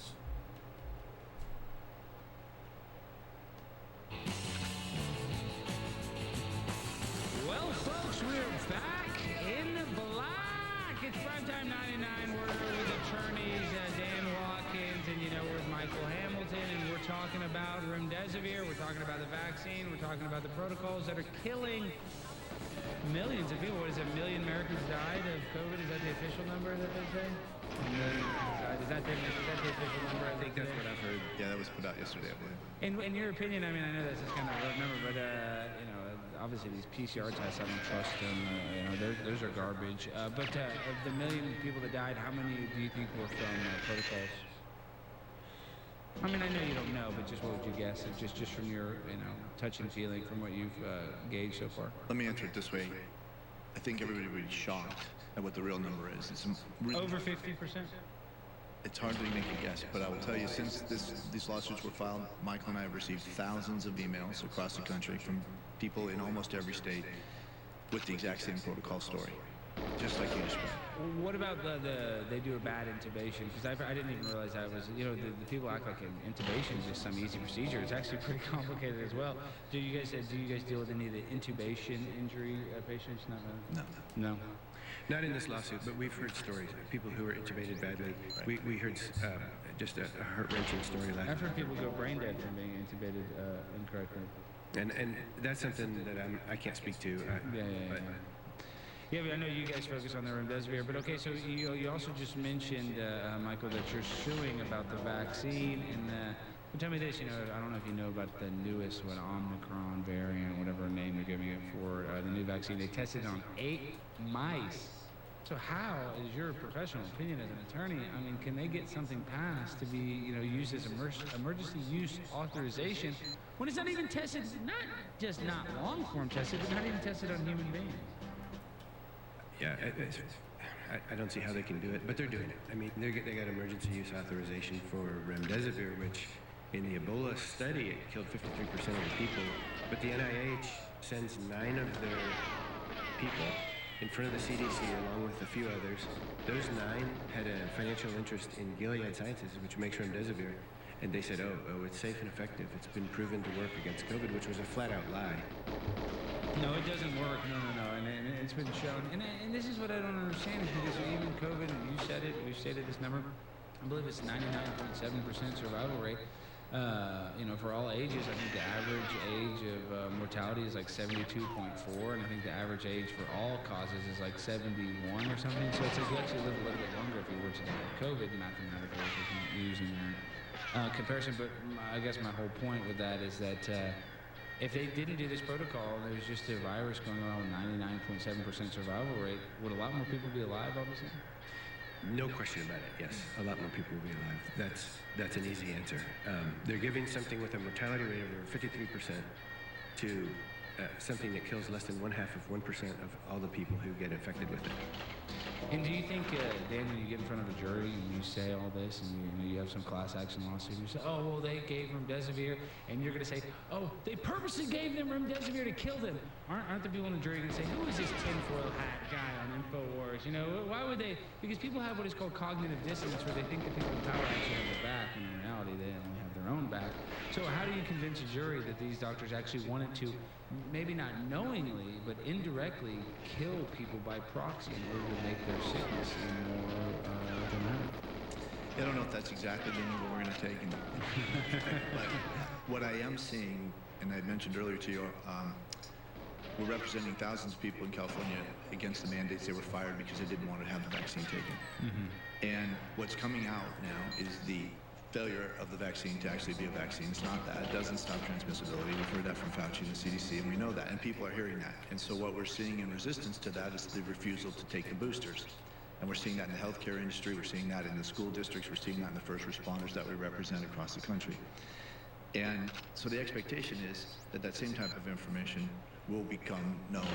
Well, folks, we're back in the black. It's Primetime 99. We're with attorneys Dan Watkins, and we're with Michael Hamilton, and we're talking about remdesivir. We're talking about the vaccine. We're talking about the protocols that are killing millions of people. What is it? 1 million Americans died of COVID. Is that the official number that they say? Is that the official number? I think that's what I've heard. Yeah, that was put out yesterday, I believe. In your opinion, I mean, I know this is kind of a rough number, but obviously these PCR tests, I don't trust them. Those are garbage. But of the 1 million people that died, how many do you think were from protocols? I mean, I know you don't know, but just what would you guess? Just from your, touch and feeling from what you've gauged so far. Let me answer it this way. I think everybody would be shocked at what the real number is. It's really over 50%? It's hard to make a guess, but I will tell you, since these lawsuits were filed, Michael and I have received thousands of emails across the country from people in almost every state with the exact same protocol story, just like you described. What about they do a bad intubation? Because I didn't even realize that was, the people act like an intubation is just some easy procedure. It's actually pretty complicated as well. Do you guys deal with any of the intubation injury patients? No. Not in this lawsuit, but we've heard stories of people who were intubated badly. We heard just a heart-wrenching story last. I've heard people go brain dead from being intubated incorrectly. And that's something that I can't speak to. Yeah, but I know you guys focus on the remdesivir, but okay, so you also just mentioned, Michael, that you're suing about the vaccine, and well, tell me this, I don't know if you know about the newest, Omicron variant, whatever name they're giving it for, the new vaccine. They tested it on 8 mice, So how, is your professional opinion as an attorney, I mean, can they get something passed to be, used as emergency use authorization when it's not even tested, not just not long-form tested, but not even tested on human beings? Yeah, I don't see how they can do it, but they're doing it. I mean, they got emergency use authorization for remdesivir, which in the Ebola study, it killed 53% of the people, but the NIH sends 9 of their people in front of the CDC along with a few others. Those 9 had a financial interest in Gilead Sciences, which makes remdesivir, and they said, oh, it's safe and effective. It's been proven to work against COVID, which was a flat-out lie. No, it doesn't work. No. And it's been shown. And this is what I don't understand is because even COVID, and you said it, we've stated this number, I believe it's 99.7% survival rate. For all ages, I think the average age of mortality is like 72.4, and I think the average age for all causes is like 71 or something. So it's like you actually live a little bit longer if you were to die of COVID, mathematically, if you can using that comparison. But I guess my whole point with that is that if they didn't do this protocol and there was just a virus going around with 99.7% survival rate, would a lot more people be alive, obviously? No question about it, yes. A lot more people will be alive. That's an easy answer. They're giving something with a mortality rate of over 53% to something that kills less than 1/2 of 1% of all the people who get infected with it. And do you think, Dan, when you get in front of a jury and you say all this and you have some class action lawsuit, you say, oh, well, they gave remdesivir, and you're going to say, oh, they purposely gave them remdesivir to kill them. Aren't the people in the jury going to say, who is this tinfoil hat guy on InfoWars? Why would they? Because people have what is called cognitive dissonance, where they think the people in power actually have their back, and in reality, they only have their own back. So how do you convince a jury that these doctors actually wanted to, maybe not knowingly, but indirectly kill people by proxy in order to make their sickness seem more dramatic? I don't know if that's exactly the angle we're going to take. But what I am seeing, and I mentioned earlier to you, we're representing thousands of people in California against the mandates. They were fired because they didn't want to have the vaccine taken. Mm-hmm. And what's coming out now is the failure of the vaccine to actually be a vaccine. It's not that. It doesn't stop transmissibility. We've heard that from Fauci and the CDC, and we know that, and people are hearing that. And so what we're seeing in resistance to that is the refusal to take the boosters. And we're seeing that in the healthcare industry. We're seeing that in the school districts. We're seeing that in the first responders that we represent across the country. And so the expectation is that that same type of information will become known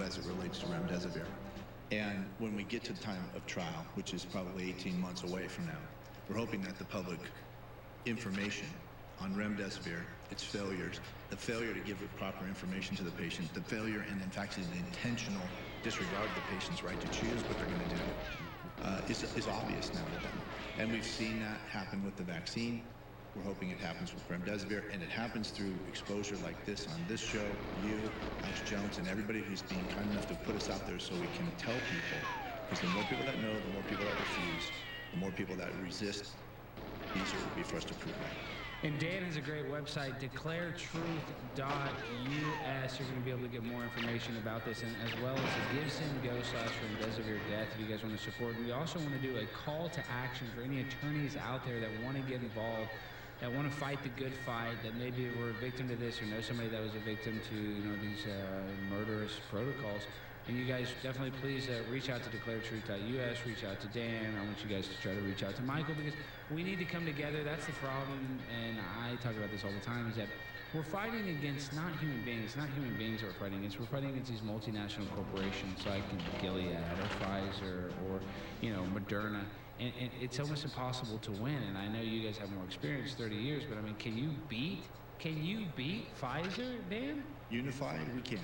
as it relates to remdesivir. And when we get to the time of trial, which is probably 18 months away from now, we're hoping that the public information on remdesivir, its failures, the failure to give the proper information to the patient, the failure and in fact the intentional disregard of the patient's right to choose what they're going to do is obvious now to them. And we've seen that happen with the vaccine. We're hoping it happens with remdesivir, and it happens through exposure like this on this show, you, Alex Jones, and everybody who's being kind enough to put us out there so we can tell people. Because the more people that know, the more people that refuse, the more people that resist, the easier it will be for us to prove that. And Dan has a great website, declaretruth.us. You're going to be able to get more information about this, and as well as the GiveSendGo/remdesivir death if you guys want to support. We also want to do a call to action for any attorneys out there that want to get involved, that want to fight the good fight, that maybe were a victim to this or know somebody that was a victim to these murderous protocols. And you guys definitely please reach out to declaretruth.us, reach out to Dan. I want you guys to try to reach out to Michael, because we need to come together. That's the problem, and I talk about this all the time, is that we're fighting against not human beings. It's not human beings that we're fighting against. We're fighting against these multinational corporations like Gilead or Pfizer or, Moderna. And it's almost impossible to win. And I know you guys have more experience, 30 years, but I mean, can you beat Pfizer, Dan? Unified, we can.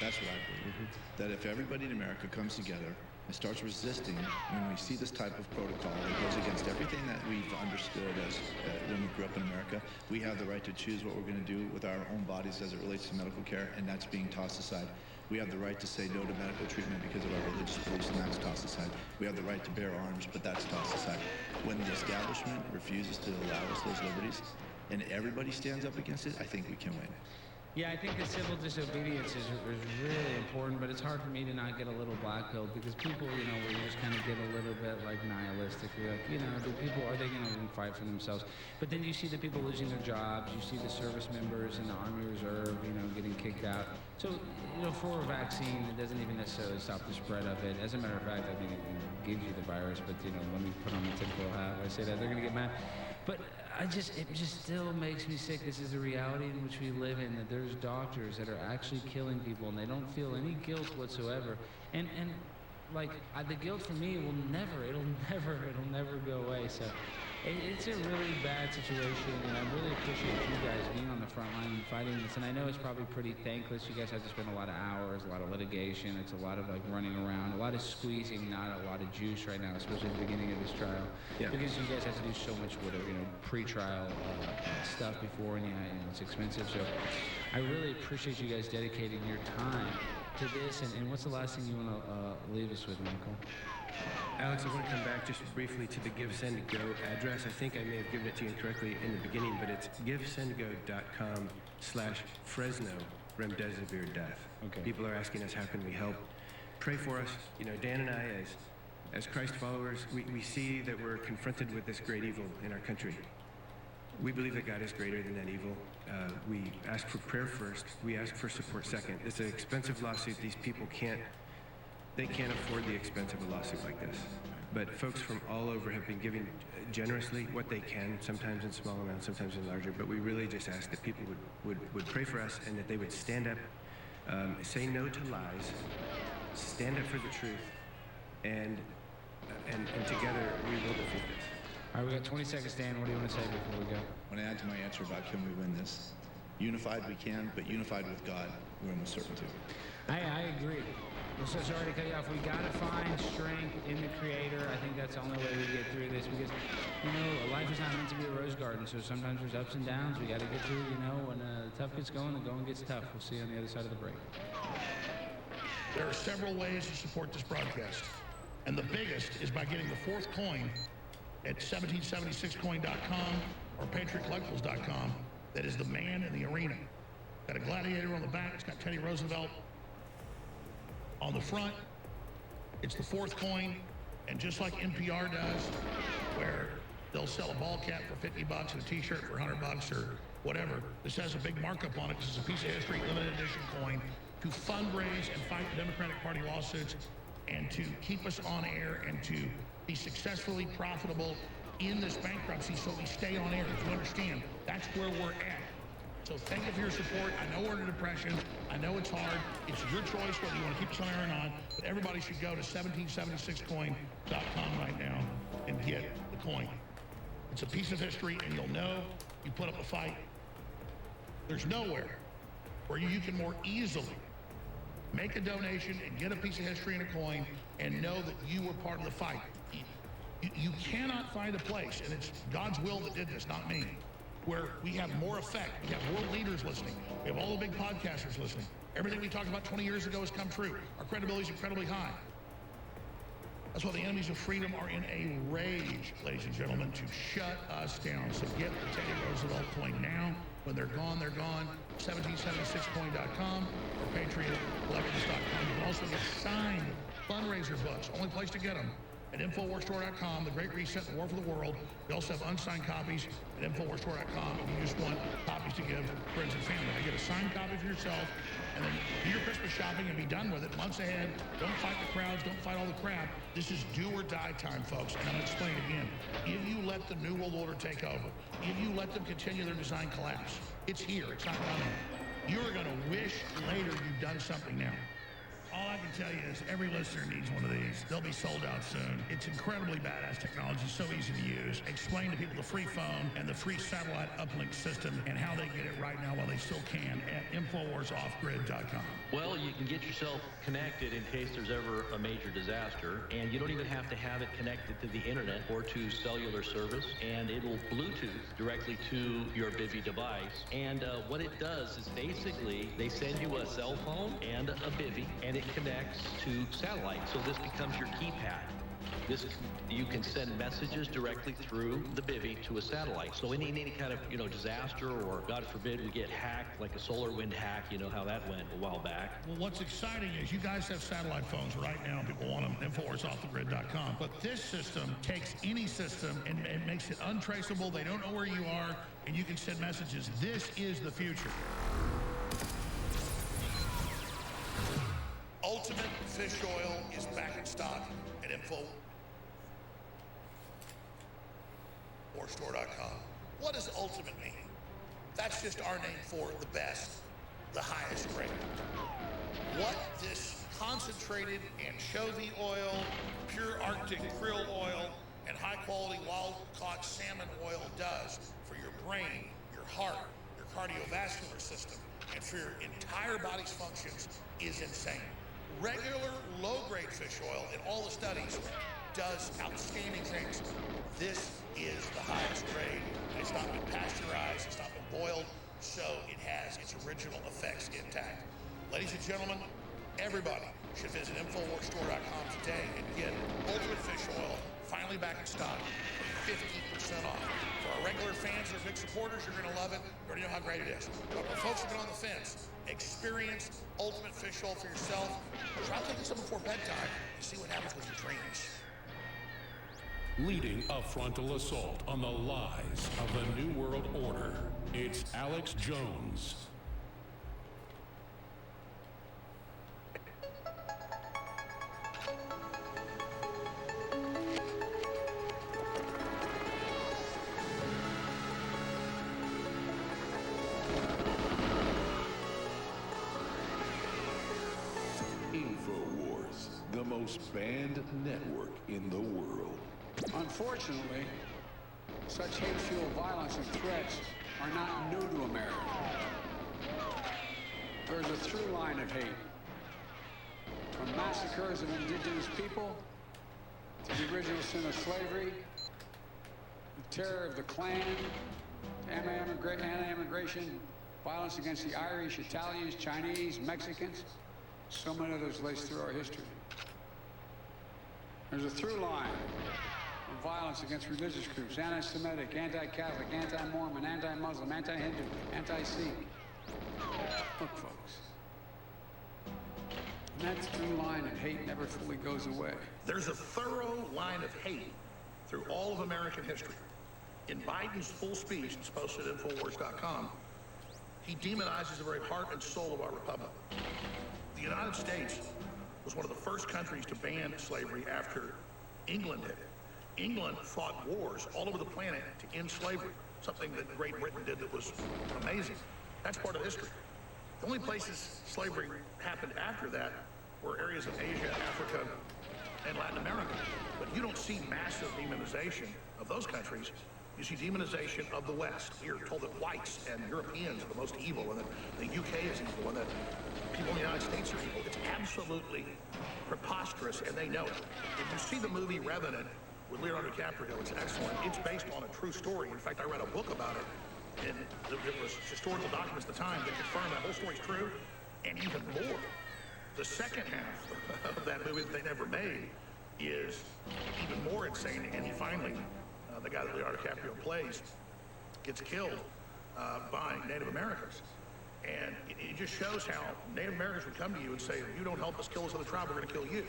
That's what I believe. Mm-hmm. That if everybody in America comes together and starts resisting when we see this type of protocol that goes against everything that we've understood as when we grew up in America, we have the right to choose what we're going to do with our own bodies as it relates to medical care, and that's being tossed aside. We have the right to say no to medical treatment because of our religious beliefs, and that's tossed aside. We have the right to bear arms, but that's tossed aside. When the establishment refuses to allow us those liberties, and everybody stands up against it, I think we can win. Yeah, I think the civil disobedience is really important, but it's hard for me to not get a little black-pilled because people, you know, where you just kind of get a little bit like nihilistic. You're like, you know, are they going to fight for themselves? But then you see the people losing their jobs, you see the service members in the Army Reserve, you know, getting kicked out. So, you know, for a vaccine, it doesn't even necessarily stop the spread of it. As a matter of fact, I think it gives you the virus, but, you know, let me put on the tinfoil hat. When I say that, they're going to get mad. But it just still makes me sick. This is the reality in which we live in, that there's doctors that are actually killing people and they don't feel any guilt whatsoever. And like, the guilt for me will it'll never go away. So it's a really bad situation, and I really appreciate you guys being on the front line and fighting this. And I know it's probably pretty thankless. You guys have to spend a lot of hours, a lot of litigation. It's a lot of like running around, a lot of squeezing, not a lot of juice right now, especially at the beginning of this trial. Yeah. Because you guys have to do so much pre-trial stuff before, and it's expensive. So I really appreciate you guys dedicating your time to this. And what's the last thing you want to leave us with, Michael? Alex, I want to come back just briefly to the Give, Send, Go address. I think I may have given it to you incorrectly in the beginning, but it's givesendgo.com/Fresno Remdesivir death. Okay. People are asking us, how can we help? Pray for us. You know, Dan and I, as Christ followers, we see that we're confronted with this great evil in our country. We believe that God is greater than that evil. We ask for prayer first. We ask for support second. It's an expensive lawsuit. These people can't afford the expense of a lawsuit like this. But folks from all over have been giving generously what they can, sometimes in small amounts, sometimes in larger. But we really just ask that people would pray for us and that they would stand up, say no to lies, stand up for the truth, and together we will defeat this. All right, we got 20 seconds, Dan. What do you want to say before we go? I want to add to my answer about can we win this. Unified we can, but unified with God, we're almost certain to. I agree. I'm so sorry to cut you off. We got to find strength in the Creator. I think that's the only way we get through this because, you know, life is not meant to be a rose garden. So sometimes there's ups and downs. We got to get through, you know, when the tough gets going, the going gets tough. We'll see you on the other side of the break. There are several ways to support this broadcast. And the biggest is by getting the fourth coin at 1776coin.com or patriotcollectibles.com. That is the man in the arena. Got a gladiator on the back. It's got Teddy Roosevelt on the front. It's the fourth coin. And just like NPR does, where they'll sell a ball cap for $50 and a t-shirt for $100 or whatever, this has a big markup on it because it's a piece of history, limited edition coin to fundraise and fight the Democratic Party lawsuits and to keep us on air and to be successfully profitable in this bankruptcy so we stay on air. If you understand, that's where we're at. So thank you for your support. I know we're in a depression. I know it's hard. It's your choice whether you want to keep us on air or not. But everybody should go to 1776coin.com right now and get the coin. It's a piece of history, and you'll know you put up a fight. There's nowhere where you can more easily make a donation and get a piece of history and a coin and know that you were part of the fight. You cannot find a place, and it's God's will that did this, not me, where we have more effect. We have world leaders listening. We have all the big podcasters listening. Everything we talked about 20 years ago has come true. Our credibility is incredibly high. That's why the enemies of freedom are in a rage, ladies and gentlemen, to shut us down. So get the Teddy Roosevelt coin now. When they're gone, they're gone. 1776coin.com or patriotcollectibles.com. You can also get signed fundraiser books. Only place to get them at InfoWarsStore.com, The Great Reset, The War for the World. We also have unsigned copies at InfoWarsStore.com if you just want copies to give friends and family. I get a signed copy for yourself, and then do your Christmas shopping and be done with it. Months ahead. Don't fight the crowds. Don't fight all the crap. This is do or die time, folks. And I'm going to explain it again. If you let the New World Order take over, if you let them continue their design collapse, it's here. It's not coming. You're going to wish later you've done something now. All I can tell you is every listener needs one of these. They'll be sold out soon. It's incredibly badass technology, so easy to use. Explain to people the free phone and the free satellite uplink system and how they get it right now while they still can at InfoWarsOffGrid.com. Well, you can get yourself connected in case there's ever a major disaster, and you don't even have to have it connected to the internet or to cellular service, and it'll Bluetooth directly to your Bivy device. And what it does is basically they send you a cell phone and a Bivy, and it connects to satellite. So this becomes your keypad. You can send messages directly through the bivvy to a satellite. So in any kind of, disaster, or God forbid we get hacked, like a solar wind hack, you know how that went a while back. Well, what's exciting is you guys have satellite phones right now. People want them, InfoWarsOffTheGrid.com. But this system takes any system and makes it untraceable. They don't know where you are, and you can send messages. This is the future. Ultimate Fish Oil is back in stock at InfoWarsStore.com. What does ultimate mean? That's just our name for the best, the highest grade. What this concentrated anchovy oil, pure Arctic krill oil, and high-quality wild-caught salmon oil does for your brain, your heart, your cardiovascular system, and for your entire body's functions is insane. Regular low-grade fish oil in all the studies does outstanding things. This is the highest grade. It's not been pasteurized, it's not been boiled, so it has its original effects intact. Ladies and gentlemen, everybody should visit InfoWarsStore.com today and get Ultimate Fish Oil finally back in stock for 50% off. For our regular fans that are big supporters, you're going to love it. You already know how great it is. But for folks who've been on the fence, experience Ultimate Fish Oil for yourself. Try taking some before bedtime and see what happens with your dreams. Leading a frontal assault on the lies of the New World Order, it's Alex Jones. InfoWars, the most banned network in the world. Unfortunately, such hate-fueled violence and threats are not new to America. There's a through line of hate. From massacres of indigenous people to the original sin of slavery, the terror of the Klan, anti-immigration, violence against the Irish, Italians, Chinese, Mexicans. So many others lace through our history. There's a through line of violence against religious groups, anti-Semitic, anti-Catholic, anti-Mormon, anti-Muslim, anti-Hindu, anti-Sikh. Look, folks, that through line of hate never fully goes away. There's a thorough line of hate through all of American history. In Biden's full speech, it's posted at InfoWars.com, he demonizes the very heart and soul of our republic. The United States was one of the first countries to ban slavery after England did. England fought wars all over the planet to end slavery, something that Great Britain did that was amazing. That's part of history. The only places slavery happened after that were areas of Asia, Africa, and Latin America. But you don't see massive demonization of those countries. You see demonization of the West. We are told that whites and Europeans are the most evil, and that the UK is evil, and that people in the United States are evil. It's absolutely preposterous, and they know it. If you see the movie Revenant with Leonardo DiCaprio, it's excellent. It's based on a true story. In fact, I read a book about it, and it was historical documents at the time that confirmed that whole story's true, and even more. The second half of that movie that they never made is even more insane, and he finally, the guy that Leonardo DiCaprio plays, gets killed by Native Americans. And it just shows how Native Americans would come to you and say, if you don't help us kill this other tribe, we're going to kill you.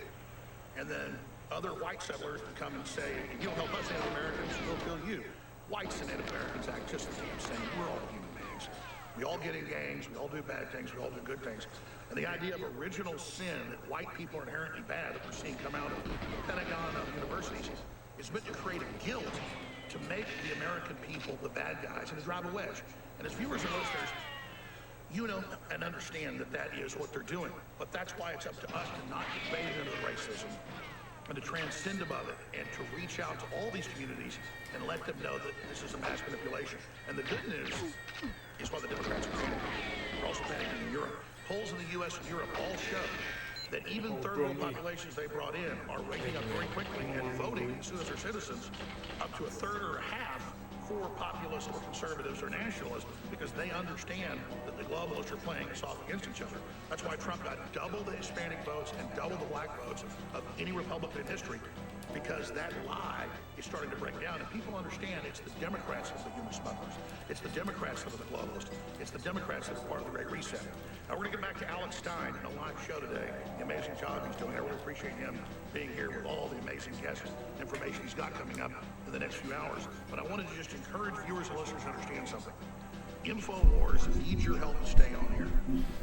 And then other white settlers would come and say, if you don't help us Native Americans, we'll kill you. Whites and Native Americans act just the same. We're all human beings. We all get in gangs, we all do bad things, we all do good things. And the idea of original sin, that white people are inherently bad, that we're seeing come out of the Pentagon and universities, is meant to create a guilt to make the American people the bad guys and to drive a wedge. And as viewers and listeners, you know and understand that that is what they're doing. But that's why it's up to us to not get baited into the racism and to transcend above it and to reach out to all these communities and let them know that this is a mass manipulation. And the good news is why the Democrats are panicking. They're also panicking in Europe. Polls in the U.S. and Europe all show that even third world populations they brought in are waking up very quickly and voting as soon as they're citizens up to a third or a half for populists or conservatives or nationalists, because they understand that the globalists are playing us off against each other. That's why Trump got double the Hispanic votes and double the black votes of any Republican in history, because that lie is starting to break down, and people understand it's the Democrats that are the human smugglers. It's the Democrats that are the globalists. It's the Democrats that are part of the Great Reset. Now, we're going to get back to Alex Stein in a live show today, the amazing job he's doing. I really appreciate him being here with all the amazing guests and information he's got coming up in the next few hours. But I wanted to just encourage viewers and listeners to understand something. InfoWars needs your help to stay on here.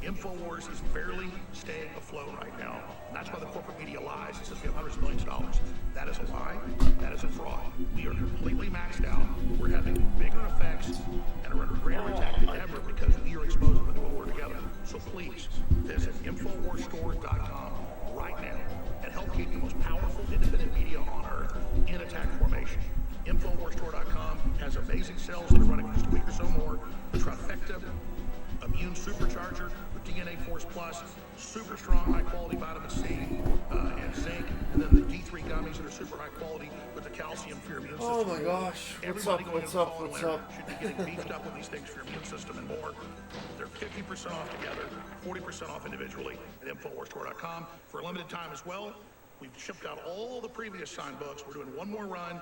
InfoWars is barely staying afloat right now, and that's why the corporate media lies. It says we have hundreds of millions of dollars. That is a lie. That is a fraud. We are completely maxed out. We're having bigger effects and are under greater attack than ever because we are exposing the world together. So please visit InfoWarsStore.com right now and help keep the most powerful independent media on earth in attack formation. InfoWarsStore.com has amazing sales that are running for just a week or so more. The Trifecta Immune Supercharger with DNA Force Plus, super strong, high quality vitamin C and zinc, and then the D3 gummies that are super high quality with the calcium for your immune system. Oh my gosh, what's up, what's up, what's up? Should be getting beefed up with these things for your immune system and more. They're 50% off together, 40% off individually at InfoWarsStore.com for a limited time as well. We've shipped out all the previous signed books. We're doing one more run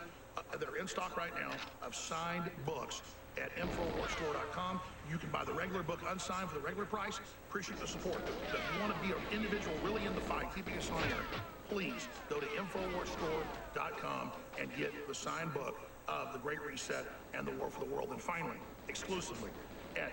that are in stock right now of signed books at InfoWarsStore.com. You can buy the regular book unsigned for the regular price. Appreciate the support. If you want to be an individual really in the fight, keeping us on air, please go to InfoWarsStore.com and get the signed book of The Great Reset and The War for the World. And finally, exclusively at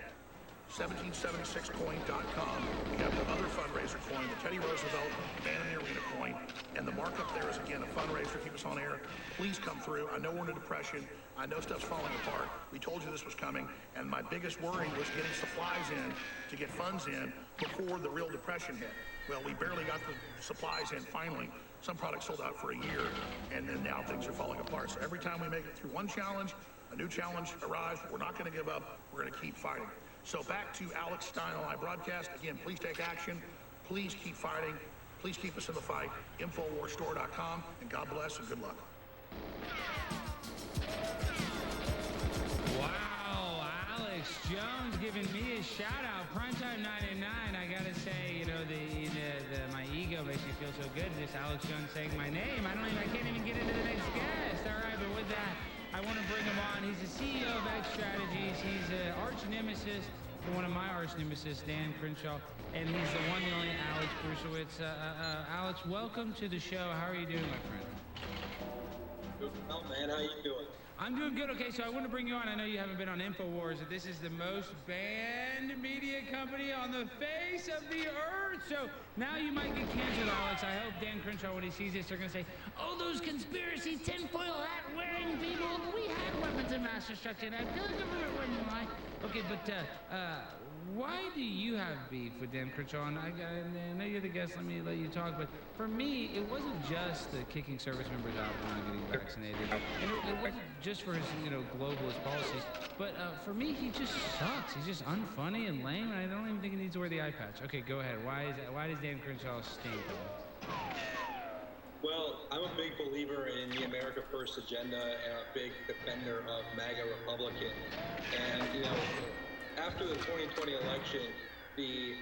1776coin.com. We have the other fundraiser coin, the Teddy Roosevelt Man in the Arena coin, and the markup there is, again, a fundraiser to keep us on air. Please come through. I know we're in a depression. I know stuff's falling apart. We told you this was coming, and my biggest worry was getting supplies in to get funds in before the real depression hit. Well, we barely got the supplies in finally. Some products sold out for a year, and then now things are falling apart. So every time we make it through one challenge, a new challenge arrives, but we're not going to give up. We're going to keep fighting. So back to Alex Stein on live broadcast. Again, please take action. Please keep fighting. Please keep us in the fight. InfoWarsStore.com, and God bless and good luck. Wow, Alex Jones giving me a shout out. Primetime 99. I gotta say, you know, my ego makes me feel so good. Just Alex Jones saying my name. I can't even get into the next guest. All right, but with that, I want to bring him on. He's the CEO of X Strategies. He's an arch nemesis for one of my arch nemesis, Dan Crenshaw, and he's the one and only Alex Brusiewicz. Alex, welcome to the show. How are you doing, my friend? Good, well, man. How you doing? I'm doing good. Okay, so I want to bring you on. I know you haven't been on InfoWars. This is the most banned media company on the face of the earth. So now you might get canceled, Alex. I hope Dan Crenshaw, when he sees this, they're going to say, oh, those conspiracy tinfoil hat wearing people. We had weapons of mass destruction. I feel like I'm lie. Okay, but why do you have beef with Dan Crenshaw? And I know you're the guest. Let me let you talk. But for me, it wasn't just the kicking service members out when getting vaccinated. And it wasn't just for his, globalist policies. But for me, he just sucks. He's just unfunny and lame, and I don't even think he needs to wear the eye patch. Okay, go ahead. Why does Dan Crenshaw stink? Well, I'm a big believer in the America First agenda and a big defender of MAGA Republican. And, after the 2020 election, the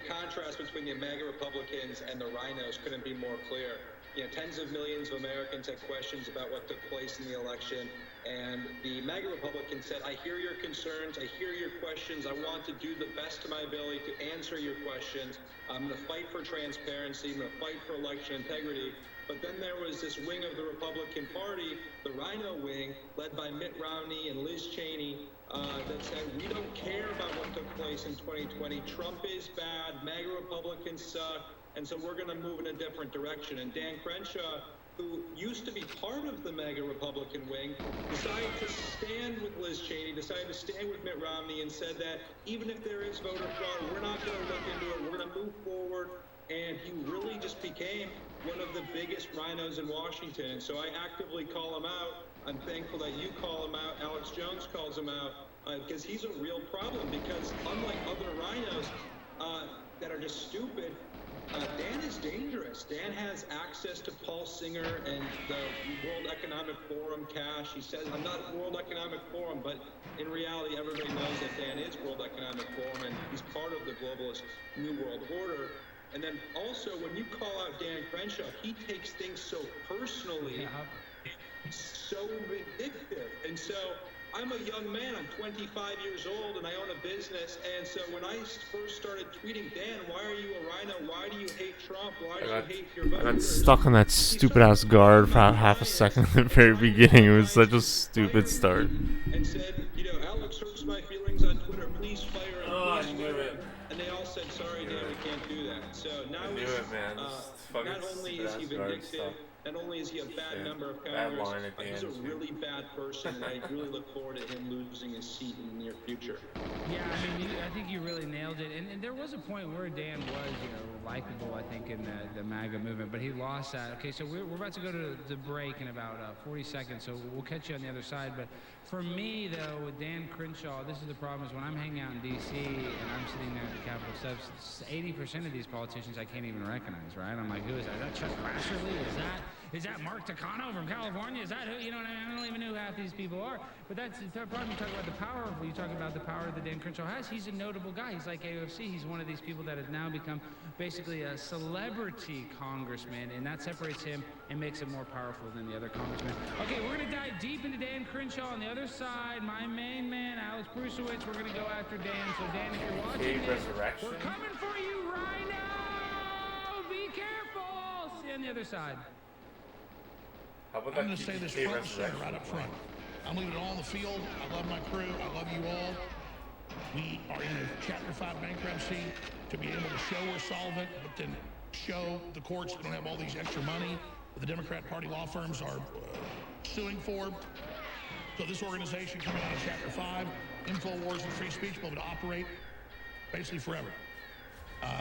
contrast between the MAGA Republicans and the rhinos couldn't be more clear. Tens of millions of Americans had questions about what took place in the election, and the MAGA Republicans said, I hear your concerns, I hear your questions, I want to do the best of my ability to answer your questions. I'm going to fight for transparency, I'm going to fight for election integrity. But then there was this wing of the Republican Party, the Rhino wing, led by Mitt Romney and Liz Cheney, that said, we don't care about what took place in 2020. Trump is bad, MAGA Republicans suck, and so we're going to move in a different direction. And Dan Crenshaw, who used to be part of the MAGA Republican wing, decided to stand with Liz Cheney, decided to stand with Mitt Romney, and said that even if there is voter fraud, we're not going to look into it, we're going to move forward. And he really just became one of the biggest rhinos in Washington. And so I actively call him out. I'm thankful that you call him out. Alex Jones calls him out because he's a real problem. Because unlike other rhinos that are just stupid, Dan is dangerous. Dan has access to Paul Singer and the World Economic Forum cash. He says, I'm not World Economic Forum, but in reality, everybody knows that Dan is World Economic Forum, and he's part of the globalist New World Order. And then also, when you call out Dan Crenshaw, he takes things so personally, so vindictive. And so I'm a young man, I'm 25 years old, and I own a business. And so when I first started tweeting, Dan, why are you a rhino? Why do you hate Trump? Why do you hate your I got voters? stuck on that stupid ass guard for half a second at the very beginning. It was such a stupid start. And said, you know, Alex hurts my feelings on Twitter. Please fire him. Please fire him. And they all said, sorry, Dan, we can't do that. So now I knew he's it, man. not only is he vindictive, not only is he a bad member of Congress, he's a really bad person, and I really look forward to him losing his seat in the near future. Yeah, I mean, I think you really nailed it. And there was a point where Dan was, you know, likable, I think, in the MAGA movement, but he lost that. Okay, so we're about to go to the break in about 40 seconds, so we'll catch you on the other side. But for me, though, with Dan Crenshaw, this is the problem, is when I'm hanging out in D.C. and I'm sitting there at the Capitol steps, 80% of these politicians I can't even recognize, right? I'm like, who is that? Is that Chuck Grassley? Is that Mark Takano from California? Is that who? You know what I mean? I don't even know who half these people are. But that's the third problem. You talk about the power of, you talk about the power that Dan Crenshaw has. He's a notable guy. He's like AOC. He's one of these people that has now become basically a celebrity congressman, and that separates him and makes him more powerful than the other congressmen. Okay, we're going to dive deep into Dan Crenshaw. On the other side, my main man, Alex Brusewitz, we're going to go after Dan. So, Dan, if you're watching this, we're coming for you right now. Be careful. See you on the other side. I'm going to say this front and center right up front. I'm leaving it all on the field. I love my crew. I love you all. We are in a Chapter 5 bankruptcy to be able to show we're solvent, but then show the courts we don't have all these extra money that the Democrat Party law firms are suing for. So this organization coming out of Chapter 5, InfoWars and free speech, will be able to operate basically forever.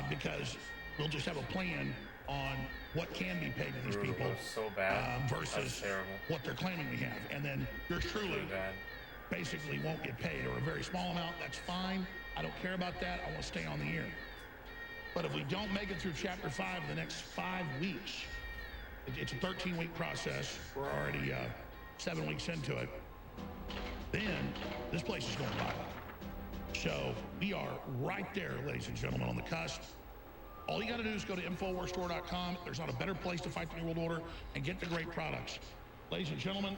Because we'll just have a plan on what can be paid to these people so bad. Versus what they're claiming we have. And then yours truly basically won't get paid, or a very small amount. That's fine. I don't care about that. I want to stay on the air. But if we don't make it through Chapter 5 in the next 5 weeks, it's a 13-week process. We're already 7 weeks into it. Then this place is going viral. So we are right there, ladies and gentlemen, on the cusp. All you got to do is go to InfoWarsStore.com. There's not a better place to fight the New World Order and get the great products. Ladies and gentlemen,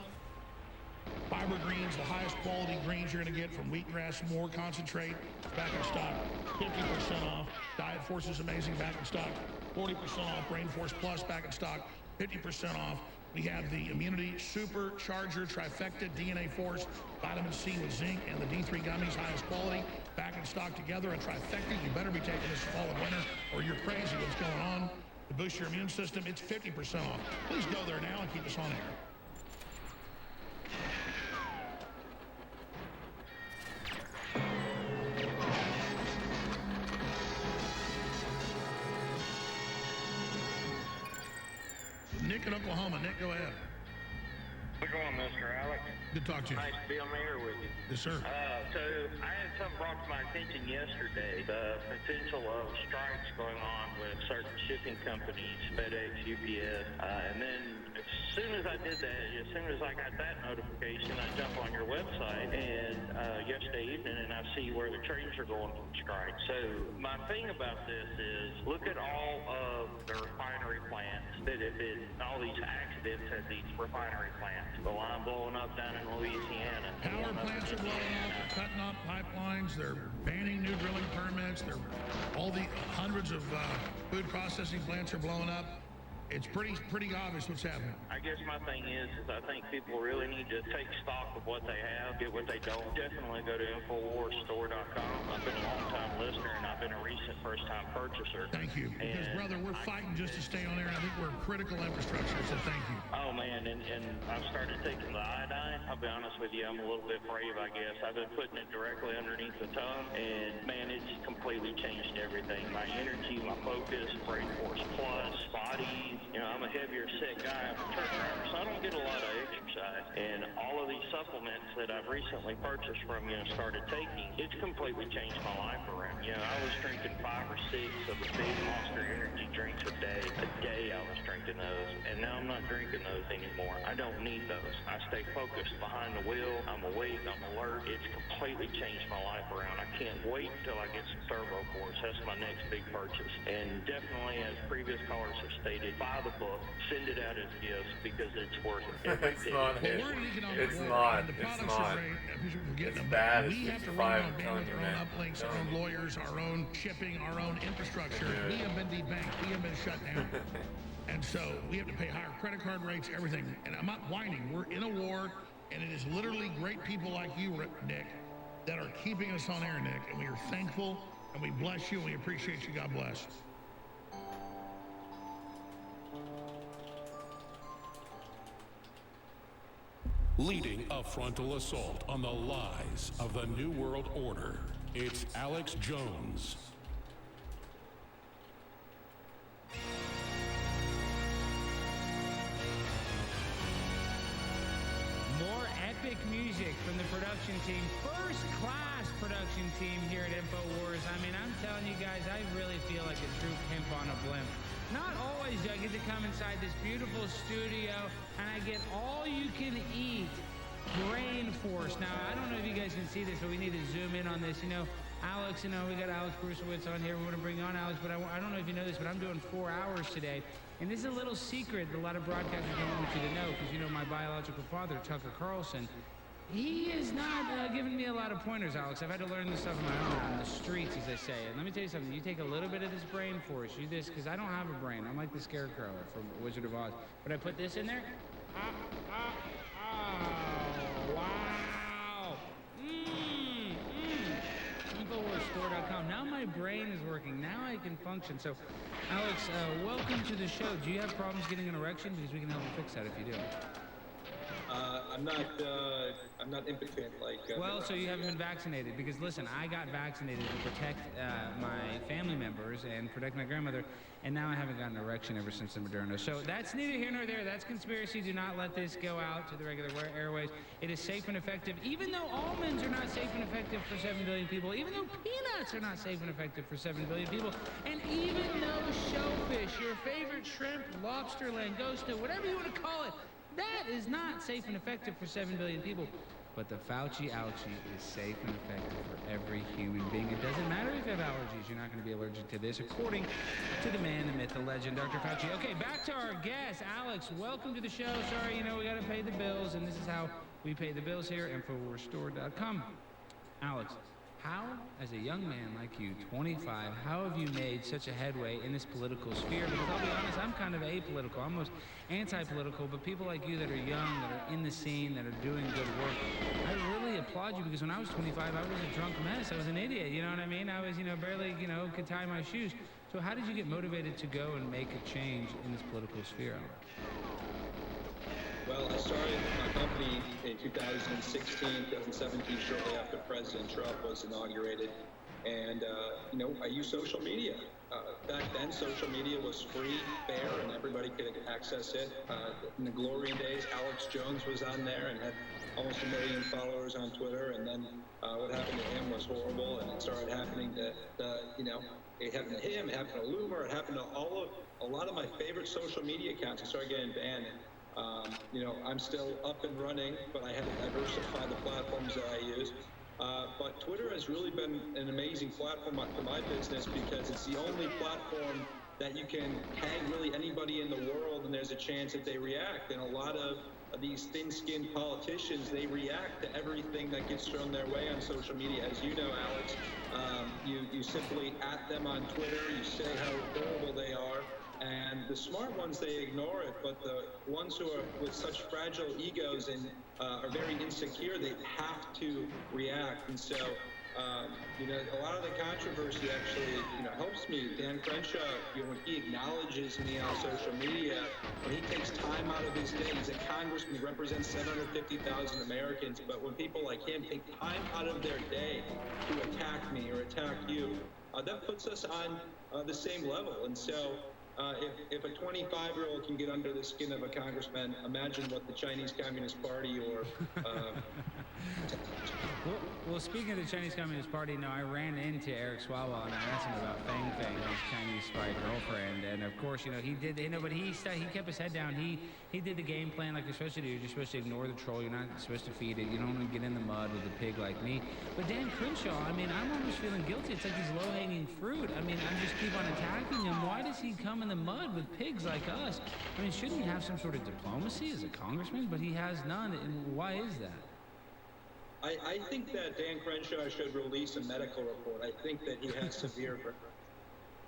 fiber greens, the highest quality greens you're going to get from wheatgrass, more concentrate, back in stock, 50% off. Diet Force is amazing, back in stock, 40% off. Brain Force Plus, back in stock, 50% off. We have the Immunity Supercharger Trifecta DNA Force, Vitamin C with zinc, and the D3 gummies, highest quality, back in stock together. A trifecta. You better be taking this fall and winter, or you're crazy what's going on. To boost your immune system, it's 50% off. Please go there now and keep us on air. Nick in Oklahoma. Nick, go ahead. How's it going, Mr. Alex? Good to talk to you. Nice to be on the air with you. Yes, sir. So I had something brought to my attention yesterday, the potential of strikes going on with certain shipping companies, FedEx, UPS, and then as soon as I did that, as soon as I got that notification, I jump on your website and yesterday evening and I see where the trains are going from strike. So my thing about this is look at all of the refinery plants that have been, all these accidents at these refinery plants. The line blowing up down in Louisiana. Power plants are blowing up, they're cutting off pipelines, they're banning new drilling permits, all the hundreds of food processing plants are blowing up. It's pretty obvious what's happening. I guess my thing is I think people really need to take stock of what they have, get what they don't. Definitely go to InfoWarsStore.com. I've been a long-time listener, and I've been a recent first-time purchaser. Thank you. Because, brother, we're fighting just to stay on air, and I think we're critical infrastructure, so thank you. Oh, man, and I've started taking the iodine. I'll be honest with you, I'm a little bit brave, I guess. I've been putting it directly underneath the tongue, and, man, it's completely changed everything. My energy, my focus, Brain Force Plus, body. You know, I'm a heavier set guy. I'm a truck driver, so I don't get a lot of exercise. And all of these supplements that I've recently purchased from you and started taking, it's completely changed my life around. around. You know, I was drinking 5 or 6 of the big Monster energy drinks a day. I was drinking those, and now I'm not drinking those anymore. I don't need those. I stay focused behind the wheel. I'm awake. I'm alert. It's completely changed my life around. I can't wait until I get some turbo force. That's my next big purchase. And definitely, as previous callers have stated, buy the book, send it out as gifts because it's worth it. Every It's penny. not it. We're an economic It's war, not. and the It's products not. are great. People forget It's them. bad But as we have to 55, run our I'm telling bandwidth, you, our own man. uplinks, our own lawyers, our own shipping, our own infrastructure. Yeah. We have been debanked. We have been shut down. And so we have to pay higher credit card rates, everything. And I'm not whining. We're in a war, and it is literally great people like you, Nick, that are keeping us on air, Nick. And we are thankful, and we bless you, and we appreciate you. God bless. Leading a frontal assault on the lies of the New World Order, it's Alex Jones. More epic music from the production team. First class production team here at InfoWars. I mean, I'm telling you guys, I really feel like a true pimp on a blimp. Not always do I get to come inside this beautiful studio and I get all you can eat brain force. Now, I don't know if you guys can see this, but we need to zoom in on this. You know, Alex, we got Alex Brucewitz on here. We're going to bring on Alex, but I don't know if you know this, but I'm doing 4 hours today. And this is a little secret that a lot of broadcasters don't want you to know because, my biological father, Tucker Carlson, he is not giving me a lot of pointers, Alex. I've had to learn this stuff on my own, on the streets, as they say. And let me tell you something. You take a little bit of this brain force, you this, because I don't have a brain. I'm like the Scarecrow from Wizard of Oz. But I put this in there. Wow. InfoWarsStore.com. Now my brain is working. Now I can function. So, Alex, welcome to the show. Do you have problems getting an erection? Because we can help you fix that if you do. I'm not impotent like. Well, so you haven't been vaccinated because listen, I got vaccinated to protect my family members and protect my grandmother, and now I haven't gotten an erection ever since the Moderna. So that's neither here nor there. That's conspiracy. Do not let this go out to the regular airways. It is safe and effective, even though almonds are not safe and effective for 7 billion people, even though peanuts are not safe and effective for 7 billion people, and even though shellfish, your favorite shrimp, lobster, langosta, whatever you want to call it, that is not safe and effective for 7 billion people. But the Fauci ouchie is safe and effective for every human being. It doesn't matter if you have allergies, you're not going to be allergic to this, according to the man, the myth, the legend, Dr. Fauci. Okay, back to our guest. Alex, welcome to the show. Sorry, we got to pay the bills, and this is how we pay the bills here at InfoWarsStore.com. Alex, how, as a young man like you, 25, how have you made such a headway in this political sphere? Because I'll be honest, I'm kind of apolitical, almost anti-political, but people like you that are young, that are in the scene, that are doing good work, I really applaud you because when I was 25, I was a drunk mess. I was an idiot, you know what I mean? I was, barely, could tie my shoes. So how did you get motivated to go and make a change in this political sphere, Alex? Well, I started my company in 2016, 2017, shortly after President Trump was inaugurated. And, I used social media. Back then, social media was free, fair, and everybody could access it. In the glory days, Alex Jones was on there and had almost 1 million followers on Twitter. And then what happened to him was horrible. And it started happening to it happened to him, it happened to Loomer, it happened to a lot of my favorite social media accounts. I started getting banned. I'm still up and running, but I had to diversify the platforms that I use. But Twitter has really been an amazing platform for my business because it's the only platform that you can tag really anybody in the world and there's a chance that they react. And a lot of these thin-skinned politicians, they react to everything that gets thrown their way on social media. As you know, Alex, you simply at them on Twitter, you say how horrible they are, and the smart ones, they ignore it, but the ones who are with such fragile egos and are very insecure, they have to react. And so, a lot of the controversy actually, helps me. Dan Crenshaw, when he acknowledges me on social media, when he takes time out of his day, he's a congressman, he represents 750,000 Americans, but when people like him take time out of their day to attack me or attack you, that puts us on the same level. And so, if a 25-year-old can get under the skin of a congressman, imagine what the Chinese Communist Party or Well, speaking of the Chinese Communist Party, no, I ran into Eric Swalwell and I asked him about Fang Fang, his Chinese spy girlfriend, and of course, he did, but he kept his head down. He did the game plan like you're supposed to do. You're supposed to ignore the troll. You're not supposed to feed it. You don't want to get in the mud with a pig like me. But Dan Crenshaw, I mean, I'm almost feeling guilty. It's like he's low-hanging fruit. I mean, I'm just keep on attacking him. Why does he come in the mud with pigs like us? I mean, shouldn't he have some sort of diplomacy as a congressman? But he has none, and why is that? I think that Dan Crenshaw should release a medical report. I think that he has severe.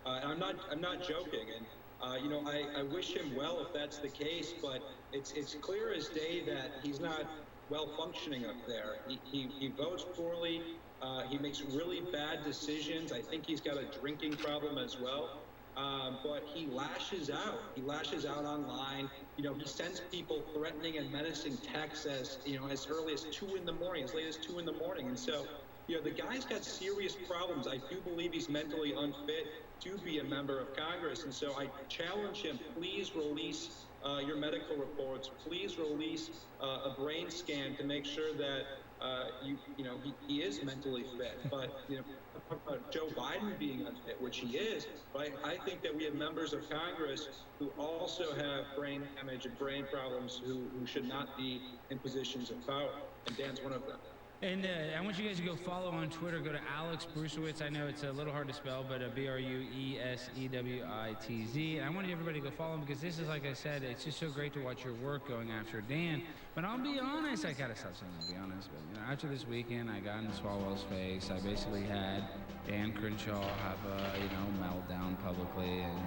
I'm not joking, and I wish him well if that's the case. But it's clear as day that he's not well functioning up there. He votes poorly. He makes really bad decisions. I think he's got a drinking problem as well. But he lashes out. He lashes out online. He sends people threatening and menacing texts as early as 2 in the morning, as late as 2 in the morning. And so, the guy's got serious problems. I do believe he's mentally unfit to be a member of Congress. And so I challenge him, please release your medical reports. Please release a brain scan to make sure that he is mentally fit. But Joe Biden being unfit, which he is, but I think that we have members of Congress who also have brain damage and brain problems who should not be in positions of power, and Dan's one of them. And I want you guys to go follow on Twitter. Go to Alex Brusewitz. I know it's a little hard to spell, but Bruesewitz. I want everybody to go follow him because this is, like I said, it's just so great to watch your work going after Dan. But I'll be honest, I gotta stop saying I'll be honest, but after this weekend, I got in Swalwell's face. I basically had Dan Crenshaw have a meltdown publicly, and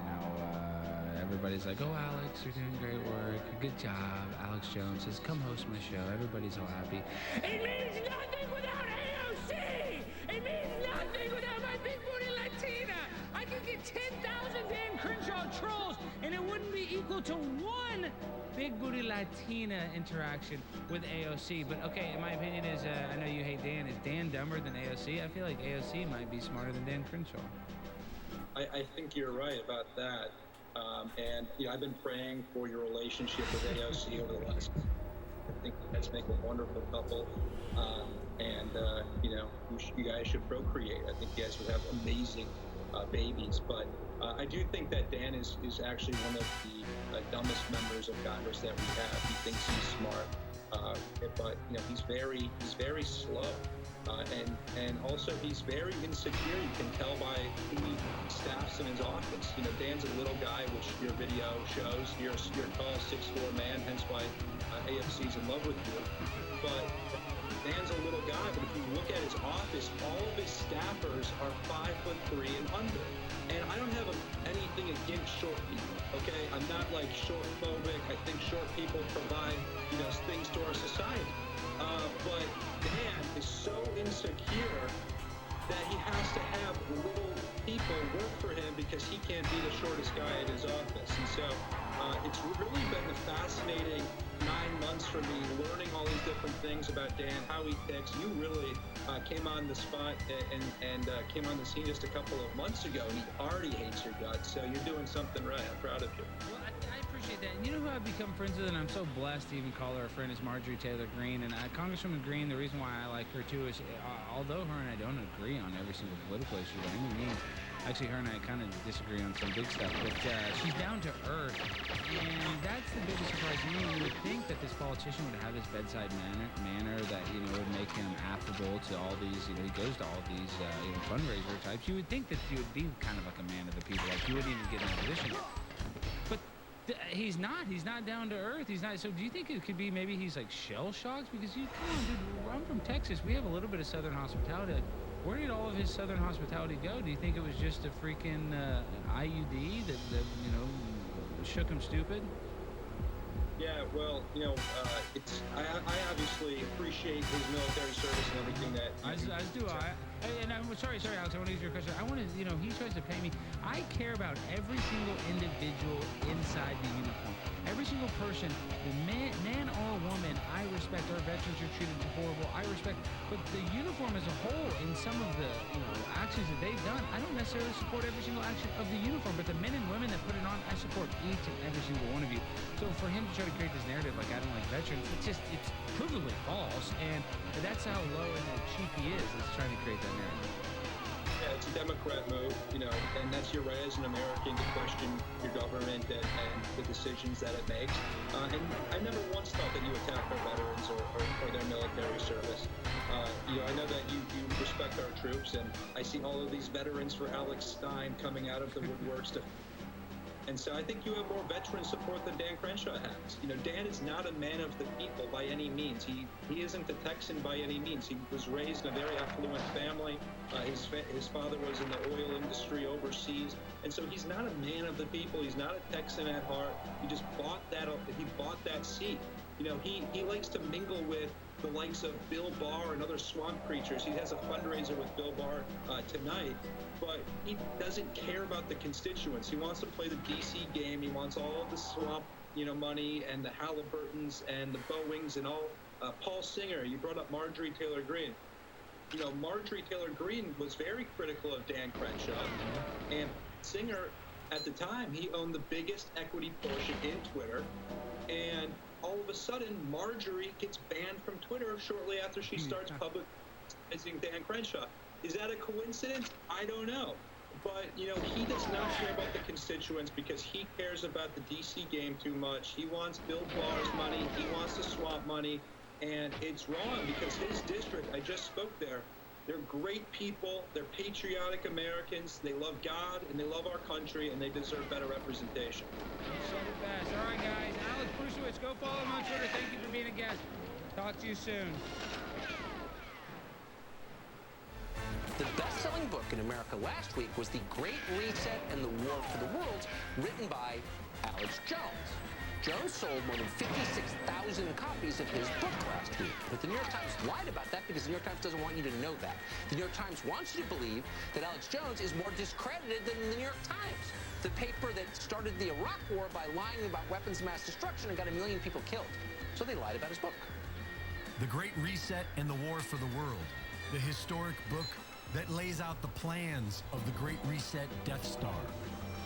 everybody's like, "Oh, Alex, you're doing great work. Good job." Alex Jones says, "Come host my show." Everybody's all happy. It means nothing without AOC! It means nothing without my big booty Latina! I could get 10,000 Dan Crenshaw trolls, and it wouldn't be equal to one big booty Latina interaction with AOC. But okay, my opinion is, I know you hate Dan. Is Dan dumber than AOC? I feel like AOC might be smarter than Dan Crenshaw. I think you're right about that. And I've been praying for your relationship with AOC over the last. I think you guys make a wonderful couple, and you guys should procreate. I think you guys would have amazing babies. But I do think that Dan is actually one of the dumbest members of Congress that we have. He thinks he's smart, but he's very slow. And also he's very insecure. You can tell by who he staffs in his office. Dan's a little guy, which your video shows. You're a tall 6'4" man, hence why AFC's in love with you. But Dan's a little guy, but if you look at his office, all of his staffers are 5'3" and under. And I don't have anything against short people, okay? I'm not short phobic. I think short people provide, things to our society. But Dan is so insecure that he has to have little people work for him because he can't be the shortest guy in his office. And so it's really been a fascinating 9 months for me, learning all these different things about Dan, how he ticks. You really came on the spot and came on the scene just a couple of months ago, and he already hates your guts. So you're doing something right. I'm proud of you. Well, I appreciate that. And you know who I've become friends with, and I'm so blessed to even call her a friend, is Marjorie Taylor Greene. And Congresswoman Greene, the reason why I like her too is, although her and I don't agree on every single political issue by any means, actually her and I kind of disagree on some big stuff, but she's down to earth. And that's the biggest surprise to me. You would think that this politician would have this bedside manner that, would make him affable to all these, he goes to all these, fundraiser types. You would think that you would be kind of like a man of the people, like you wouldn't even get in that position. But he's not down to earth. He's not. So do you think it could be maybe he's like shell shocked? Because come on, dude, I'm from Texas. We have a little bit of Southern hospitality. Like, where did all of his Southern hospitality go? Do you think it was just a freaking IUD that shook him stupid? Yeah, well, I obviously appreciate his military service and everything that. As do I. And I'm sorry, Alex. I want to use your question. I want to, he tries to pay me. I care about every single individual inside the uniform. Every single person, man or woman, I respect. Our veterans are treated horrible. I respect, but the uniform as a whole, in some of the, actions that they've done. I don't necessarily support every single action of the uniform, but the men and women that put it on, I support each and every single one of you. So for him to try to create this narrative like I don't like veterans, it's provably false, and that's how low and cheap he is trying to create that narrative. Yeah, it's a Democrat move, you know, and that's your right as an American to question your government and the decisions that it makes. And I never once thought that you attack our veterans or their military service. You know, I know that you respect our troops, and I see all of these veterans for Alex Stein coming out of the woodworks to. And so I think you have more veteran support than Dan Crenshaw has. You know, Dan is not a man of the people by any means. He isn't a Texan by any means. He was raised in a very affluent family. His father was in the oil industry overseas. And so he's not a man of the people. He's not a Texan at heart. He just bought that seat. You know, he likes to mingle with the likes of Bill Barr and other swamp creatures. He has a fundraiser with Bill Barr tonight, but he doesn't care about the constituents. He wants to play the DC game. He wants all of the swamp, you know, money and the Halliburtons and the Boeings and all. Paul Singer, you brought up Marjorie Taylor Greene. You know, Marjorie Taylor Greene was very critical of Dan Crenshaw, and Singer, at the time, he owned the biggest equity portion in Twitter, and all of a sudden, Marjorie gets banned from Twitter shortly after she starts publicizing Dan Crenshaw. Is that a coincidence? I don't know. But, you know, he does not care about the constituents because he cares about the DC game too much. He wants Bill Barr's money. He wants the swamp money. And it's wrong because his district, I just spoke there, they're great people. They're patriotic Americans. They love God and they love our country, and they deserve better representation. You said it best. All right, guys. Alex Brusiewicz, go follow him on Twitter. Thank you for being a guest. Talk to you soon. The best-selling book in America last week was The Great Reset and the War for the World, written by Alex Jones. Jones sold more than 56,000 copies of his book last week. But the New York Times lied about that because the New York Times doesn't want you to know that. The New York Times wants you to believe that Alex Jones is more discredited than the New York Times, the paper that started the Iraq War by lying about weapons of mass destruction and got 1 million people killed. So they lied about his book. The Great Reset and the War for the World, the historic book that lays out the plans of the Great Reset Death Star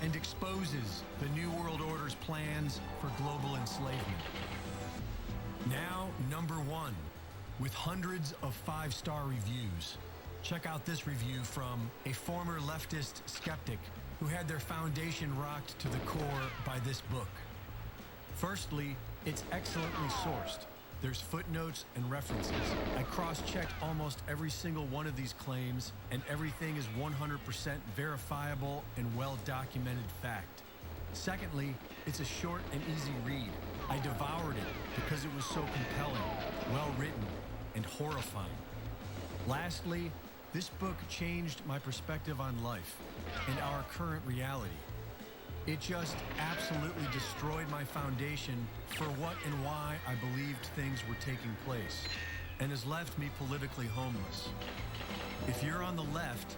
and exposes the New World Order's plans for global enslavement. Now, #1, with hundreds of 5-star reviews. Check out this review from a former leftist skeptic who had their foundation rocked to the core by this book. Firstly, it's excellently sourced. There's footnotes and references. I cross-checked almost every single one of these claims, and everything is 100% verifiable and well-documented fact. Secondly, it's a short and easy read. I devoured it because it was so compelling, well-written, and horrifying. Lastly, this book changed my perspective on life and our current reality. It just absolutely destroyed my foundation for what and why I believed things were taking place, and has left me politically homeless. If you're on the left,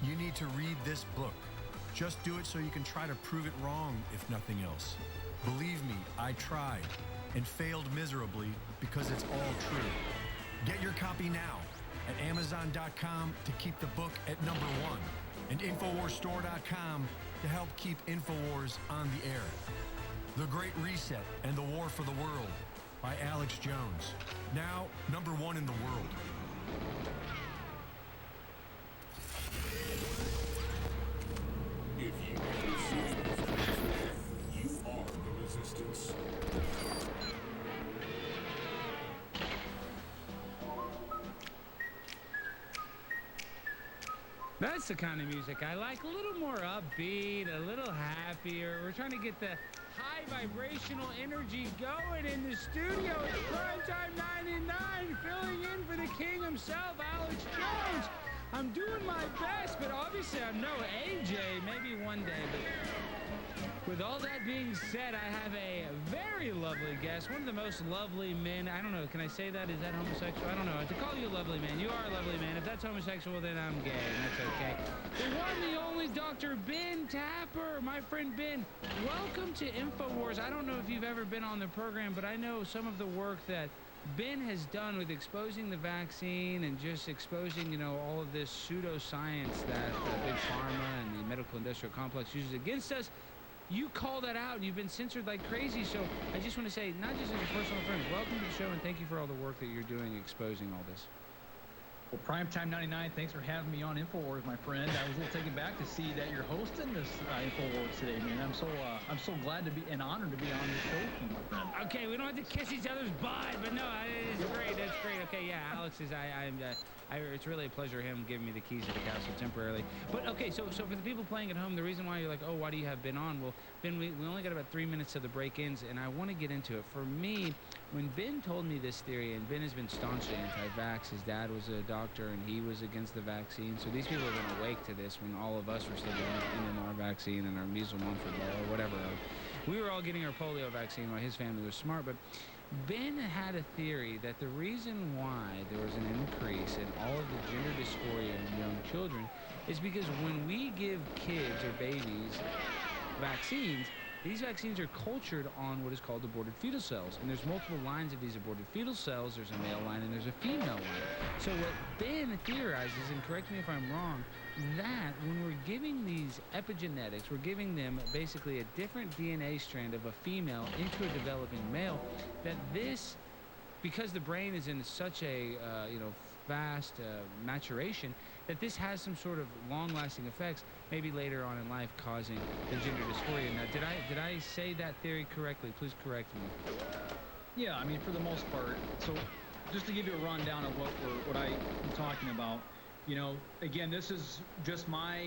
you need to read this book. Just do it so you can try to prove it wrong, if nothing else. Believe me, I tried and failed miserably because it's all true. Get your copy now at Amazon.com to keep the book at #1 and InfoWarsStore.com to help keep InfoWars on the air. The Great Reset and the War for the World by Alex Jones. Now, #1 in the world. If you resist, you are the resistance. That's the kind of music I like. A little more upbeat, a little happier. We're trying to get the high vibrational energy going in the studio. It's Primetime 99, filling in for the king himself, Alex Jones. I'm doing my best, but obviously I'm no AJ, maybe one day. But with all that being said, I have a very lovely guest, one of the most lovely men. I don't know, can I say that? Is that homosexual? I don't know. To call you a lovely man, you are a lovely man. If that's homosexual, then I'm gay, and that's okay. The one, the only Dr. Ben Tapper, my friend Ben. Welcome to InfoWars. I don't know if you've ever been on the program, but I know some of the work that Ben has done with exposing the vaccine and just exposing, you know, all of this pseudoscience that Big Pharma and the medical industrial complex uses against us. You call that out, and you've been censored like crazy. So I just want to say, not just as a personal friend, welcome to the show, and thank you for all the work that you're doing exposing all this. Well, Primetime 99, thanks for having me on InfoWars, my friend. I was a little taken back to see that you're hosting this InfoWars today, man. I'm so glad to be and honored to be on this show with you, my friend. Okay, we don't have to kiss each other's butt, but no, it's great. That's great. Okay, yeah, Alex is. It's really a pleasure him giving me the keys to the castle temporarily. But okay, so for the people playing at home, the reason why you're like, oh, why do you have Ben on? Well, Ben, we only got about 3 minutes till the break ends, and I want to get into it. For me, when Ben told me this theory, and Ben has been staunchly anti-vax, his dad was a doctor, and he was against the vaccine. So these people have been awake to this when all of us were still getting our vaccine and our measles, mumps, rubella, or whatever. We were all getting our polio vaccine while his family was smart, but Ben had a theory that the reason why there was an increase in all of the gender dysphoria in young children is because when we give kids or babies vaccines, these vaccines are cultured on what is called aborted fetal cells. And there's multiple lines of these aborted fetal cells. There's a male line and there's a female line. So what Ben theorizes, and correct me if I'm wrong, that when we're giving these epigenetics, we're giving them basically a different DNA strand of a female into a developing male, that this, because the brain is in such a fast maturation, that this has some sort of long-lasting effects, maybe later on in life, causing the gender dysphoria. Now, did I say that theory correctly? Please correct me. Yeah, I mean, for the most part. So, just to give you a rundown of what I'm talking about, you know, again, this is just my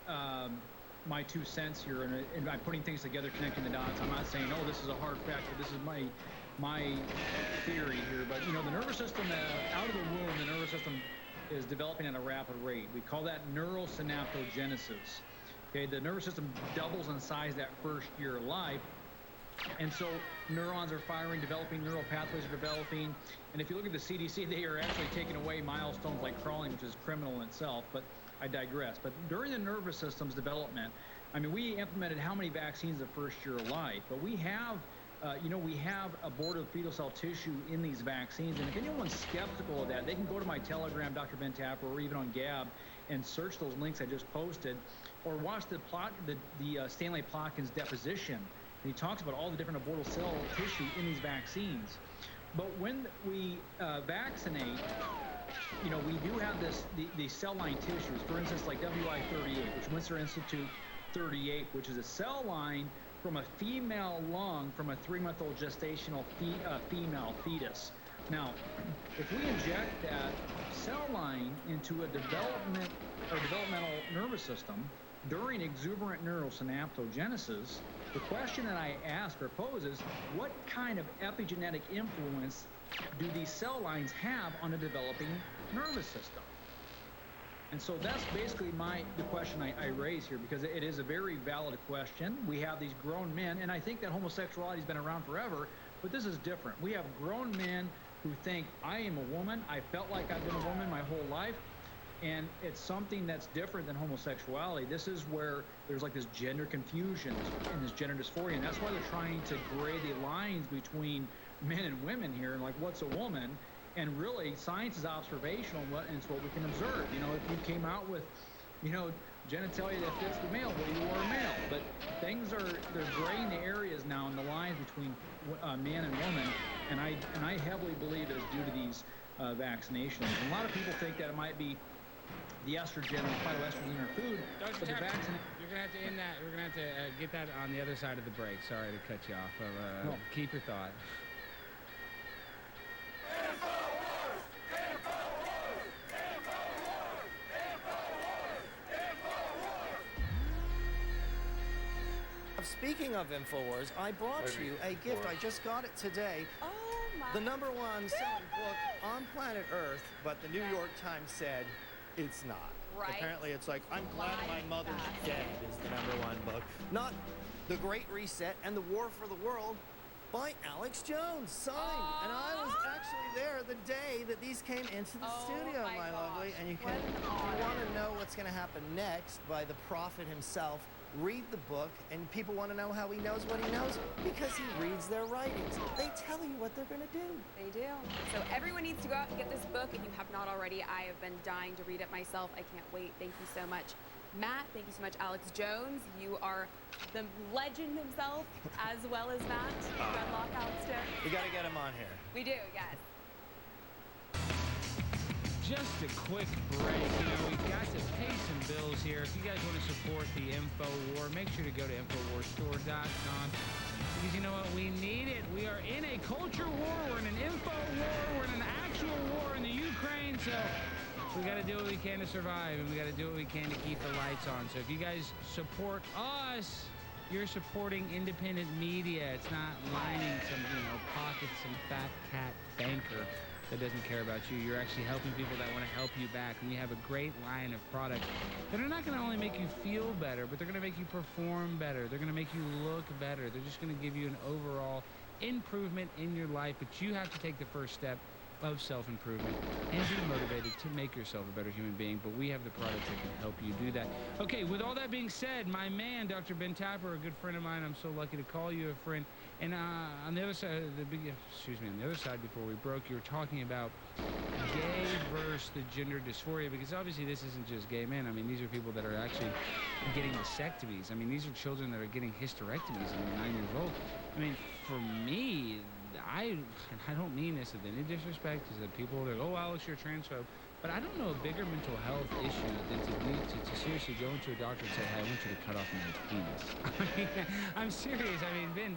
2 cents here, and I'm putting things together, connecting the dots. I'm not saying, oh, this is a hard fact, but this is my theory here. But you know, the nervous system out of the womb, the nervous system is developing at a rapid rate. We call that neurosynaptogenesis. Okay, the nervous system doubles in size that first year of life. And so neurons are firing, developing, neural pathways are developing. And if you look at the CDC, they are actually taking away milestones like crawling, which is criminal in itself, but I digress. But during the nervous system's development, I mean, we implemented how many vaccines the first year of life, but we have we have aborted fetal cell tissue in these vaccines. And if anyone's skeptical of that, they can go to my Telegram, Dr. Ben Tapper, or even on Gab, and search those links I just posted, or watch the Stanley Plotkin's deposition. And he talks about all the different aborted cell tissue in these vaccines. But when we vaccinate, you know, we do have the cell line tissues, for instance, like WI38, which Windsor Institute 38, which is a cell line from a female lung from a 3-month-old gestational female fetus. Now, if we inject that cell line into a developmental nervous system during exuberant neurosynaptogenesis, the question that I ask or pose is, what kind of epigenetic influence do these cell lines have on a developing nervous system? And so that's basically the question I raise here, because it is a very valid question. We have these grown men, and I think that homosexuality has been around forever, but this is different. We have grown men who think, I am a woman, I felt like I've been a woman my whole life, and it's something that's different than homosexuality. This is where there's like this gender confusion and this gender dysphoria, and that's why they're trying to gray the lines between men and women here, and like, what's a woman? And really, science is observational, and it's what we can observe. You know, if you came out with, you know, genitalia that fits the male, well, you are a male. But they're graying the areas now in the lines between man and woman, and I heavily believe it is due to these vaccinations. And a lot of people think that it might be the estrogen or phytoestrogen in our food, Dr. but the Tapper, vaccine. you're gonna have to end that. We're gonna have to get that on the other side of the break. Sorry to cut you off. No. Keep your thought. Speaking of InfoWars, I brought you a gift. I just got it today. Oh my. The #1 selling book on planet Earth, but the New York Times said it's not. Right. Apparently it's like, I'm glad my mother's dead is the #1 book. Not The Great Reset and the War for the World by Alex Jones, signed. And I was actually there the day that these came into the studio, my lovely. And you can, if you want to know what's going to happen next by the prophet himself, read the book, and people want to know how he knows what he knows because he reads their writings. They tell you what they're going to do. They do. So everyone needs to go out and get this book if you have not already. I have been dying to read it myself. I can't wait. Thank you so much, Matt. Thank you so much, Alex Jones. You are the legend himself, as well as Matt. Redlock Alex Jones. We got to get him on here. We do, yes. Just a quick break. We've got to pay some bills here. If you guys want to support the InfoWar, make sure to go to InfoWarsStore.com. Because you know what? We need it. We are in a culture war. We're in an info war. We're in an actual war in the Ukraine. So we got to do what we can to survive, and we got to do what we can to keep the lights on. So if you guys support us, you're supporting independent media. It's not lining some, pocket, some fat cat banker that doesn't care about you. You're actually helping people that want to help you back. And we have a great line of products that are not going to only make you feel better, but they're going to make you perform better. They're going to make you look better. They're just going to give you an overall improvement in your life. But you have to take the first step of self-improvement and be motivated to make yourself a better human being. But we have the products that can help you do that. Okay, with all that being said, my man, Dr. Ben Tapper, a good friend of mine, I'm so lucky to call you a friend. And on the other side, on the other side, before we broke, you were talking about gay versus the gender dysphoria, because obviously this isn't just gay men. I mean, these are people that are actually getting vasectomies. I mean, these are children that are getting hysterectomies when they're 9 years old. I mean, for me, I don't mean this with any disrespect, is that people are like, oh, Alex, you're a transphobe. But I don't know a bigger mental health issue than to seriously go into a doctor and say, hey, I want you to cut off my penis. I mean, I'm serious. I mean, Ben,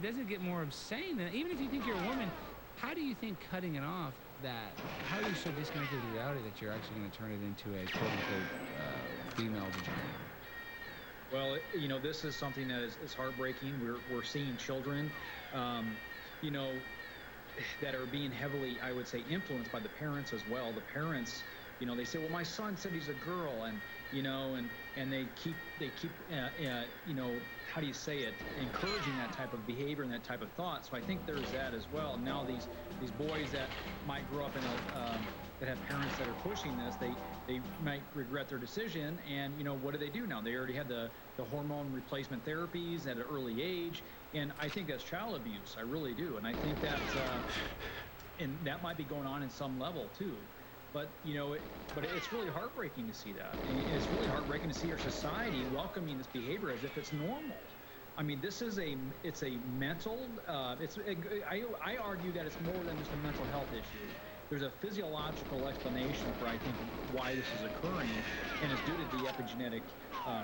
doesn't get more obscene than that. Even if you think you're a woman, how do you think cutting it off how are you so disconnected with reality that you're actually going to turn it into a quote-unquote female vagina? Well, this is something that is heartbreaking. We're seeing children, that are being heavily, I would say, influenced by the parents as well. The parents, they say, well, my son said he's a girl, and they keep how do you say it, encouraging that type of behavior and that type of thought. So I think there's that as well. Now these boys that might grow up in that have parents that are pushing this, they might regret their decision, and what do they do now? They already had the hormone replacement therapies at an early age, and I think that's child abuse. I really do, and I think that and that might be going on in some level too. But but it's really heartbreaking to see that. And it's really heartbreaking to see our society welcoming this behavior as if it's normal. I mean, it's a mental. I argue that it's more than just a mental health issue. There's a physiological explanation for, I think, why this is occurring, and it's due to the epigenetic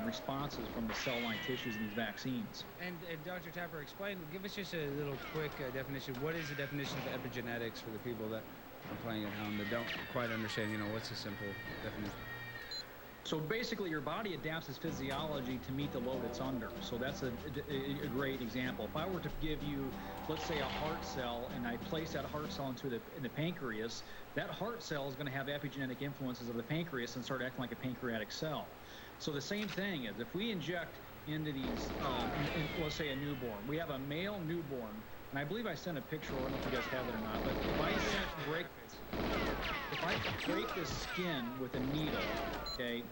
responses from the cell line tissues in these vaccines. And Dr. Tapper, give us just a little quick definition. What is the definition of epigenetics for the people that are playing at home that don't quite understand, what's a simple definition? So basically, your body adapts its physiology to meet the load it's under. So that's a great example. If I were to give you, let's say, a heart cell, and I place that heart cell into the pancreas, that heart cell is going to have epigenetic influences of the pancreas and start acting like a pancreatic cell. So the same thing is, if we inject into these, let's say a newborn, we have a male newborn, and I believe I sent a picture, I don't know if you guys have it or not, but if I break the skin with a needle, okay,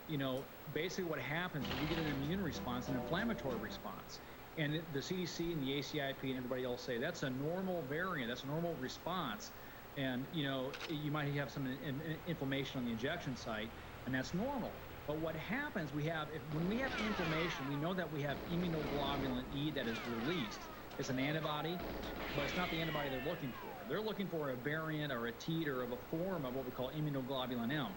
basically what happens is we get an immune response, an inflammatory response. And the CDC and the ACIP and everybody else say that's a normal variant, that's a normal response. And, you might have some inflammation on the injection site, and that's normal. But what happens, when we have inflammation, we know that we have immunoglobulin E that is released. It's an antibody, but it's not the antibody they're looking for. They're looking for a variant or a titer of a form of what we call immunoglobulin M.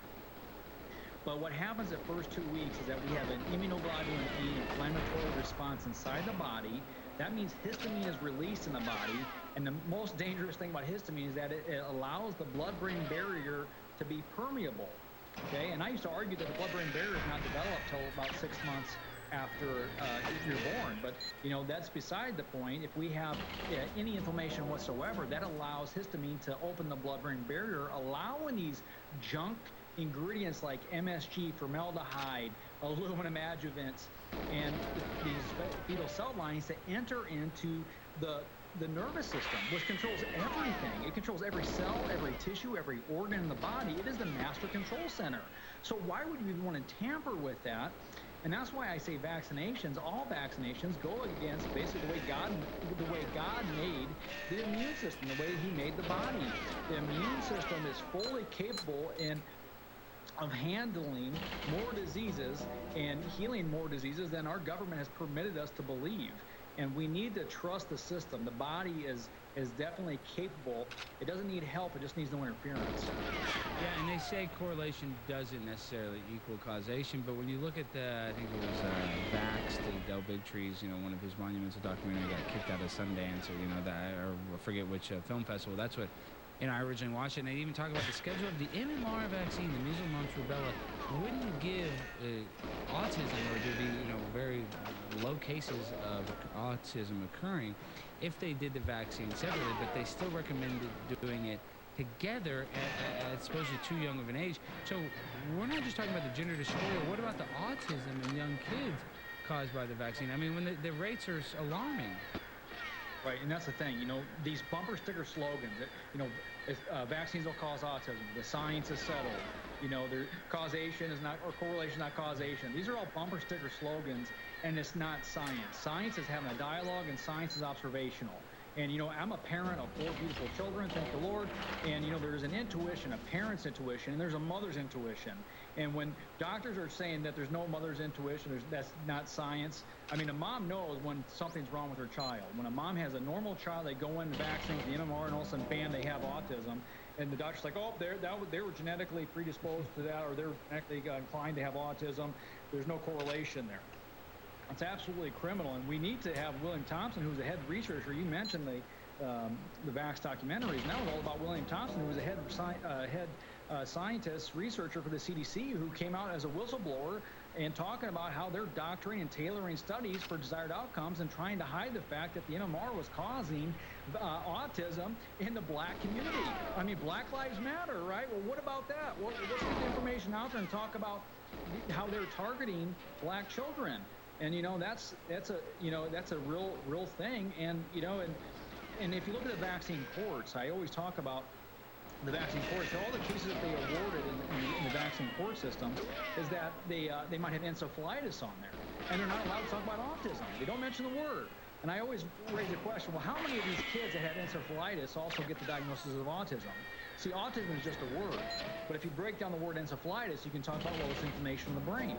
But what happens the first 2 weeks is that we have an immunoglobulin E inflammatory response inside the body. That means histamine is released in the body. And the most dangerous thing about histamine is that it allows the blood-brain barrier to be permeable. Okay, and I used to argue that the blood-brain barrier is not developed till about 6 months after you're born, but that's beside the point. If we have any inflammation whatsoever, that allows histamine to open the blood-brain barrier, allowing these junk ingredients like MSG, formaldehyde, aluminum adjuvants, and these fetal cell lines to enter into the nervous system, which controls everything. It controls every cell, every tissue, every organ in the body. It is the master control center. So why would we want to tamper with that? And that's why I say vaccinations, all vaccinations, go against basically the way God made the immune system, the way he made the body. The immune system is fully capable of handling more diseases and healing more diseases than our government has permitted us to believe. And we need to trust the system. The body is definitely capable. It doesn't need help. It just needs no interference. Yeah, and they say correlation doesn't necessarily equal causation, but when you look at I think it was Vax, Del Bigtree's, one of his monumental documentary got kicked out of Sundance, or or I forget which film festival. That's what, I originally watched it, and they even talk about the schedule of the MMR vaccine, the measles, mumps, rubella, wouldn't give autism, or there'd be, very low cases of autism occurring if they did the vaccine separately, but they still recommended doing it together at supposedly too young of an age. So we're not just talking about the gender dysphoria. What about the autism in young kids caused by the vaccine? I mean, when the rates are alarming. Right, and that's the thing, these bumper sticker slogans that, vaccines will cause autism, the science is settled, their causation is not, or correlation is not causation. These are all bumper sticker slogans, and it's not science. Science is having a dialogue, and science is observational. And, I'm a parent of 4 beautiful children, thank the Lord. And, there's an intuition, a parent's intuition, and there's a mother's intuition. And when doctors are saying that there's no mother's intuition, that's not science. I mean, a mom knows when something's wrong with her child. When a mom has a normal child, they go in the vaccine with the MMR, and all of a sudden, bam, they have autism. And the doctor's like, oh, they were genetically predisposed to that, or they're genetically inclined to have autism. There's no correlation there. It's absolutely criminal, and we need to have William Thompson, who's a head researcher. You mentioned the Vax documentaries, and that was all about William Thompson, who was a head scientist, researcher for the CDC, who came out as a whistleblower and talking about how they're doctoring and tailoring studies for desired outcomes and trying to hide the fact that the MMR was causing autism in the black community. I mean, Black Lives Matter, right? Well, what about that? Well, let's get the information out there and talk about how they're targeting black children. And that's a real thing. And and if you look at the vaccine courts, I always talk about the vaccine courts. All the cases that they awarded in the vaccine court system is that they might have encephalitis on there, and they're not allowed to talk about autism. They don't mention the word. And I always raise the question: well, how many of these kids that have encephalitis also get the diagnosis of autism? See, autism is just a word, but if you break down the word encephalitis, you can talk about, well, it's inflammation in the brain.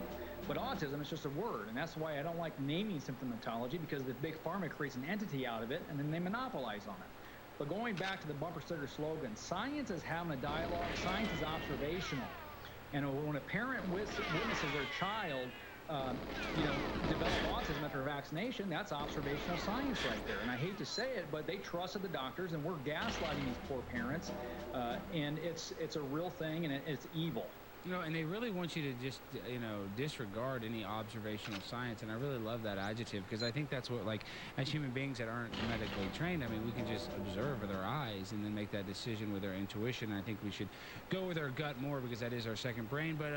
But autism is just a word, and that's why I don't like naming symptomatology, because the big pharma creates an entity out of it, and then they monopolize on it. But going back to the bumper sticker slogan, science is having a dialogue, science is observational. And when a parent witnesses their child develop autism after vaccination, that's observational science right there. And I hate to say it, but they trusted the doctors, and we're gaslighting these poor parents. And it's a real thing, and it's evil. And they really want you to just, disregard any observational science. And I really love that adjective, because I think that's what, as human beings that aren't medically trained, I mean, we can just observe with our eyes and then make that decision with our intuition. I think we should go with our gut more, because that is our second brain. But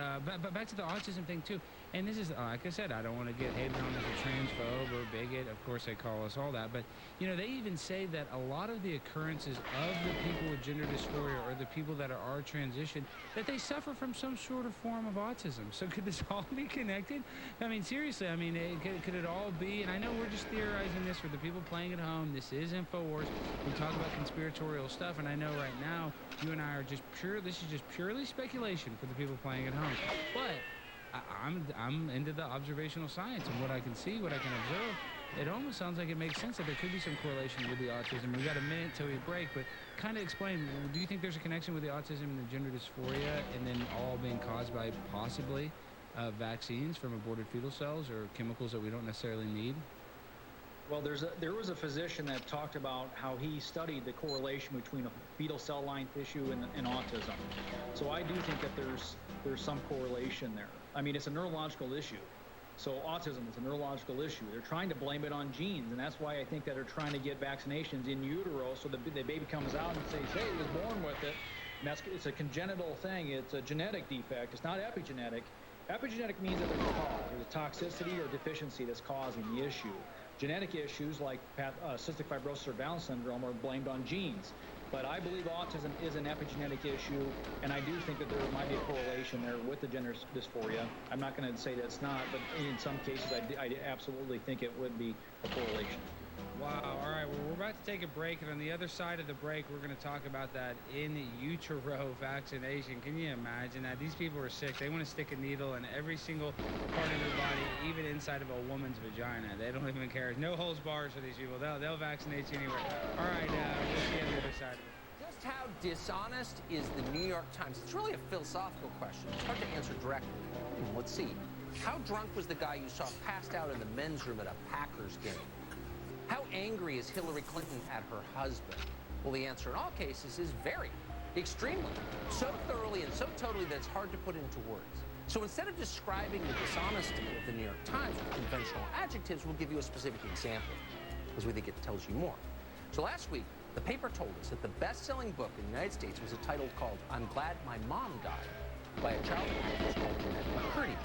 back to the autism thing, too. And this is, like I said, I don't want to get hated on as a transphobe or bigot. Of course, they call us all that. But, they even say that a lot of the occurrences of the people with gender dysphoria, or the people that are transitioned, that they suffer from some sort of form of autism. So could this all be connected? I mean, seriously, could it all be? And I know we're just theorizing this for the people playing at home. This is InfoWars. We talk about conspiratorial stuff, and I know right now you and I are this is just purely speculation for the people playing at home. But I'm into the observational science, and what I can see, what I can observe, it almost sounds like it makes sense that there could be some correlation with the autism. We got a minute till we break, but kind of explain, do you think there's a connection with the autism and the gender dysphoria, and then all being caused by possibly vaccines from aborted fetal cells or chemicals that we don't necessarily need? Well, there was a physician that talked about how he studied the correlation between a fetal cell line tissue and autism. So I do think that there's some correlation there. I mean, it's a neurological issue. So autism is a neurological issue. They're trying to blame it on genes, and that's why I think that they're trying to get vaccinations in utero, so the baby comes out and says, hey, he was born with it. And it's a congenital thing. It's a genetic defect. It's not epigenetic. Epigenetic means that there's a cause. There's a toxicity or deficiency that's causing the issue. genetic issues like cystic fibrosis or Down syndrome are blamed on genes. But I believe autism is an epigenetic issue, and I do think that there might be a correlation there with the gender dysphoria. I'm not going to say that's not, but in some cases, I absolutely think it would be a correlation. Wow. All right. Well, we're about to take a break, and on the other side of the break, we're going to talk about that in utero vaccination. Can you imagine that? These people are sick. They want to stick a needle in every single part of their body, even inside of a woman's vagina. They don't even care. No holds bars for these people. They'll vaccinate you anywhere. All right. We'll see you on the other side of it. Just how dishonest is the New York Times? It's really a philosophical question. It's hard to answer directly. Let's see. How drunk was the guy you saw passed out in the men's room at a Packers game? How angry is Hillary Clinton at her husband? Well, the answer in all cases is very, extremely. So thoroughly and so totally that it's hard to put into words. So instead of describing the dishonesty of the New York Times with conventional adjectives, we'll give you a specific example, because we think it tells you more. So last week, the paper told us that the best-selling book in the United States was a title called I'm Glad My Mom Died by a child actress called Jeanette McCurdy.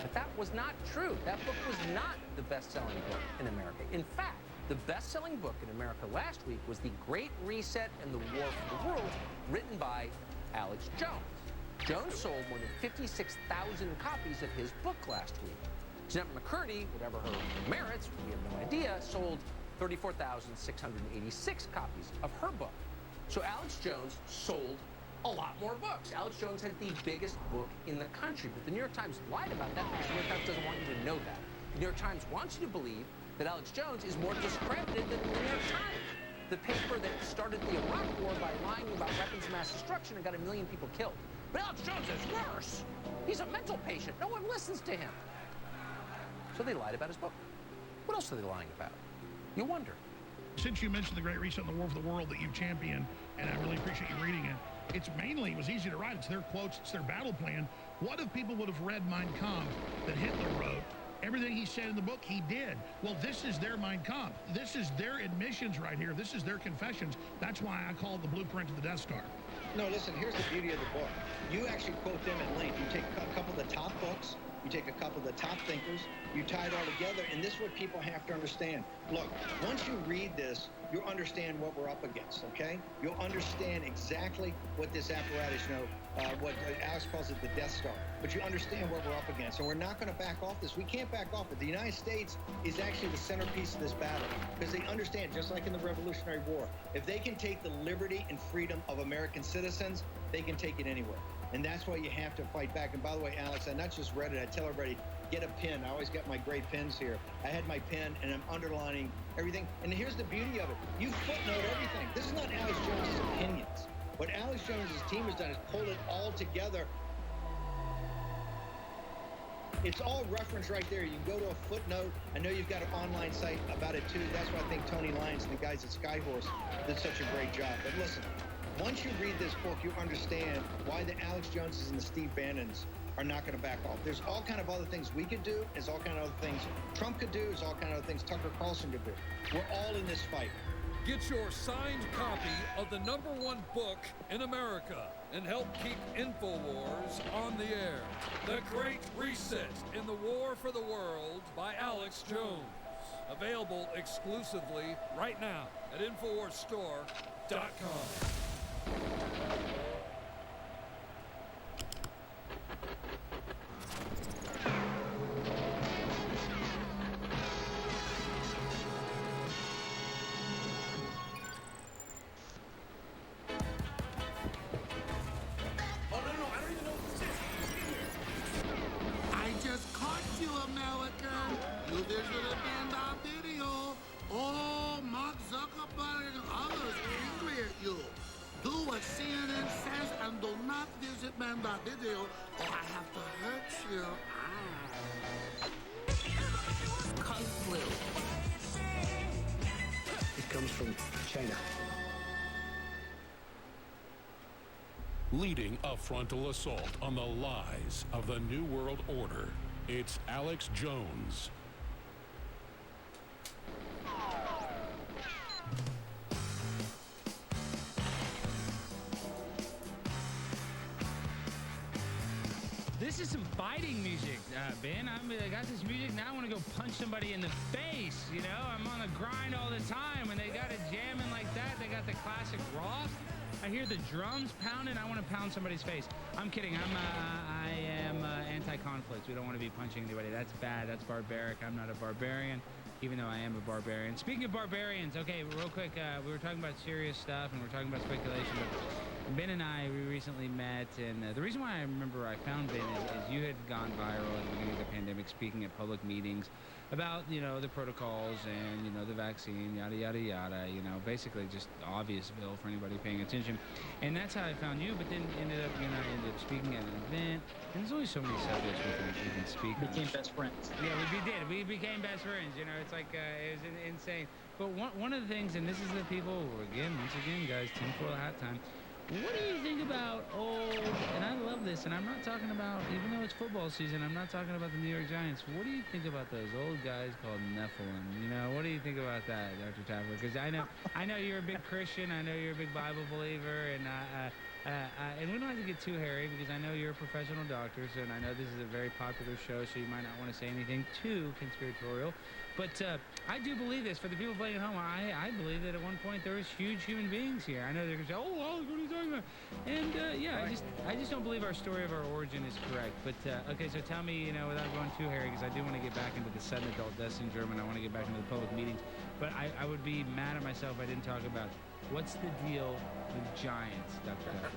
But that was not true. That book was not the best-selling book in America. In fact, the best-selling book in America last week was The Great Reset and the War for the World, written by Alex Jones. Jones sold more than 56,000 copies of his book last week. Jeanette McCurdy, whatever her merits, we have no idea, sold 34,686 copies of her book. So Alex Jones sold a lot more books. Alex Jones had the biggest book in the country, but the New York Times lied about that because the New York Times doesn't want you to know that. The New York Times wants you to believe that Alex Jones is more discredited than the New York Times, the paper that started the Iraq War by lying about weapons of mass destruction and got 1 million people killed. But Alex Jones is worse. He's a mental patient. No one listens to him. So they lied about his book. What else are they lying about? You wonder. Since you mentioned The Great Reset and the War for the World that you champion, and I really appreciate you reading it, it was easy to write. It's their quotes, it's their battle plan. What if people would have read Mein Kampf that Hitler wrote? Everything he said in the book, he did. Well, this is their Mein Kampf. This is their admissions right here. This is their confessions. That's why I call it the blueprint to the Death Star. No, listen, here's the beauty of the book. You actually quote them at length. You take a couple of the top books, you take a couple of the top thinkers, you tie it all together, and this is what people have to understand. Look, once you read this, you'll understand what we're up against, okay? You'll understand exactly what this apparatus, what Alex calls it the Death Star. But you understand what we're up against, and we're not going to back off this. We can't back off it. The United States is actually the centerpiece of this battle because they understand, just like in the Revolutionary War, if they can take the liberty and freedom of American citizens, they can take it anywhere. And that's why you have to fight back. And by the way, Alex, I not just read it, I tell everybody, get a pen. I always got my great pens here. I had my pen, and I'm underlining everything. And here's the beauty of it. You footnote everything. This is not Alex Jones' opinions. What Alex Jones' team has done is pulled it all together. It's all referenced right there. You can go to a footnote. I know you've got an online site about it, too. That's why I think Tony Lyons and the guys at Skyhorse did such a great job. But listen, once you read this book, you understand why the Alex Joneses and the Steve Bannons are not going to back off. There's all kind of other things we could do. There's all kind of other things Trump could do. There's all kind of other things Tucker Carlson could do. We're all in this fight. Get your signed copy of the #1 book in America and help keep InfoWars on the air. The Great Reset in the War for the World by Alex Jones. Available exclusively right now at InfoWarsStore.com. Video, or I have to hurt you. Kung flu. It comes from China. Leading a frontal assault on the lies of the New World Order, it's Alex Jones. This is some fighting music, Ben. I got this music, now I want to go punch somebody in the face, you know? I'm on the grind all the time, and they got it jamming like that. They got the classic rock. I hear the drums pounding. I want to pound somebody's face. I'm kidding. I am anti-conflict. We don't want to be punching anybody. That's bad. That's barbaric. I'm not a barbarian, even though I am a barbarian. Speaking of barbarians, okay, real quick, we were talking about serious stuff, and we're talking about speculation, but Ben and I, we recently met, and the reason why I remember I found Ben is you had gone viral at the beginning of the pandemic, speaking at public meetings about, you know, the protocols and, you know, the vaccine, yada, yada, yada, you know, basically just Obviousville for anybody paying attention. And that's how I found you, but then ended up speaking at an event. And there's only so many subjects we can speak on. Became best friends. Yeah, we became best friends, you know, it's like, it was insane. But one of the things, and this is the people, once again, guys, tinfoil hat time. What do you think about old, and I love this, and I'm not talking about, even though it's football season, I'm not talking about the New York Giants. What do you think about those old guys called Nephilim? You know, what do you think about that, Dr. Tapper? Because I know you're a big Christian, I know you're a big Bible believer, and we don't have to get too hairy because I know you're a professional doctor, so, and I know this is a very popular show, so you might not want to say anything too conspiratorial. But I do believe this. For the people playing at home, I believe that at one point there was huge human beings here. I know they're going to say, oh, well, what are you talking about? And, yeah, I just don't believe our story of our origin is correct. But, okay, so tell me, you know, without going too hairy, because I do want to get back into the sudden adult death syndrome, and I want to get back into the public meetings. But I would be mad at myself if I didn't talk about what's the deal with giants, Dr. Tapper?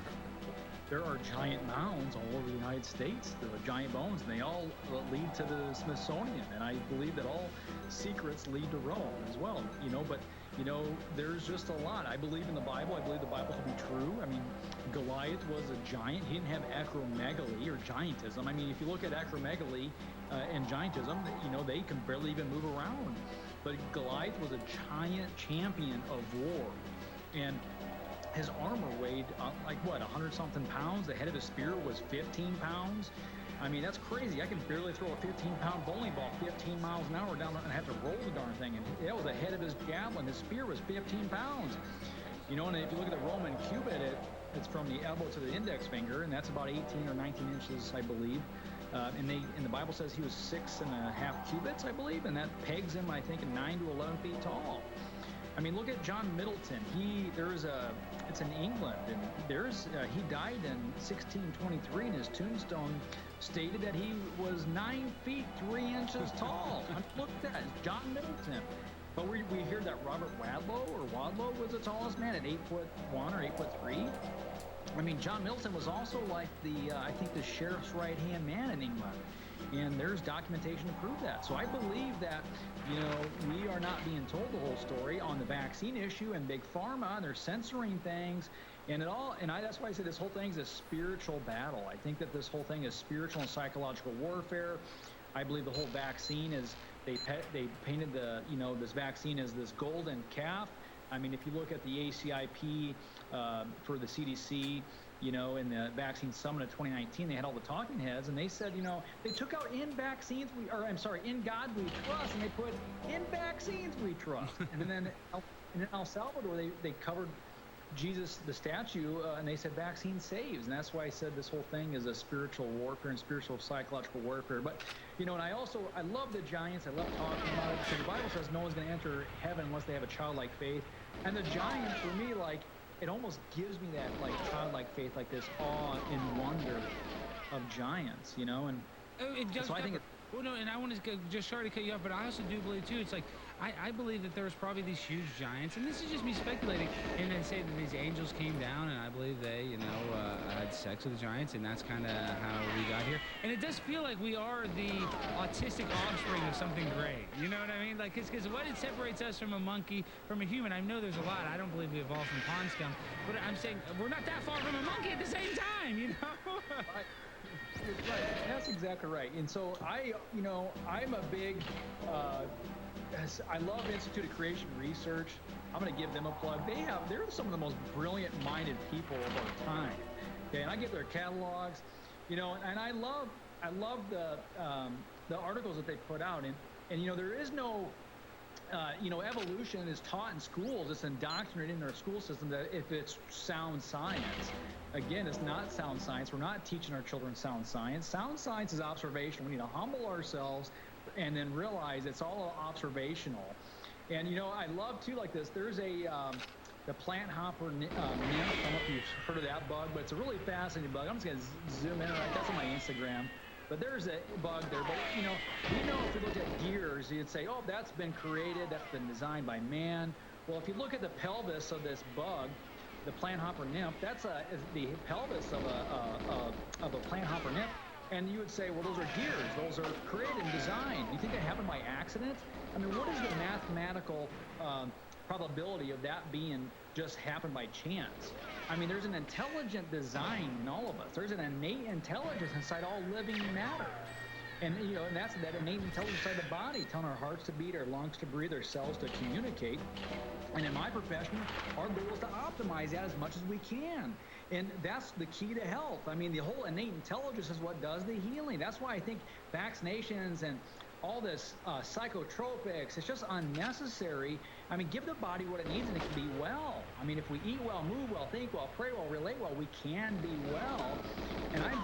There are giant mounds all over the United States. There are giant bones, and they all lead to the Smithsonian. And I believe that all secrets lead to Rome as well. You know, but you know, there's just a lot. I believe in the Bible. I believe the Bible to be true. I mean, Goliath was a giant. He didn't have acromegaly or giantism. I mean, if you look at acromegaly and giantism, you know, they can barely even move around. But Goliath was a giant champion of war, and his armor weighed like what, 100-something pounds. The head of his spear was 15 pounds. I mean, that's crazy. I can barely throw a 15-pound bowling ball 15 miles an hour down and have to roll the darn thing. And that was the head of his javelin. His spear was 15 pounds. You know, and if you look at the Roman cubit, it's from the elbow to the index finger, and that's about 18 or 19 inches, I believe. And the Bible says he was 6.5 cubits, I believe, and that pegs him, I think, 9 to 11 feet tall. I mean, look at John Middleton. It's in England, and he died in 1623, and his tombstone stated that he was 9 feet 3 inches tall. Look at that, it's John Middleton. But we hear that Robert Wadlow was the tallest man at 8'1" or 8'3". I mean, John Middleton was also like I think the sheriff's right-hand man in England. And there's documentation to prove that. So I believe that, you know, we are not being told the whole story on the vaccine issue and Big Pharma, and they're censoring things. And that's why I say this whole thing is a spiritual battle. I think that this whole thing is spiritual and psychological warfare. I believe the whole vaccine is, they painted this vaccine as this golden calf. I mean, if you look at the ACIP for the CDC, you know, in the vaccine summit of 2019, they had all the talking heads, and they said, you know, they took out in God we trust, and they put in vaccines we trust. And then in El Salvador, they covered Jesus, the statue, and they said vaccine saves. And that's why I said this whole thing is a spiritual warfare and spiritual psychological warfare. But, you know, and I love the giants. I love talking about it, because the Bible says no one's going to enter heaven unless they have a childlike faith. And the giants, for me, like, it almost gives me that, like, childlike faith, like this awe and wonder of giants, you know? And so I think well, no, and I want to just sorry to cut you off, but I also do believe too. It's like I believe that there was probably these huge giants, and this is just me speculating. And they say that these angels came down, and I believe they, you know, had sex with the giants, and that's kind of how we got here. And it does feel like we are the autistic offspring of something great. You know what I mean? Like, because what it separates us from a monkey, from a human. I know there's a lot. I don't believe we evolved from pond scum, but I'm saying we're not that far from a monkey at the same time. You know? Right. That's exactly right. And so I'm a big, I love Institute of Creation Research. I'm going to give them a plug. They're some of the most brilliant-minded people of our time. Okay, and I get their catalogs, you know, and I love the articles that they put out. And you know, there is no, evolution is taught in schools. It's indoctrinated in our school system that if it's sound science, again, it's not sound science. We're not teaching our children sound science. Sound science is observational. We need to humble ourselves and then realize it's all observational. And, I love, too, like this. There's the plant hopper nymph. I don't know if you've heard of that bug, but it's a really fascinating bug. I'm just going to zoom in. Right, that's on my Instagram. But there's a bug there. But, we know if we looked at gears, you'd say, oh, that's been created. That's been designed by man. Well, if you look at the pelvis of this bug, the plant hopper nymph, that's the pelvis of a plant hopper nymph. And you would say, well, those are gears. Those are created and designed. Do you think that happened by accident? I mean, what is the mathematical probability of that being just happened by chance? I mean, there's an intelligent design in all of us. There's an innate intelligence inside all living matter. And, and that's that innate intelligence inside the body, telling our hearts to beat, our lungs to breathe, our cells to communicate. And in my profession, our goal is to optimize that as much as we can. And that's the key to health. I mean, the whole innate intelligence is what does the healing. That's why I think vaccinations and all this psychotropics, it's just unnecessary. I mean, give the body what it needs and it can be well. I mean, if we eat well, move well, think well, pray well, relate well, we can be well. And I'm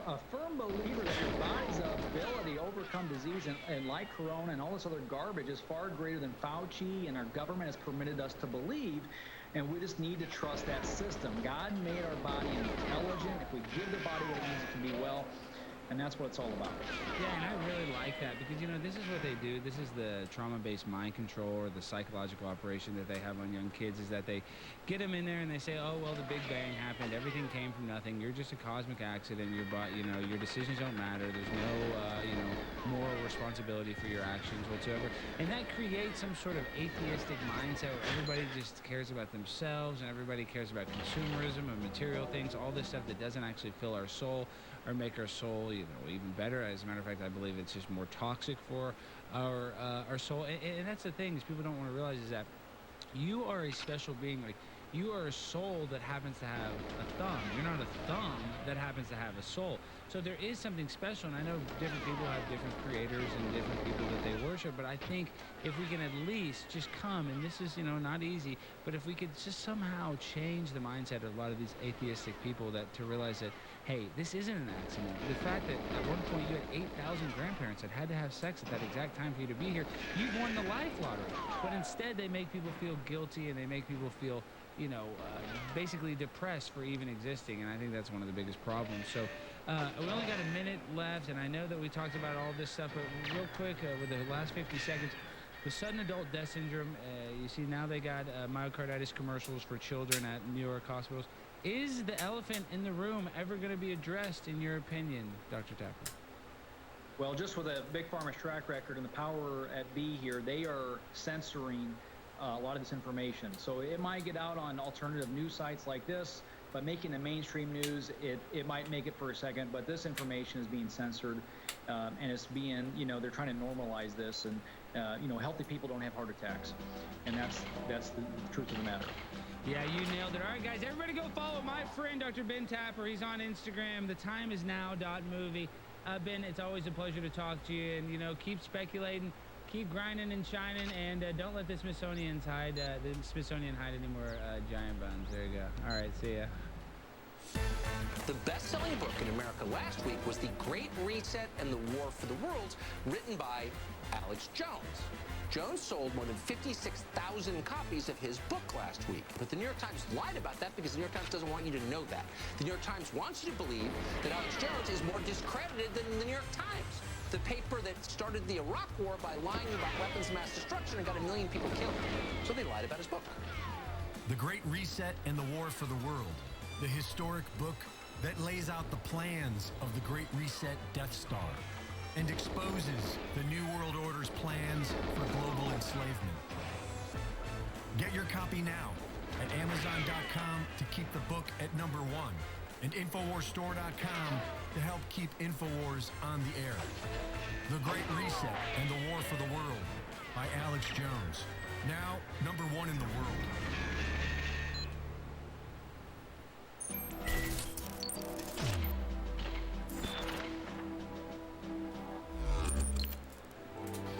a firm believer that your body's ability to overcome disease and like Corona and all this other garbage is far greater than Fauci and our government has permitted us to believe. And we just need to trust that system. God made our body intelligent. If we give the body what it needs, it can be well. And that's what it's all about. Yeah, and I really like that because, this is what they do. This is the trauma-based mind control or the psychological operation that they have on young kids is that they get them in there and they say, oh, well, the Big Bang happened. Everything came from nothing. You're just a cosmic accident. Your decisions don't matter. There's no, moral responsibility for your actions whatsoever. And that creates some sort of atheistic mindset where everybody just cares about themselves and everybody cares about consumerism and material things, all this stuff that doesn't actually fill our soul or make our soul, even better. As a matter of fact, I believe it's just more toxic for our soul. And that's the thing is people don't want to realize is that you are a special being. Like you are a soul that happens to have a thumb. You're not a thumb that happens to have a soul. So there is something special, and I know different people have different creators and different people that they worship, but I think if we can at least just come, and this is, not easy, but if we could just somehow change the mindset of a lot of these atheistic people to realize that, hey, this isn't an accident. The fact that at one point you had 8,000 grandparents that had to have sex at that exact time for you to be here, you've won the life lottery. But instead they make people feel guilty and they make people feel basically depressed for even existing, and I think that's one of the biggest problems. So we only got a minute left, and I know that we talked about all this stuff, but real quick, with the last 50 seconds, the sudden adult death syndrome, you see now they got myocarditis commercials for children at New York hospitals. Is the elephant in the room ever going to be addressed, in your opinion, Dr. Tapper? Well, just with a Big Pharma's track record and the power at B here, they are censoring a lot of this information. So it might get out on alternative news sites like this, but making the mainstream news, it might make it for a second, but this information is being censored, and it's being, they're trying to normalize this, and, healthy people don't have heart attacks, and that's the truth of the matter. Yeah, you nailed it. All right, guys, everybody go follow my friend, Dr. Ben Tapper. He's on Instagram. The time is now.movie. Ben, it's always a pleasure to talk to you, and, keep speculating. Keep grinding and shining, and don't let the Smithsonian hide any more giant bones. There you go. All right, see ya. The best-selling book in America last week was The Great Reset and the War for the World, written by Alex Jones. Jones sold more than 56,000 copies of his book last week. But the New York Times lied about that because the New York Times doesn't want you to know that. The New York Times wants you to believe that Alex Jones is more discredited than the New York Times, the paper that started the Iraq War by lying about weapons of mass destruction and got 1 million people killed. So they lied about his book. The Great Reset and the War for the World, the historic book that lays out the plans of the Great Reset Death Star and exposes the New World Order's plans for global enslavement. Get your copy now at Amazon.com to keep the book at #1 and InfoWarsStore.com to help keep InfoWars on the air. The Great Reset and the War for the World by Alex Jones. Now, #1 in the world.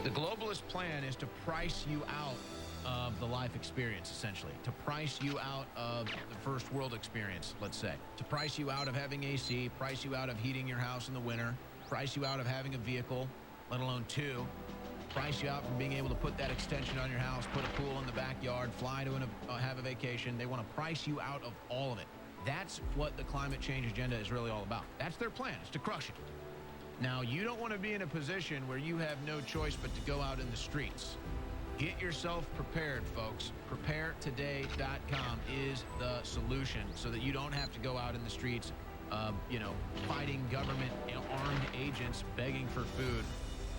The globalist plan is to price you out of the life experience, essentially. To price you out of the first world experience, let's say. To price you out of having AC, price you out of heating your house in the winter, price you out of having a vehicle, let alone two, price you out from being able to put that extension on your house, put a pool in the backyard, fly to have a vacation. They want to price you out of all of it. That's what the climate change agenda is really all about. That's their plan, is to crush it. Now, you don't want to be in a position where you have no choice but to go out in the streets. Get yourself prepared, folks. PrepareToday.com is the solution so that you don't have to go out in the streets, fighting government armed agents begging for food.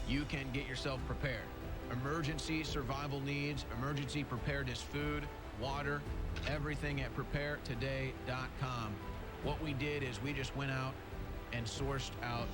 You can get yourself prepared. Emergency survival needs, emergency preparedness food, water, everything at PrepareToday.com. What we did is we just went out and sourced out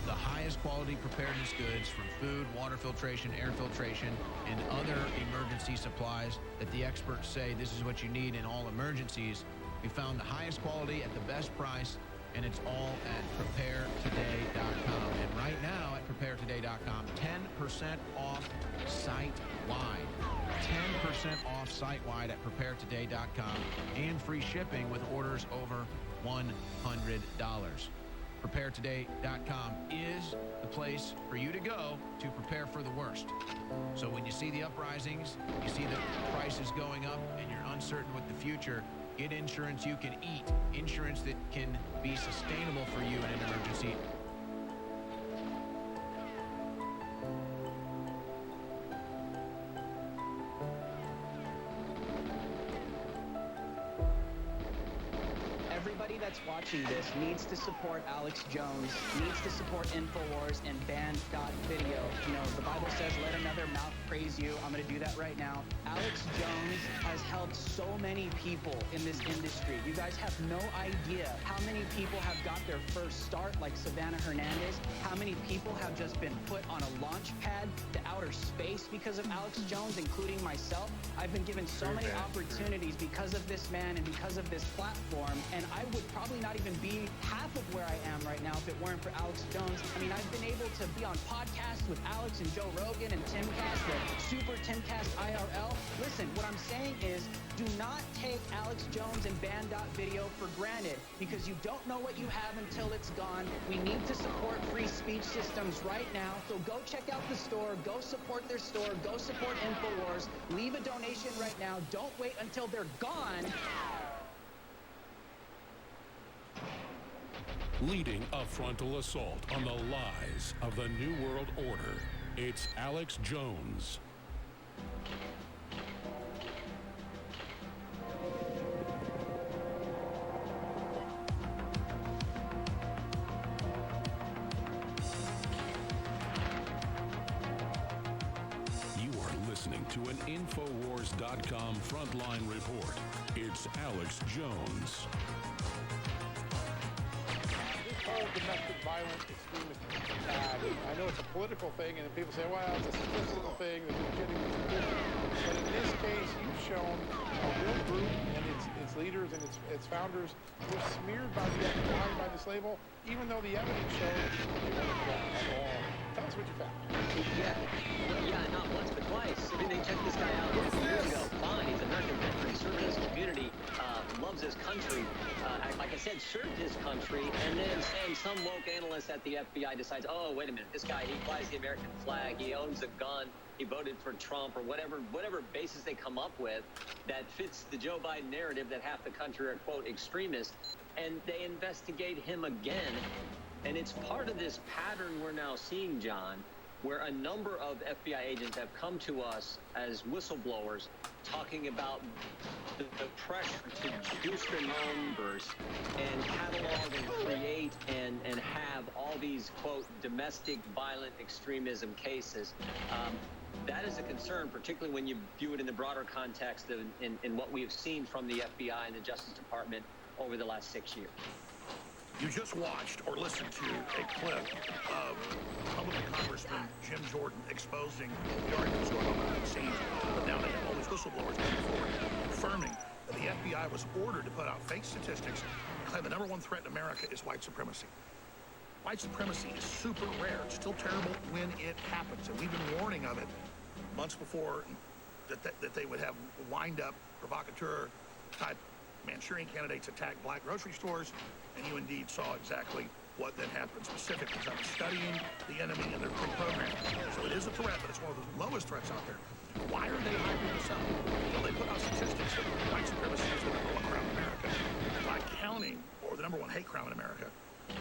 the highest quality preparedness goods from food, water filtration, air filtration, and other emergency supplies that the experts say this is what you need in all emergencies. We found the highest quality at the best price, and it's all at PrepareToday.com. And right now at PrepareToday.com, 10% off site-wide. 10% off site-wide at PrepareToday.com, and free shipping with orders over $100. PrepareToday.com is the place for you to go to prepare for the worst. So when you see the uprisings, you see the prices going up, and you're uncertain with the future, get insurance you can eat, insurance that can be sustainable for you in an emergency. Everybody that's watching this needs to support Alex Jones, needs to support InfoWars and Band.video. The Bible says, let another mouth praise you. I'm going to do that right now. Alex Jones has helped so many people in this industry. You guys have no idea how many people have got their first start, like Savannah Hernandez, how many people have just been put on a launch pad to outer space because of Alex Jones, including myself. I've been given so many opportunities because of this man and because of this platform, and I would probably not even be half of where I am right now if it weren't for Alex Jones. I mean, I've been able to be on podcasts with Alex and Joe Rogan and Timcast, the Super Timcast IRL. Listen, what I'm saying is, do not take Alex Jones and Band.video for granted, because you don't know what you have until it's gone. We need to support free speech systems right now. So go check out the store, go support their store, go support InfoWars, leave a donation right now. Don't wait until they're gone. Leading a frontal assault on the lies of the New World Order, it's Alex Jones. You are listening to an Infowars.com frontline report. It's Alex Jones. Domestic violence extremist tag. I know it's a political thing, and people say, well, it's a statistical thing that you're getting but in this case, you've shown a real group and its leaders and its founders were smeared by the FBI by this label, even though the evidence showed they weren't wrong at all. Tell us what you found. Yeah, not once but twice. I mean, they checked this guy out years ago. Fine, he's an American veteran, served his community, loves his country. Like I said, served his country, and then some woke analyst at the FBI decides, oh, wait a minute, this guy, he flies the American flag, he owns a gun, he voted for Trump, or whatever basis they come up with that fits the Joe Biden narrative that half the country are, quote, extremists, and they investigate him again. And it's part of this pattern we're now seeing, John, where a number of FBI agents have come to us as whistleblowers talking about the pressure to boost their numbers and catalog and create and have all these, quote, domestic violent extremism cases. That is a concern, particularly when you view it in the broader context of in what we have seen from the FBI and the Justice Department over the last 6 years. You just watched or listened to a clip of Republican Congressman Jim Jordan exposing the arguments going on behind the scenes, but now they have all these whistleblowers coming forward confirming that the FBI was ordered to put out fake statistics and the #1 threat in America is white supremacy. white supremacy is super rare. It's still terrible when it happens, and we've been warning of it months before that they would have wind-up provocateur-type Manchurian candidates attack black grocery stores, and you indeed saw exactly what then happened specifically. Because I was studying the enemy and their pre-program. So it is a threat, but it's one of the lowest threats out there. Why are they hyping this up? Well, they put out statistics that white supremacy is the #1 crime in America by counting, or the #1 hate crime in America,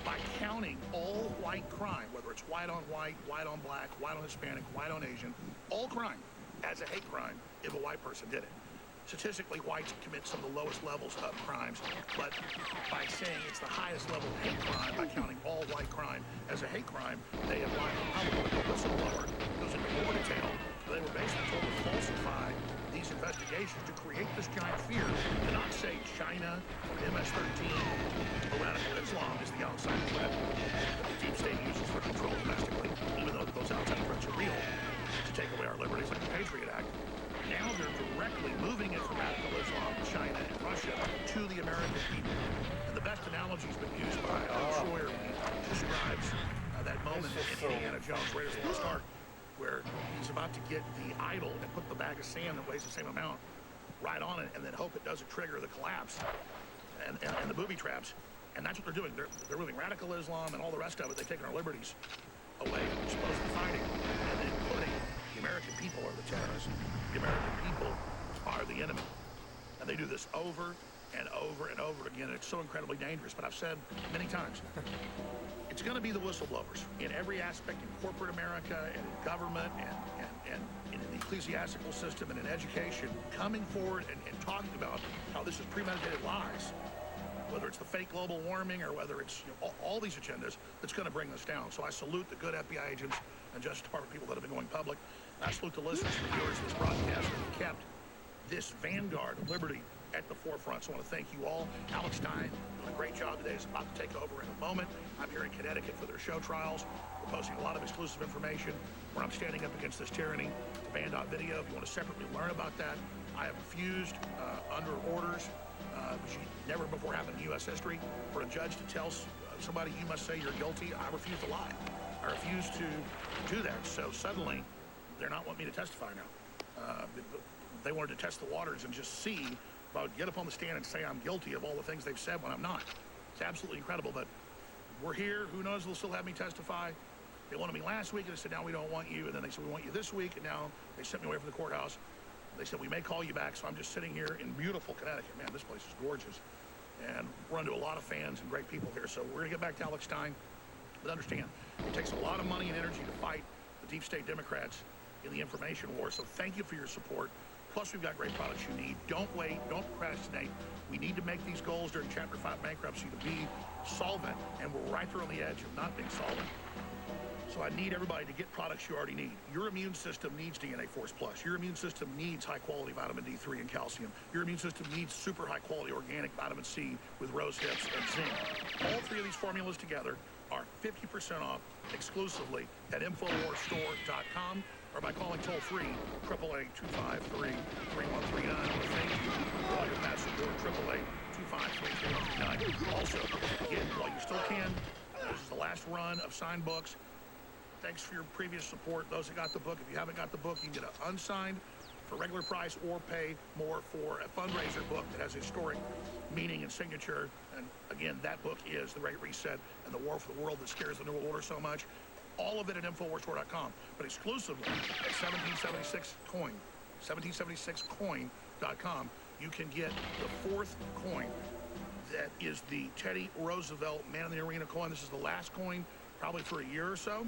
by counting all white crime, whether it's white on white, white on black, white on Hispanic, white on Asian, all crime as a hate crime if a white person did it. Statistically, whites commit some of the lowest levels of crimes, but by saying it's the highest level of hate crime, by counting all white crime as a hate crime, they have lied publicly. The whistleblower goes into more detail. They were basically told to falsify these investigations to create this giant fear, to not say China or MS-13 or radical Islam is the outside threat that the deep state uses for control domestically, even though those outside threats are real, to take away our liberties like the Patriot Act. Now they're directly moving it from radical Islam, China, and Russia to the American people. And the best analogy has been used by Schroyer when he describes that moment in Indiana Jones, Raiders of the Lost Ark, where he's about to get the idol and put the bag of sand that weighs the same amount right on it and then hope it doesn't trigger the collapse and the booby traps. And that's what they're doing. They're moving radical Islam and all the rest of it. They've taken our liberties away, supposedly fighting, and then putting the American people are the terrorists. The American people are the enemy. And they do this over and over and over again. It's so incredibly dangerous. But I've said many times, it's going to be the whistleblowers in every aspect in corporate America and in government and in the ecclesiastical system and in education, coming forward and talking about how this is premeditated lies, whether it's the fake global warming or whether it's all these agendas that's going to bring this down. So I salute the good FBI agents and Justice Department people that have been going public. I salute the listeners and viewers of this broadcast that have kept this vanguard of liberty at the forefront. So I want to thank you all. Alex Stein doing a great job today. Is about to take over in a moment. I'm here in Connecticut for their show trials. We're posting a lot of exclusive information where I'm standing up against this tyranny. Band.video. If you want to separately learn about that, I have refused under orders, which never before happened in U.S. history, for a judge to tell somebody you must say you're guilty. I refuse to lie. I refuse to do that. So suddenly, they're not wanting me to testify now. They wanted to test the waters and just see if I would get up on the stand and say I'm guilty of all the things they've said when I'm not. It's absolutely incredible, but we're here. Who knows? They'll still have me testify. They wanted me last week, and they said, now we don't want you. And then they said, we want you this week, and now they sent me away from the courthouse. They said, we may call you back, so I'm just sitting here in beautiful Connecticut. Man, this place is gorgeous. And we're into a lot of fans and great people here. So we're going to get back to Alex Stein. But understand, it takes a lot of money and energy to fight the deep state Democrats in the information war. So thank you for your support. Plus, we've got great products you need. Don't wait. Don't procrastinate. We need to make these goals during Chapter 5 bankruptcy to be solvent, and we're right there on the edge of not being solvent. So I need everybody to get products you already need. Your immune system needs DNA Force Plus. Your immune system needs high-quality vitamin D3 and calcium. Your immune system needs super high-quality organic vitamin C with rose hips and zinc. All three of these formulas together are 50% off exclusively at InfoWarsStore.com or by calling toll-free 888-253-3139. Thank you for all your past support, 888-253-3139. Also, again, while you still can, this is the last run of signed books. Thanks for your previous support. Those that got the book, if you haven't got the book, you can get it unsigned for regular price or pay more for a fundraiser book that has historic meaning and signature. And again, that book is The Great Reset and the War for the World that scares the New World Order so much. All of it at InfoWarsStore.com, but exclusively at 1776coin, 1776coin.com, you can get the fourth coin. That is the Teddy Roosevelt Man in the Arena coin. This is the last coin, probably for a year or so.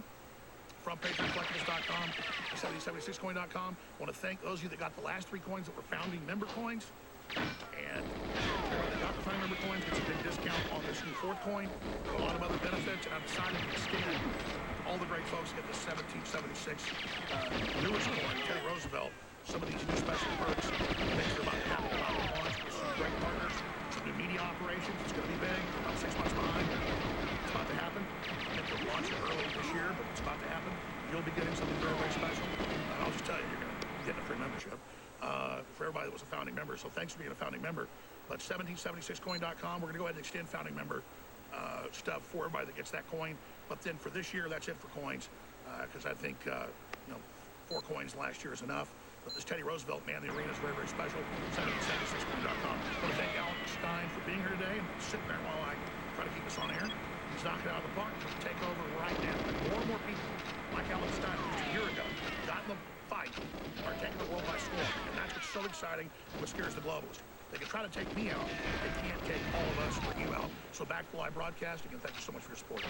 From PatriotCollectibles.com, 1776coin.com. I want to thank those of you that got the last three coins that were founding member coins. And everybody that got the founding member coins gets a big discount on this new fourth coin. There are a lot of other benefits, and I've decided to extend all the great folks get the 1776 newest coin, Teddy Roosevelt. Some of these new special perks, things are about to happen, about to launch with some great partners, some new media operations. It's going to be big, about 6 months behind. It's about to happen. I think they'll launch it early this year, but it's about to happen. You'll be getting something very, very special. And I'll just tell you, you're going to get a free membership for everybody that was a founding member. So thanks for being a founding member. But 1776coin.com, we're going to go ahead and extend founding member stuff for everybody that gets that coin. But then for this year, that's it for coins, because I think 4 coins last year is enough. But this Teddy Roosevelt man, the arena is very, very special. 1776coin.com. I want to thank Alex Stein for being here today and sitting there while I try to keep us on air. He's knocking it out of the park. He's going to take over right now. And more and more people like Alex Stein, who just a year ago got in the fight, are taking the world by storm. And that's what's so exciting and what scares the globalists. They can try to take me out. They can't take all of us or you out. So back to live broadcasting, and thank you so much for your support.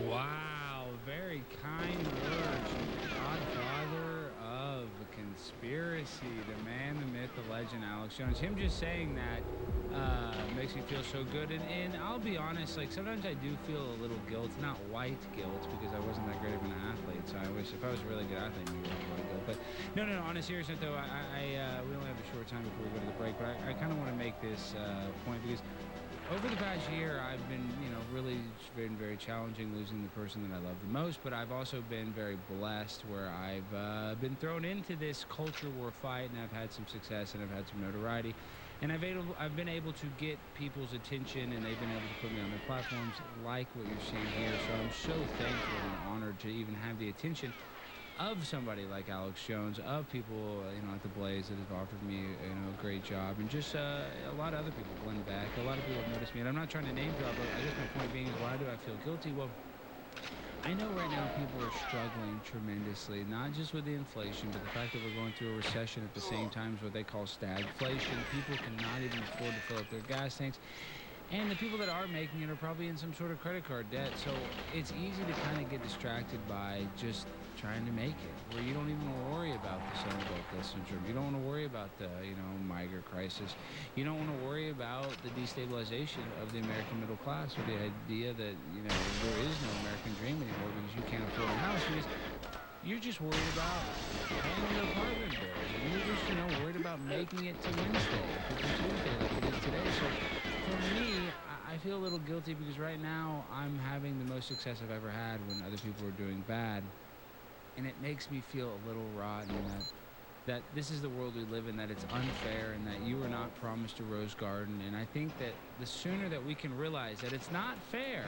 Wow, very kind words. Godfather of conspiracy, the man, the myth, the legend, Alex Jones. Him just saying that makes me feel so good. And I'll be honest, like sometimes I do feel a little guilt, not white guilt, because I wasn't that great of an athlete. So I wish if I was a really good athlete, maybe I'd white guilt. But no, on a serious note though, we only have a short time before we go to the break, but I kind of want to make this point because over the past year, I've been, really been very challenging losing the person that I love the most, but I've also been very blessed where I've been thrown into this culture war fight, and I've had some success and I've had some notoriety, and I've been able to get people's attention, and they've been able to put me on their platforms like what you're seeing here. So I'm so thankful and honored to even have the attention of somebody like Alex Jones, of people, at the Blaze that have offered me, a great job, and just a lot of other people, Glenn Beck, a lot of people have noticed me, and I'm not trying to name drop, but I guess my point being is, why do I feel guilty? Well, I know right now people are struggling tremendously, not just with the inflation, but the fact that we're going through a recession at the same time as what they call stagflation. People cannot even afford to fill up their gas tanks. And the people that are making it are probably in some sort of credit card debt. So it's easy to kind of get distracted by just trying to make it, where you don't even worry about the Sunbelt syndrome. You don't want to worry about the, migrant crisis. You don't want to worry about the destabilization of the American middle class, or the idea that, there is no American dream anymore because you can't afford a house, because you're just worried about paying your apartment bills. And you're just, worried about making it to Wednesday, or to Tuesday like it is today. So for me, I feel a little guilty because right now I'm having the most success I've ever had when other people are doing bad. And it makes me feel a little rotten that this is the world we live in, that it's unfair, and that you are not promised a rose garden. And I think that the sooner that we can realize that it's not fair,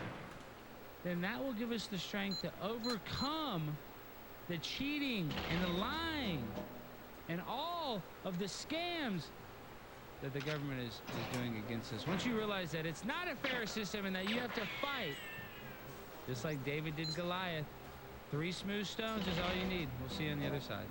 then that will give us the strength to overcome the cheating and the lying and all of the scams that the government is doing against us. Once you realize that it's not a fair system and that you have to fight, just like David did Goliath, 3 smooth stones is all you need. We'll see you on the other side.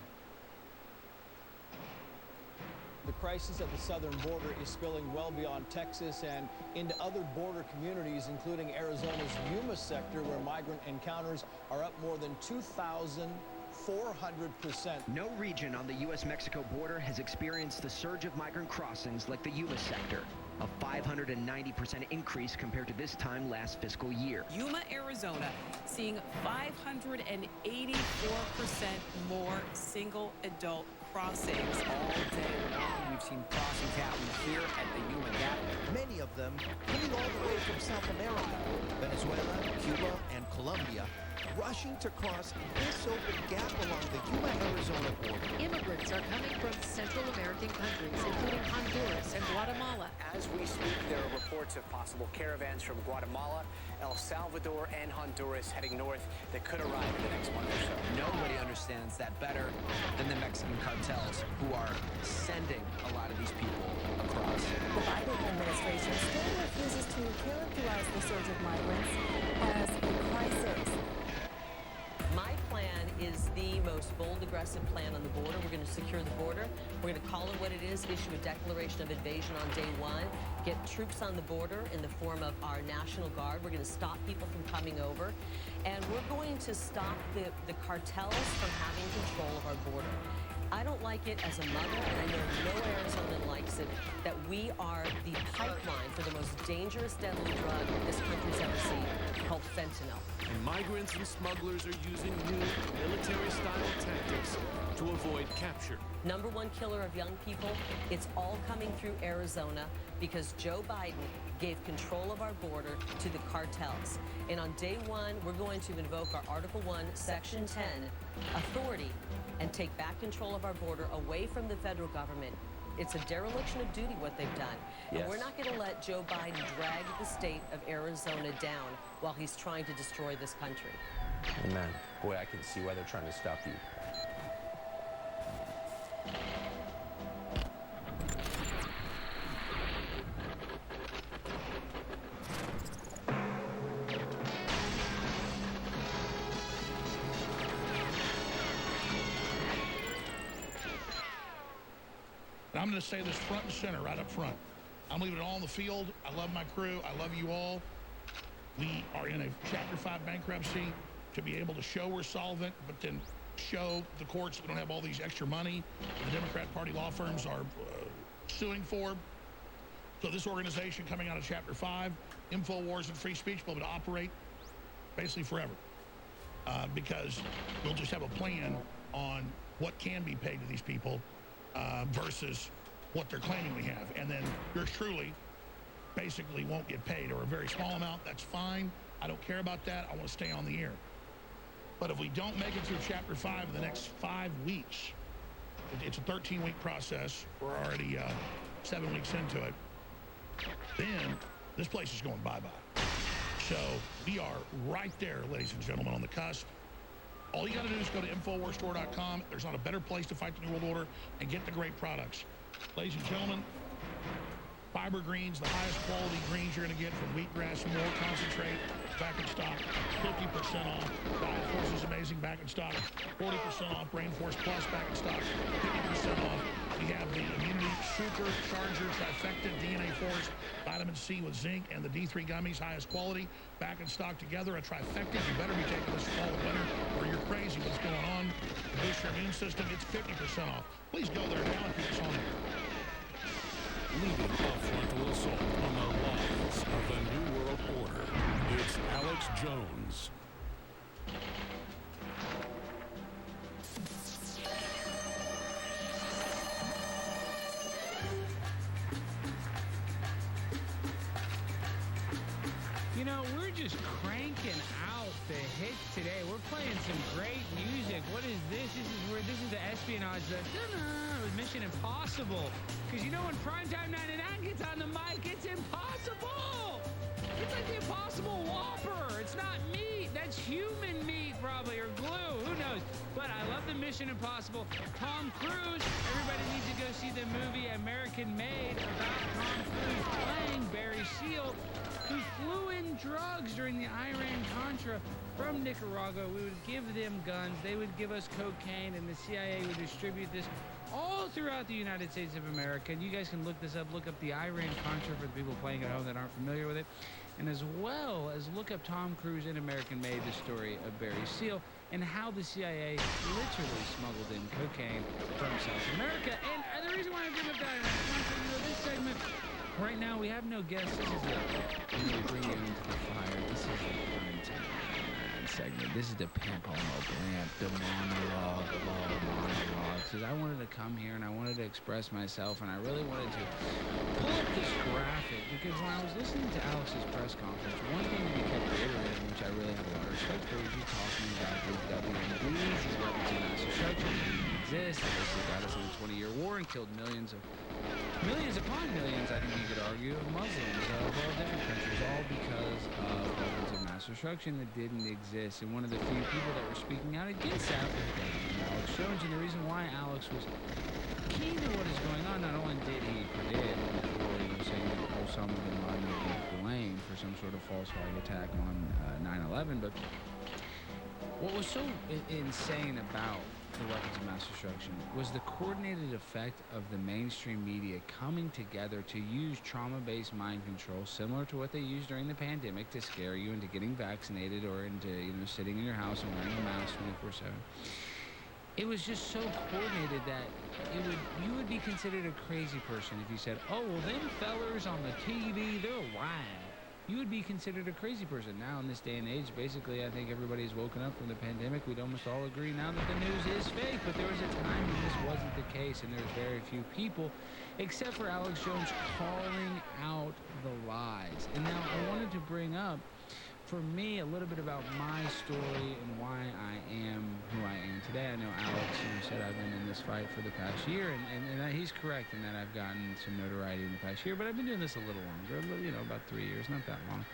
The crisis at the southern border is spilling well beyond Texas and into other border communities, including Arizona's Yuma sector, where migrant encounters are up more than 2,400%. No region on the U.S.-Mexico border has experienced the surge of migrant crossings like the Yuma sector, a 590% increase compared to this time last fiscal year. Yuma, Arizona, seeing 584% more single adult crossings. All day long, we've seen crossings happen here at the Yuma Gap. Many of them coming all the way from South America, Venezuela, Cuba, and Colombia, rushing to cross this open gap along the Yuma-Arizona border. Immigrants are coming from Central American countries, including Honduras and Guatemala. As we speak, there are reports of possible caravans from Guatemala, El Salvador, and Honduras heading north that could arrive in the next month or so. Nobody understands that better than the Mexican cartels, who are sending a lot of these people across. The Biden administration still refuses to characterize the surge of migrants as a crisis. My plan is the most bold, aggressive plan on the border. We're going to secure the border. We're going to call it what it is, issue a declaration of invasion on day 1, get troops on the border in the form of our National Guard. We're going to stop people from coming over. And we're going to stop the cartels from having control of our border. I don't like it as a mother, and I know no Arizonan likes it, that we are the pipeline for the most dangerous, deadly drug this country's ever seen, called fentanyl. And migrants and smugglers are using new military-style tactics to avoid capture. Number 1 killer of young people, it's all coming through Arizona because Joe Biden gave control of our border to the cartels. And on day 1, we're going to invoke our Article 1, Section 10 authority and take back control of our border away from the federal government It's a dereliction of duty what they've done. And Yes. we're not going to let Joe Biden drag the state of Arizona down while he's trying to destroy this country. Amen. Boy, I can see why they're trying to stop you. And I'm going to say this front and center, right up front. I'm leaving it all on the field. I love my crew. I love you all. We are in a Chapter 5 bankruptcy to be able to show we're solvent, but then show the courts we don't have all these extra money the Democrat Party law firms are suing for. So this organization coming out of Chapter 5, InfoWars and free speech will be able to operate basically forever because we'll just have a plan on what can be paid to these people versus what they're claiming we have. And then yours truly basically won't get paid, or a very small amount. That's fine. I don't care about that. I want to stay on the air. But if we don't make it through Chapter 5 in the next 5 weeks, it's a 13-week process. We're already 7 weeks into it. Then this place is going bye-bye. So we are right there, ladies and gentlemen, on the cusp. All you got to do is go to InfoWarsStore.com. There's not a better place to fight the New World Order and get the great products. Ladies and gentlemen, fiber greens, the highest quality greens you're going to get from wheatgrass, more concentrate, back in stock, 50% off. Diet Force is amazing, back in stock. 40% off. Brain Force Plus, back in stock. 50% off. We have the Immunity Super Charger Trifecta DNA Force, Vitamin C with zinc, and the D3 gummies, highest quality, back in stock together. A trifecta. You better be taking this fall and winter, or you're crazy what's going on. Boost your immune system. It's 50% off. Please go there now and keep us on it. Leading a frontal assault on the lies of the New World Order, it's Alex Jones. You know, we're just cranking out the hits today. We're playing some great music. What is this? This is the espionage, with Mission Impossible. Because you know when Primetime 99 gets on the mic, it's impossible. It's like the Impossible Whopper. It's not meat. That's human meat, probably, or glue. Who knows? But I love the Mission Impossible. Tom Cruise. Everybody needs to go see the movie American Made about Tom Cruise playing Barry Seal, who flew in drugs during the Iran-Contra from Nicaragua. We would give them guns. They would give us cocaine, and the CIA would distribute this all throughout the United States of America. And you guys can look this up. Look up the Iran-Contra for the people playing at home that aren't familiar with it. And as well as look up Tom Cruise in American Made, the story of Barry Seal, and how the CIA literally smuggled in cocaine from South America. And the reason why I bring up the Iran-Contra, you know, this segment, right now we have no guests. This is the bring you into the fire. This is the Primetime segment. This is the Pimp Homo Blamp, the monologue of all monologues. Because I wanted to come here and I wanted to express myself, and I really wanted to pull up this graphic, because when I was listening to Alex's press conference, one thing that he kept reiterating, which I really have a lot of respect for, was he talking about these WMDs, these weapons of mass destruction that didn't exist, that basically got us in a 20-year war and killed millions upon millions, I think you could argue, of Muslims of all different countries, all because of weapons of mass destruction that didn't exist. And one of the few people that were speaking out against that was Alex Jones. And the reason why Alex was keen to what is going on, not only did he predict before, saying that Osama bin Laden would be blamed for some sort of false flag attack on 9/11, but what was so insane about the weapons of mass destruction was the coordinated effect of the mainstream media coming together to use trauma-based mind control, similar to what they used during the pandemic to scare you into getting vaccinated or into, sitting in your house and wearing a mask 24/7. It was just so coordinated that you would be considered a crazy person if you said, oh, well, them fellers on the TV, they're wild. You would be considered a crazy person. Now, in this day and age, basically, I think everybody's woken up from the pandemic. We'd almost all agree now that the news is fake, but there was a time when this wasn't the case, and there's very few people, except for Alex Jones, calling out the lies. And now I wanted to bring up for me, a little bit about my story and why I am who I am today. I know Alex, said I've been in this fight for the past year, and he's correct in that I've gotten some notoriety in the past year, but I've been doing this a little longer, about 3 years, not that long,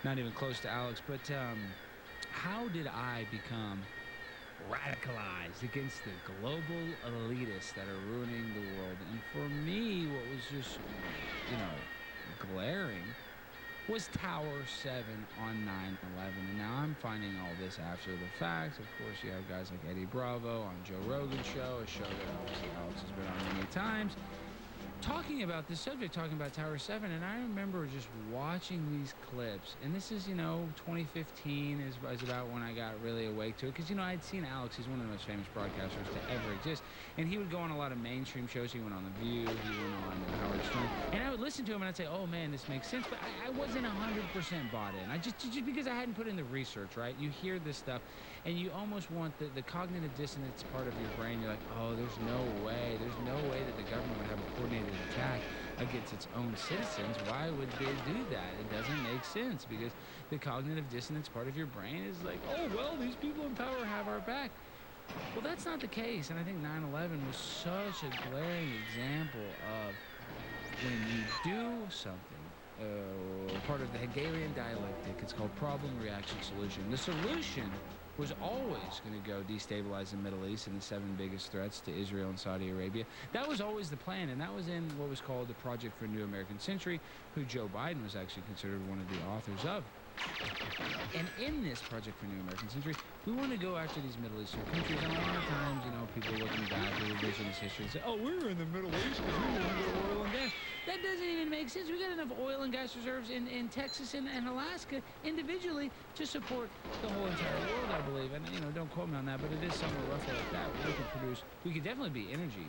not even close to Alex. But how did I become radicalized against the global elitists that are ruining the world? And for me, what was just, glaring was Tower 7 on 9/11. And now I'm finding all this after the fact. Of course, you have guys like Eddie Bravo on Joe Rogan's show, a show that obviously Alex has been on many times, talking about this subject, talking about Tower 7. And I remember just watching these clips, and this is, 2015 is about when I got really awake to it, because, I'd seen Alex. He's one of the most famous broadcasters to ever exist, and he would go on a lot of mainstream shows. He went on The View, he went on Howard Stern, and I would listen to him and I'd say, oh man, this makes sense, but I wasn't 100% bought in. I just because I hadn't put in the research, right? You hear this stuff and you almost want the cognitive dissonance part of your brain. You're like, oh, there's no way that the government would have a coordinated attack against its own citizens. Why would they do that? It doesn't make sense, because the cognitive dissonance part of your brain is like, oh, well, these people in power have our back. Well, that's not the case, and I think 9/11 was such a glaring example of when you do something, part of the Hegelian dialectic. It's called problem, reaction, solution. The solution was always going to go destabilize the Middle East and the 7 biggest threats to Israel and Saudi Arabia. That was always the plan, and that was in what was called the Project for a New American Century, who Joe Biden was actually considered one of the authors of. And in this Project for a New American Century, we want to go after these Middle Eastern countries, and a lot of times, people looking back at revisionist history and say, oh, we were in the Middle East because we wanted oil and gas. That doesn't even make sense. We got enough oil and gas reserves in Texas and Alaska individually to support the whole entire world, I believe. And, don't quote me on that, but it is somewhere roughly like that. We could definitely be energy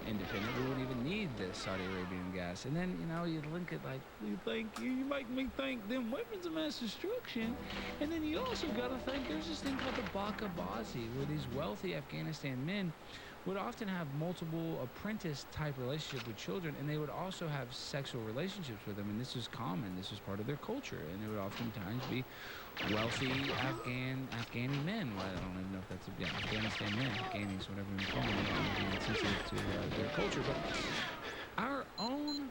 independent. We wouldn't even need the Saudi Arabian gas. And then, you'd link it like, you make me think them weapons of mass destruction. And then you also got to think there's this thing called the Bakabazi, where these wealthy Afghanistan men would often have multiple apprentice-type relationship with children, and they would also have sexual relationships with them, and this was common. This was part of their culture, and they would oftentimes be wealthy Afghani men. Well, I don't even know if that's Afghanistan men, Afghanis, whatever you call them, being sensitive to their culture. But our own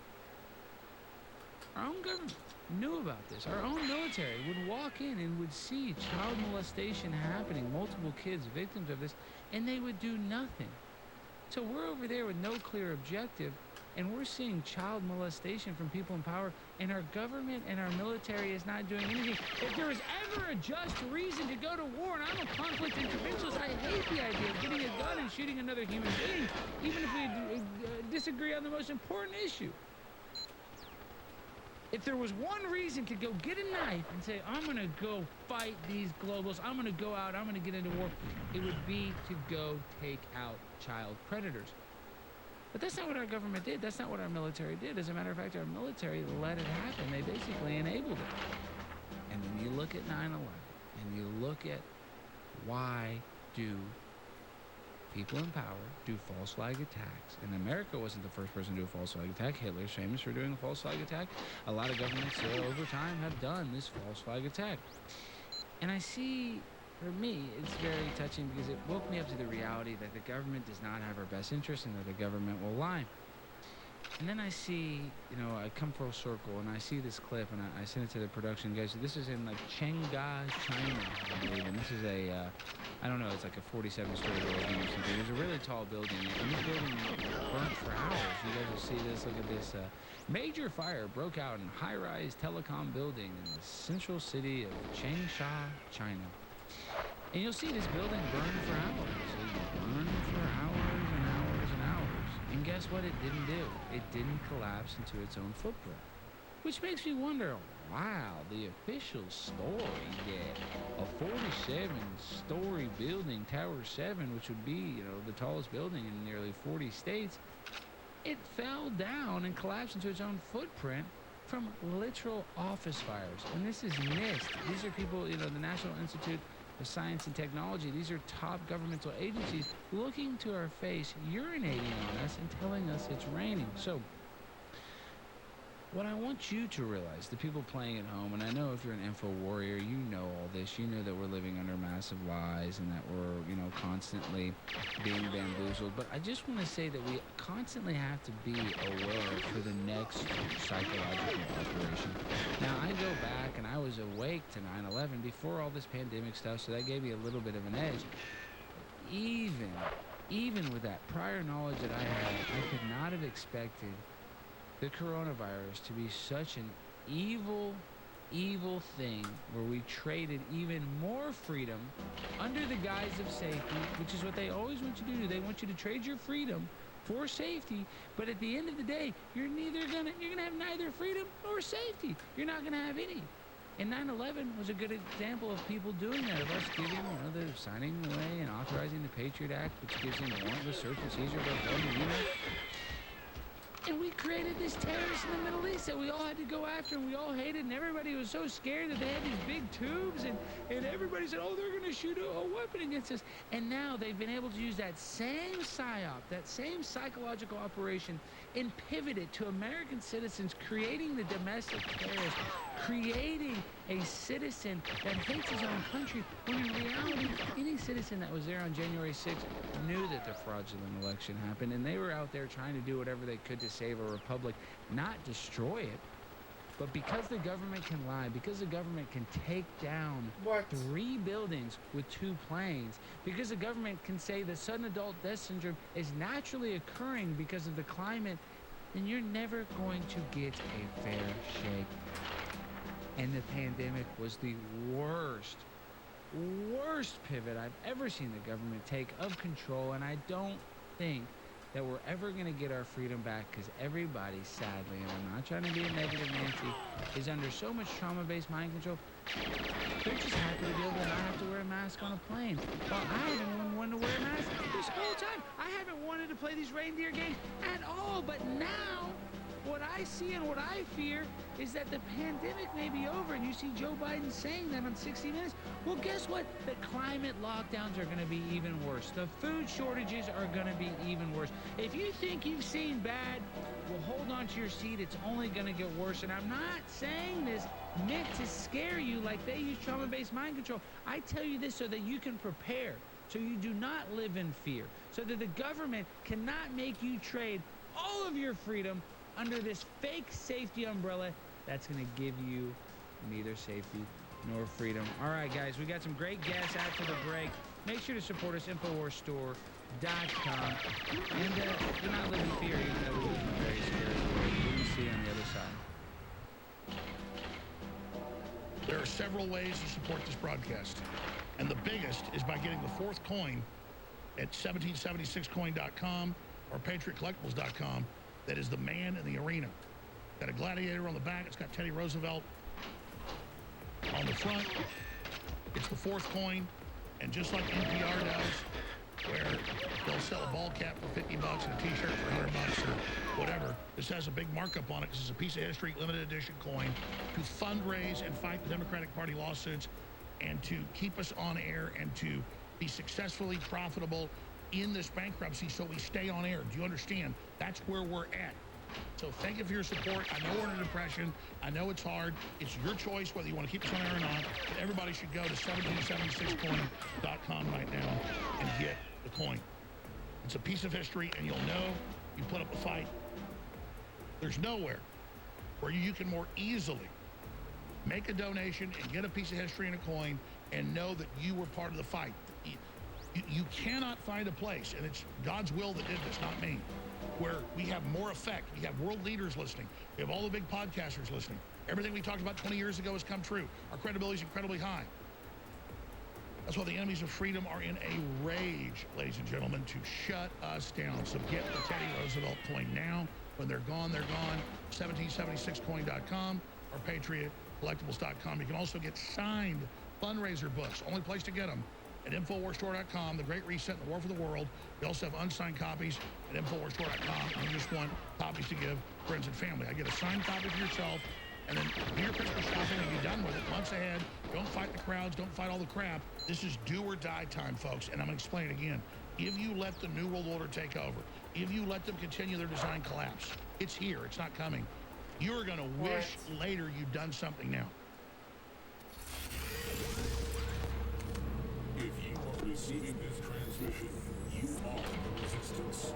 government knew about this. Our own military would walk in and would see child molestation happening, multiple kids victims of this, and they would do nothing. So we're over there with no clear objective, and we're seeing child molestation from people in power, and our government and our military is not doing anything. If there is ever a just reason to go to war, and I'm a conflict interventionist, I hate the idea of getting a gun and shooting another human being, even if we disagree on the most important issue. If there was one reason to go get a knife and say, I'm going to go fight these globals, I'm going to go out, I'm going to get into war, it would be to go take out child predators. But that's not what our government did. That's not what our military did. As a matter of fact, our military let it happen. They basically enabled it. And then you look at 9/11, and you look at why do people in power do false flag attacks. And America wasn't the first person to do a false flag attack. Hitler's famous for doing a false flag attack. A lot of governments over time have done this false flag attack. And I see, for me, it's very touching because it woke me up to the reality that the government does not have our best interests and that the government will lie. And then I see, I come full circle and I see this clip and I send it to the production guys. This is in Shanghai, China, I believe. And this is I don't know, it's like a 47-story building or something. There's a really tall building, and this building burnt for hours. You guys will see this. Look at this. Major fire broke out in high-rise telecom building in the central city of Changsha, China. And you'll see this building burn for hours. It burned for hours and hours and hours. And guess what it didn't do? It didn't collapse into its own footprint. Which makes me wonder, wow, the official story that a 47-story building, Tower 7, which would be, the tallest building in nearly 40 states, it fell down and collapsed into its own footprint from literal office fires. And this is NIST. These are people, the National Institute of Science and Technology. These are top governmental agencies looking to our face, urinating on us, and telling us it's raining. So What I want you to realize, the people playing at home, and I know if you're an info warrior, you know all this. You know that we're living under massive lies and that we're, constantly being bamboozled. But I just want to say that we constantly have to be aware for the next psychological operation. Now, I go back and I was awake to 9/11 before all this pandemic stuff, so that gave me a little bit of an edge. Even with that prior knowledge that I had, I could not have expected the coronavirus to be such an evil thing where we traded even more freedom under the guise of safety, which is what they always want you to do. They want you to trade your freedom for safety, but at the end of the day, you're gonna have neither freedom nor safety. You're not gonna have any. And 9/11 was a good example of people doing that, of us giving, the signing away and authorizing the Patriot Act, which gives them warrantless search and seizure of our home unit. And we created this terrorist in the Middle East that we all had to go after and we all hated, and everybody was so scared that they had these big tubes, and everybody said, oh, they're going to shoot a weapon against us. And now they've been able to use that same psyop, that same psychological operation, and pivot it to American citizens, creating the domestic terrorist, creating a citizen that hates his own country, when in reality, any citizen that was there on January 6th knew that the fraudulent election happened, and they were out there trying to do whatever they could to save a republic, not destroy it. But because the government can lie, because the government can take down 3 buildings with 2 planes, because the government can say that sudden adult death syndrome is naturally occurring because of the climate, then you're never going to get a fair shake. And the pandemic was the worst pivot I've ever seen the government take of control, and I don't think that we're ever going to get our freedom back, because everybody, sadly, and I'm not trying to be a negative Nancy, is under so much trauma-based mind control. They're just happy to be able to not have to wear a mask on a plane. Well, I haven't wanted to wear a mask this whole time. I haven't wanted to play these reindeer games at all, but now what I see and what I fear is that the pandemic may be over, and you see Joe Biden saying that on 60 Minutes. Well, guess what? The climate lockdowns are going to be even worse. The food shortages are going to be even worse. If you think you've seen bad, well, hold on to your seat. It's only going to get worse. And I'm not saying this meant to scare you like they use trauma-based mind control. I tell you this so that you can prepare, so you do not live in fear, so that the government cannot make you trade all of your freedom under this fake safety umbrella that's going to give you neither safety nor freedom. All right, guys, we got some great guests after the break. Make sure to support us, InfoWarsStore.com. And do not live in fear, even though we live in a very scary world. We'll see you on the other side. There are several ways to support this broadcast, and the biggest is by getting the 4th coin at 1776coin.com or patriotcollectibles.com. That is the man in the arena. Got a gladiator on the back. It's got Teddy Roosevelt on the front. It's the 4th coin. And just like NPR does, where they'll sell a ball cap for $50 and a t-shirt for $100 or whatever, this has a big markup on it because it's a piece of history, limited edition coin, to fundraise and fight the Democratic Party lawsuits and to keep us on air and to be successfully profitable in this bankruptcy so we stay on air. Do you understand? That's where we're at. So thank you for your support. I know we're in a depression. I know it's hard. It's your choice whether you want to keep us on air or not. But everybody should go to 1776coin.com right now and get the coin. It's a piece of history, and you'll know you put up a fight. There's nowhere where you can more easily make a donation and get a piece of history and a coin and know that you were part of the fight. You cannot find a place, and it's God's will that did this, not me, where we have more effect. We have world leaders listening. We have all the big podcasters listening. Everything we talked about 20 years ago has come true. Our credibility is incredibly high. That's why the enemies of freedom are in a rage, ladies and gentlemen, to shut us down. So get the Teddy Roosevelt coin now. When they're gone, they're gone. 1776coin.com or patriotcollectibles.com. You can also get signed fundraiser books. Only place to get them at InfoWarsStore.com, The Great Reset and the War for the World. We also have unsigned copies at InfoWarsStore.com. And you just want copies to give friends and family. I get a signed copy for yourself, and then do your Christmas shopping and be done with it. Months ahead. Don't fight the crowds. Don't fight all the crap. This is do or die time, folks. And I'm going to explain it again. If you let the New World Order take over, if you let them continue their design collapse, it's here. It's not coming. You are going to wish later you'd done something now. If you are receiving this transmission, you are the resistance.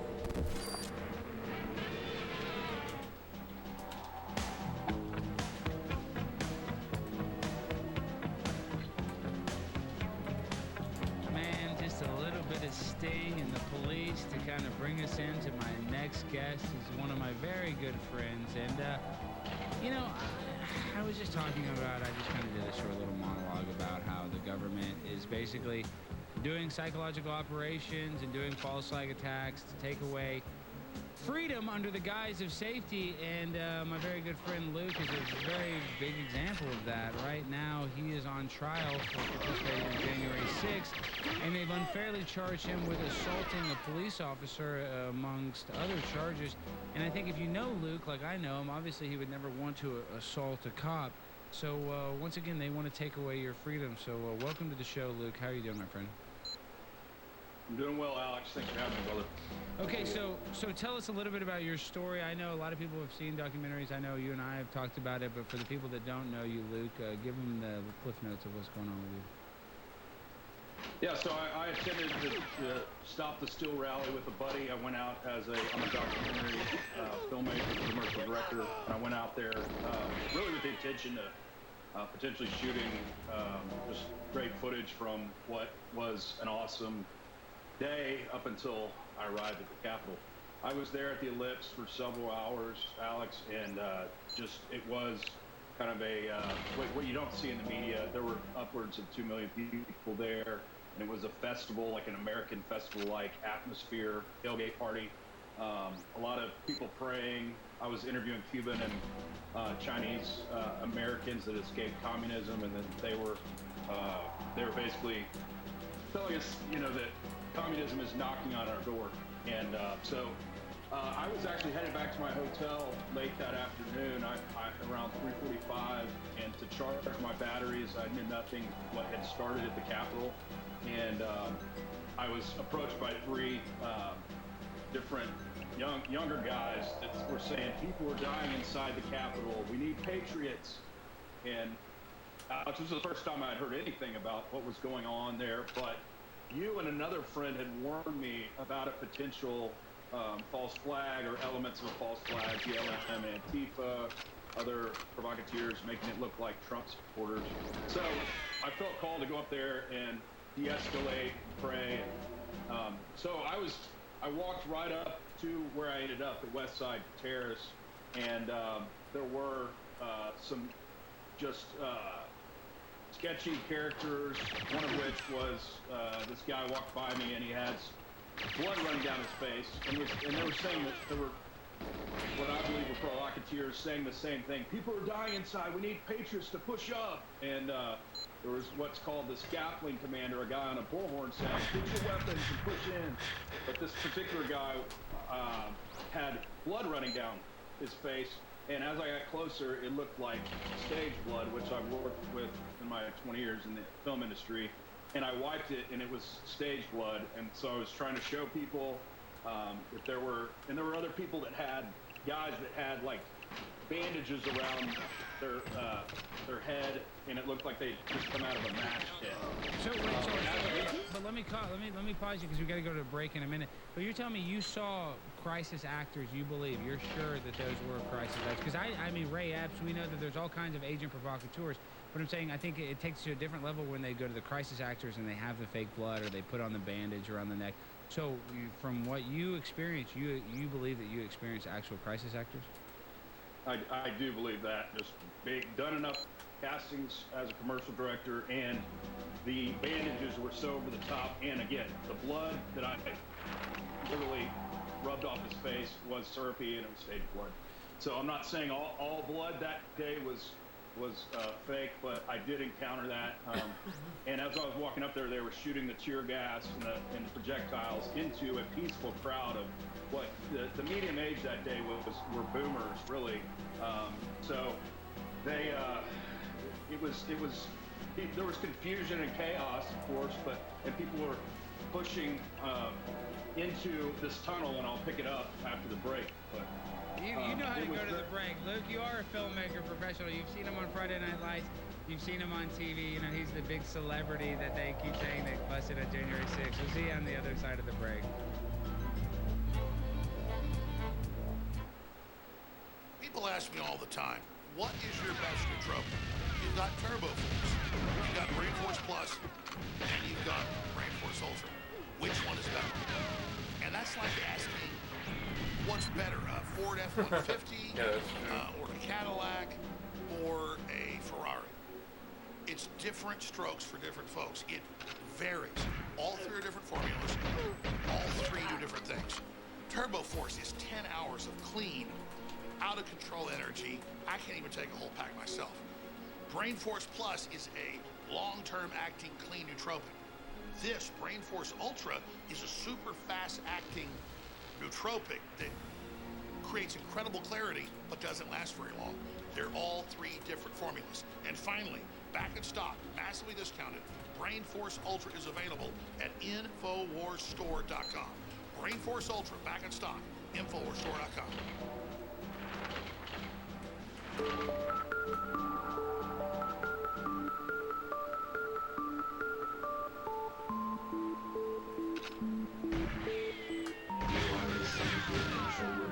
Man, just a little bit of sting in the police to kind of bring us into my next guest. He's one of my very good friends. And, you know, I was just talking about, I just kind of did a short little monologue about how the government is basically doing psychological operations and doing false flag attacks to take away freedom under the guise of safety. And my very good friend Luke is a very big example of that. Right now, he is on trial for participating on January 6th, and they've unfairly charged him with assaulting a police officer amongst other charges. And I think if you know Luke, like I know him, obviously he would never want to assault a cop. So once again, they want to take away your freedom. So welcome to the show, Luke. How are you doing, my friend? I'm doing well, Alex. Thanks for having me, brother. Okay, so tell us a little bit about your story. I know a lot of people have seen documentaries. I know you and I have talked about it, but for the people that don't know you, Luke, give them the cliff notes of what's going on with you. Yeah, so I attended the Stop the Steal rally with a buddy. I went out I'm a documentary filmmaker, commercial director, and I went out there really with the intention of potentially shooting just great footage from what was an awesome day up until I arrived at the Capitol. I was there at the Ellipse for several hours, Alex, and it was kind of what you don't see in the media. There were upwards of 2 million people there, and it was a festival, like an American festival-like atmosphere, tailgate party. A lot of people praying. I was interviewing Cuban and Chinese Americans that escaped communism, and then they were basically telling us, that communism is knocking on our door. And so I was actually headed back to my hotel late that afternoon, around 3:45, and to charge my batteries. I knew nothing what had started at the Capitol, and I was approached by three different younger guys that were saying, people are dying inside the Capitol. We need patriots. And this was the first time I'd heard anything about what was going on there, but you and another friend had warned me about a potential false flag or elements of a false flag, BLM, Antifa, other provocateurs making it look like Trump supporters. So I felt called to go up there and de-escalate, pray. So I walked right up to where I ended up, the West Side Terrace, and there were some just sketchy characters, one of which was this guy walked by me and he had blood running down his face, and they were saying that there were what I believe were provocateurs saying the same thing. People are dying inside. We need patriots to push up. And there was what's called the scaffolding commander, a guy on a bullhorn saying, "Get your weapons and push in." But this particular guy had blood running down his face. And as I got closer, it looked like stage blood, which I've worked with in my 20 years in the film industry. And I wiped it, and it was stage blood. And so I was trying to show people that there were other people that had guys that had like bandages around their head, and it looked like they just come out of a match pit. But let me pause you because we got to go to a break in a minute. But you're telling me you saw crisis actors, you believe, you're sure that those were crisis actors? Because I mean, Ray Epps, we know that there's all kinds of agent provocateurs. But I'm saying I think it takes to a different level when they go to the crisis actors and they have the fake blood or they put on the bandage around the neck. So from what you experienced, you believe that you experienced actual crisis actors? I do believe that. Just done enough castings as a commercial director, and the bandages were so over the top. And again, the blood that I literally rubbed off his face was syrupy, and it was stage blood. So I'm not saying all blood that day was fake, but I did encounter that. And as I was walking up there, they were shooting the tear gas and the projectiles into a peaceful crowd of what the median age that day were boomers, really. So they there was confusion and chaos, of course, and people were pushing into this tunnel, and I'll pick it up after the break. But you know how to go to the break. Luke, you are a filmmaker professional. You've seen him on Friday Night Lights. You've seen him on TV. You know, he's the big celebrity that they keep saying they busted on January 6th. We'll see you on the other side of the break. People ask me all the time, what is your best nootropic? You've got Turbo Force, you've got Brain Force Plus, and you've got Brain Force Ultra. Which one is better? And that's like asking, what's better, a Ford F-150, or a Cadillac, or a Ferrari? It's different strokes for different folks. It varies. All three are different formulas. All three do different things. Turbo Force is 10 hours of clean, out of control energy. I can't even take a whole pack myself. Brain Force Plus is a long-term acting clean nootropic. This Brain Force Ultra is a super fast acting nootropic that creates incredible clarity but doesn't last very long. They're all three different formulas. And finally, back in stock, massively discounted, Brain Force Ultra is available at InfoWarsStore.com. Brain Force Ultra back in stock, InfoWarsStore.com.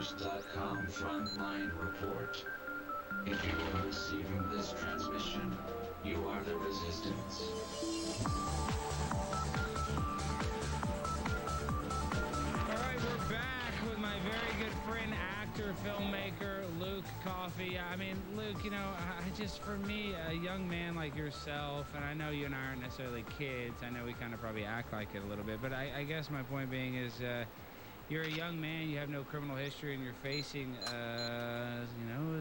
InfoWars.com frontline report. If you are receiving this transmission, you are the resistance. All right, we're back with my very good friend, actor, filmmaker, Luke Coffey. I mean, Luke, you know, for me, a young man like yourself, and I know you and I aren't necessarily kids. I know we kind of probably act like it a little bit, but I guess my point being is, you're a young man, you have no criminal history, and you're facing, a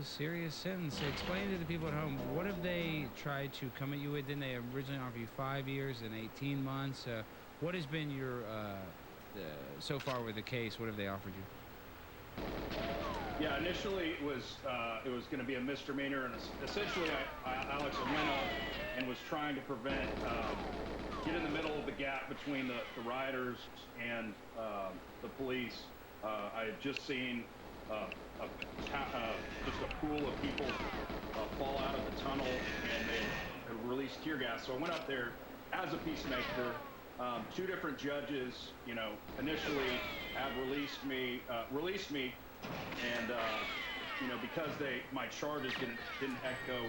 serious sentence. Explain to the people at home, what have they tried to come at you with? Didn't they originally offer you 5 years and 18 months? What has been your, so far with the case, what have they offered you? Yeah, initially it was going to be a misdemeanor, and essentially Alex went up and was trying to prevent, get in the middle of the gap between the rioters and the police. I had just seen just a pool of people fall out of the tunnel, and they released tear gas. So I went up there as a peacemaker. Two different judges, initially have released me, and because my charges didn't echo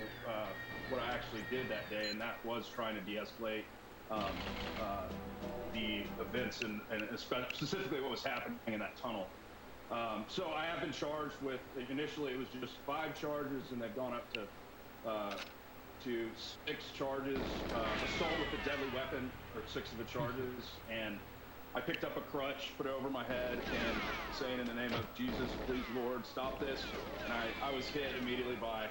what I actually did that day, and that was trying to de-escalate the events and specifically what was happening in that tunnel. So I have been charged with, initially it was just 5 charges, and they've gone up to 6 charges. Assault with a deadly weapon are 6 of the charges, and I picked up a crutch, put it over my head, and saying, in the name of Jesus, please, Lord, stop this. And I was hit immediately by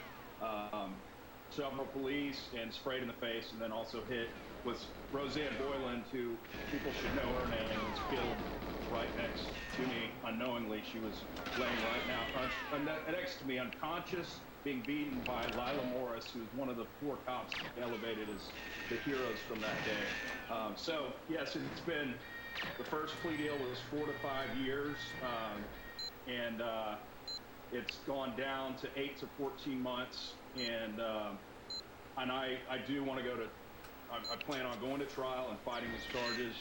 several police and sprayed in the face, and then also hit with Roseanne Boyland, who people should know her name, was killed right next to me unknowingly. She was laying right now next to me unconscious, being beaten by Lila Morris, who's one of the 4 cops elevated as the heroes from that day. So, yes, it's been, the first plea deal was 4 to 5 years, and it's gone down to 8 to 14 months, and I do want to go to, I plan on going to trial and fighting these charges.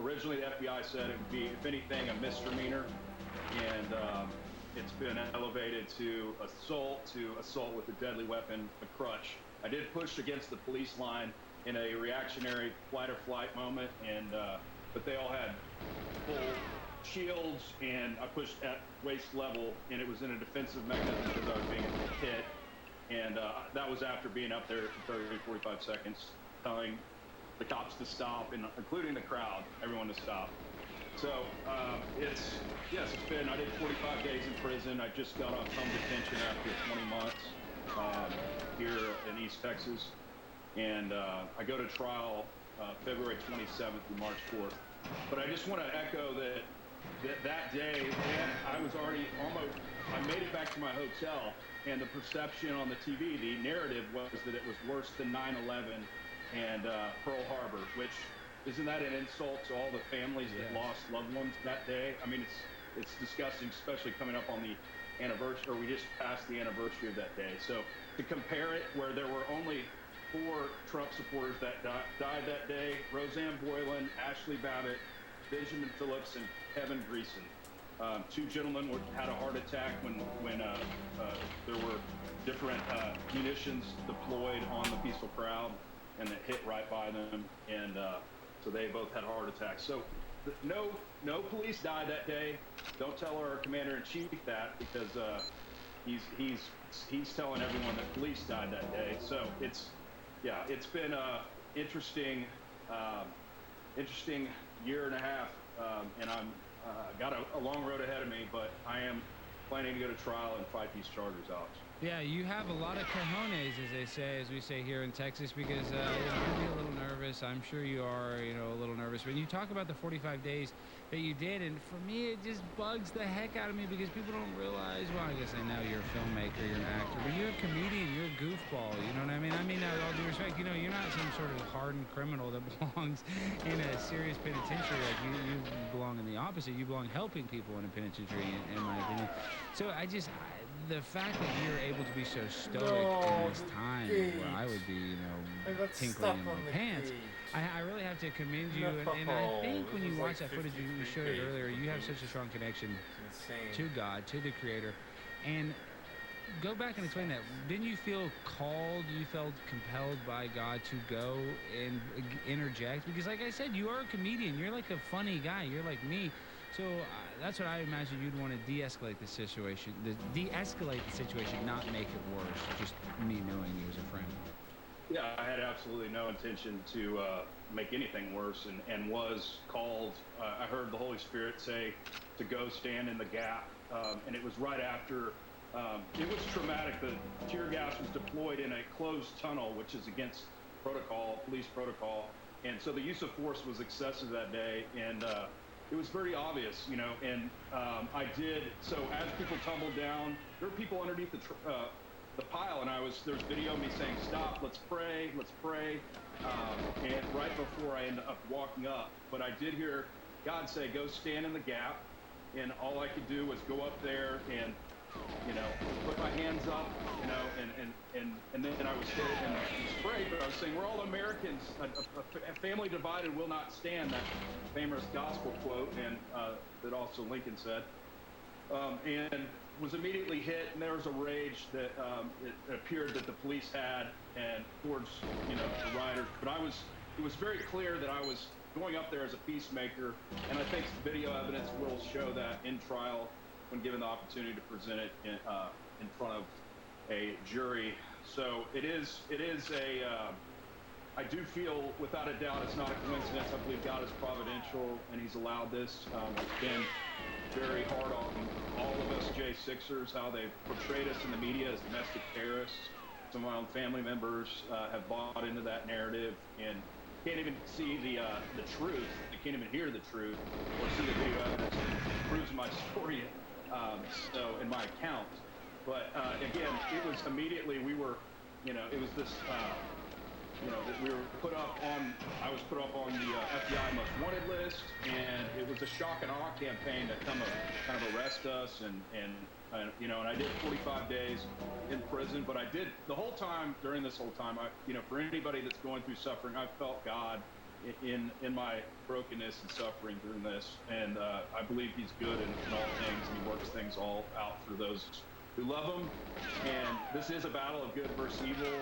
Originally, the FBI said it would be, if anything, a misdemeanor, and it's been elevated to assault with a deadly weapon, a crutch. I did push against the police line in a reactionary fight or flight moment, and but they all had full shields, and I pushed at waist level, and it was in a defensive mechanism because I was being hit. And that was after being up there for 30 to 45 seconds, telling the cops to stop, and including the crowd, everyone to stop. So it's been, I did 45 days in prison. I just got off home detention after 20 months here in East Texas. And I go to trial February 27th through March 4th. But I just want to echo that day, I was already almost, I made it back to my hotel, and the perception on the TV, the narrative was that it was worse than 9/11 and Pearl Harbor, which isn't that an insult to all the families that lost loved ones that day? I mean, it's disgusting, especially coming up on the anniversary, or we just passed the anniversary of that day. So to compare it, where there were only 4 Trump supporters that died that day: Roseanne Boylan, Ashley Babbitt, Benjamin Phillips, and Kevin Greason. 2 gentlemen had a heart attack when there were different munitions deployed on the peaceful crowd, and it hit right by them, and so they both had heart attacks. So no police died that day. Don't tell our commander-in-chief that, because he's telling everyone that police died that day. So it's been a interesting year and a half, and I'm got a long road ahead of me, but I am planning to go to trial and fight these charges, Alex. Yeah, you have a lot of cojones, as they say, as we say here in Texas, because I'd be a little nervous. I'm sure you are, a little nervous. When you talk about the 45 days that you did, and for me, it just bugs the heck out of me, because people don't realize, well, I guess I know you're a filmmaker, you're an actor, but you're a comedian, you're a goofball, you know what I mean? I mean, all due respect, you're not some sort of hardened criminal that belongs in a serious penitentiary. Like, you belong in the opposite. You belong helping people in a penitentiary, in my opinion. So the fact that you're able to be so stoic in this time where I would be, tinkling in my pants, I really have to commend you. And I think when you watch that footage, you showed it earlier, you have such a strong connection to God, to the Creator. And go back and explain that. Didn't you feel called, you felt compelled by God to go and interject? Because like I said, you are a comedian. You're like a funny guy. You're like me. So that's what I imagine you'd want to de-escalate the situation. De-escalate the situation, not make it worse. Just me knowing you as a friend. Yeah, I had absolutely no intention to make anything worse, and was called. I heard the Holy Spirit say to go stand in the gap, and it was right after. It was traumatic. The tear gas was deployed in a closed tunnel, which is against protocol, police protocol, and so the use of force was excessive that day, and it was very obvious, and I did. So as people tumbled down, there were people underneath the pile, and there's video of me saying, "Stop, let's pray," and right before I ended up walking up. But I did hear God say, "Go stand in the gap," and all I could do was go up there and, put my hands up, and then I was saying, and pray, but I was saying, we're all Americans. A family divided will not stand, that famous gospel quote, and that also Lincoln said, and was immediately hit, and there was a rage that it appeared that the police had, and towards the rioters. But it was very clear that I was going up there as a peacemaker, and I think video evidence will show that in trial when given the opportunity to present it in front of a jury. So it is I do feel, without a doubt, it's not a coincidence. I believe God is providential, and He's allowed this. It's been very hard on all of us J6ers, how they've portrayed us in the media as domestic terrorists. Some of my own family members have bought into that narrative and can't even see the truth. They can't even hear the truth or see the video evidence that proves my story. So in my account. But again, it was immediately we were, it was this. That we were I was put up on the FBI most wanted list, and it was a shock and awe campaign to kind of arrest us, and I did 45 days in prison, but I did the whole time, during this whole time, for anybody that's going through suffering, I felt God in my brokenness and suffering during this, and I believe He's good in all things, and He works things all out for those who love Him. And this is a battle of good versus evil,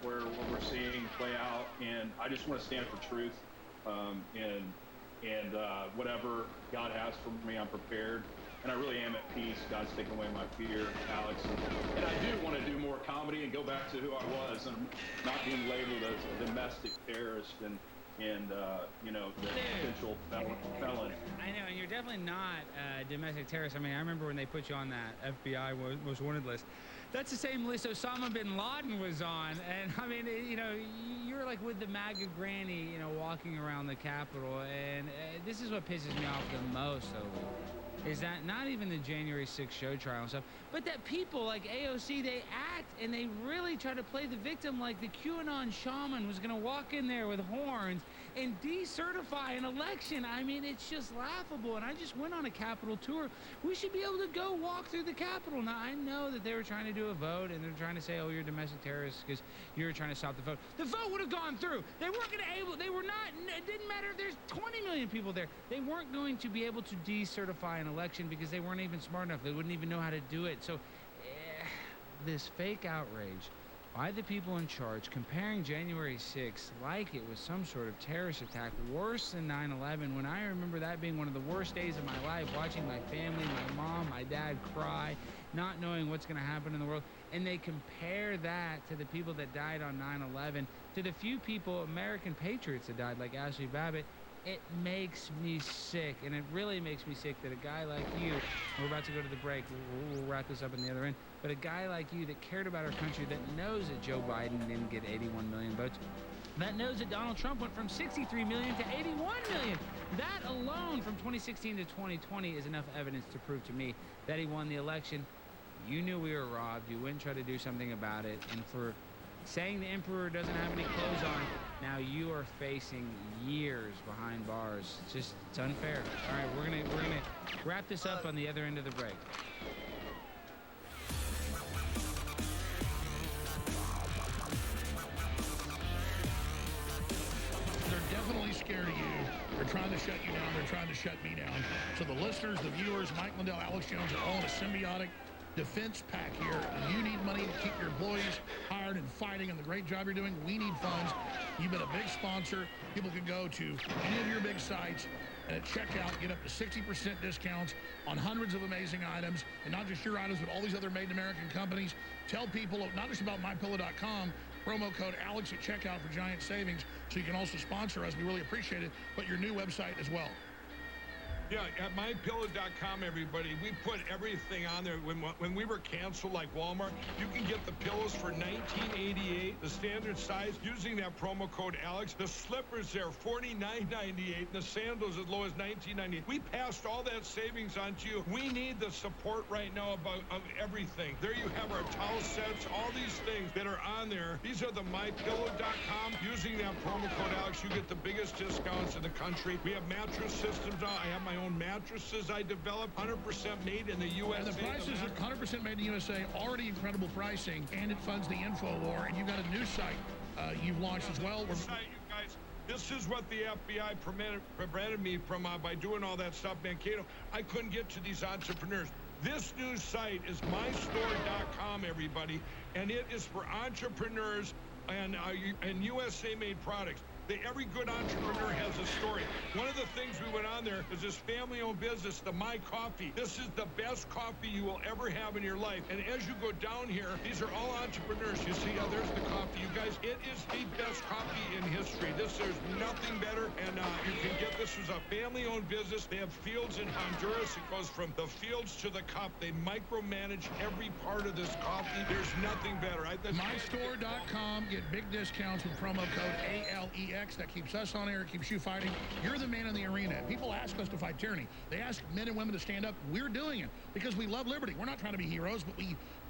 where what we're seeing play out. And I just want to stand for truth, and whatever God has for me, I'm prepared. And I really am at peace. God's taken away my fear, Alex. And I do want to do more comedy and go back to who I was, and not being labeled as a domestic terrorist and the potential felon. I know, and you're definitely not a domestic terrorist. I mean, I remember when they put you on that FBI most wanted list. That's the same list Osama bin Laden was on. And I mean, you're like with the MAGA granny, walking around the Capitol. And this is what pisses me off the most. So is that not even the January 6th show trial and stuff, but that people like AOC, they act and they really try to play the victim like the QAnon shaman was going to walk in there with horns and decertify an election. I mean, it's just laughable. And I just went on a Capitol tour. We should be able to go walk through the Capitol. Now, I know that they were trying to do a vote and they're trying to say, oh, you're domestic terrorists because you're trying to stop the vote. The vote would have gone through. They weren't going to able, they were not, it didn't matter if there's 20 million people there. They weren't going to be able to decertify an election because they weren't even smart enough. They wouldn't even know how to do it. So this fake outrage by the people in charge, comparing January 6th like it was some sort of terrorist attack, worse than 9/11, when I remember that being one of the worst days of my life, watching my family, my mom, my dad cry, not knowing what's going to happen in the world. And they compare that to the people that died on 9/11, to the few people, American patriots, that died, like Ashley Babbitt. It makes me sick, and it really makes me sick that a guy like you, we're about to go to the break, we'll wrap this up in the other end, but a guy like you that cared about our country, that knows that Joe Biden didn't get 81 million votes, that knows that Donald Trump went from 63 million to 81 million. That alone from 2016 to 2020 is enough evidence to prove to me that he won the election. You knew we were robbed. You wouldn't try to do something about it. And for saying the emperor doesn't have any clothes on, now you are facing years behind bars. It's unfair. All right, we're gonna wrap this up on the other end of the break. They're definitely scared of you. They're trying to shut you down. They're trying to shut me down. So the listeners, the viewers, Mike Lindell, Alex Jones are all in a symbiotic defense pack here. You need money to keep your employees hired and fighting and the great job you're doing. We need funds. You've been a big sponsor. People can go to any of your big sites and at checkout get up to 60% discounts on hundreds of amazing items, and not just your items, but all these other made-in-American companies. Tell people not just about MyPillow.com, promo code Alex at checkout for giant savings, so you can also sponsor us. We really appreciate it, but your new website as well. Yeah, at MyPillow.com, everybody, we put everything on there. When we were canceled, like Walmart, you can get the pillows for $19.88, the standard size, using that promo code Alex. The slippers there, $49.98, and the sandals as low as $19.98. We passed all that savings on to you. We need the support right now of everything. There you have our towel sets, all these things that are on there. These are the MyPillow.com. Using that promo code Alex, you get the biggest discounts in the country. We have mattress systems now. I have my own mattresses I developed, 100% made in the USA. And the prices are 100% made in the USA, already incredible pricing, and it funds the info war. And you've got a new site you've launched as well. Site, you guys. This is what the FBI prevented me from by doing all that stuff, Mankato. I couldn't get to these entrepreneurs. This new site is mystore.com, everybody, and it is for entrepreneurs and USA-made products. Every good entrepreneur has a story. One of the things we went on there is this family-owned business, the My Coffee. This is the best coffee you will ever have in your life. And as you go down here, these are all entrepreneurs. You see, there's the coffee. You guys, it is the best coffee in history. There's nothing better. And you can get this as a family-owned business. They have fields in Honduras. It goes from the fields to the cup. They micromanage every part of this coffee. There's nothing better. MyStore.com. Get big discounts with promo code ALEX. That keeps us on air. It keeps you fighting. You're the man in the arena. People ask us to fight tyranny. They ask men and women to stand up. We're doing it because we love liberty. We're not trying to be heroes, but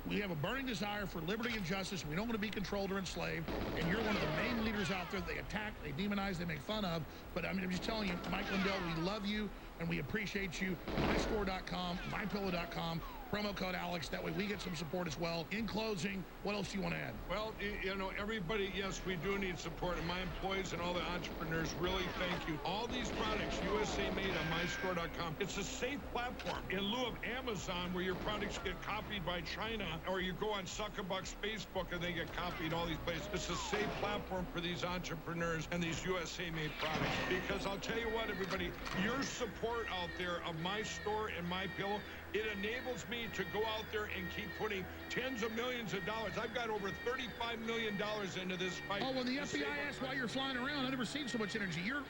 we have a burning desire for liberty and justice. We don't want to be controlled or enslaved. And you're one of the main leaders out there. They attack, they demonize, they make fun of. But I'm just telling you, Mike Lindell, we love you and we appreciate you. MyStore.com, MyPillow.com. Promo code Alex. That way we get some support as well. In closing, what else do you want to add? Well, everybody, yes, we do need support. And my employees and all the entrepreneurs, really thank you. All these products, USA made on mystore.com. It's a safe platform. In lieu of Amazon, where your products get copied by China, or you go on Zuckerbuck's Facebook and they get copied all these places. It's a safe platform for these entrepreneurs and these USA made products. Because I'll tell you what, everybody, your support out there of My Store and My Pillow, it enables me me to go out there and keep putting tens of millions of dollars. I've got over $35 million into this fight. Oh, when the FBI asks why you're flying around, I've never seen so much energy. You're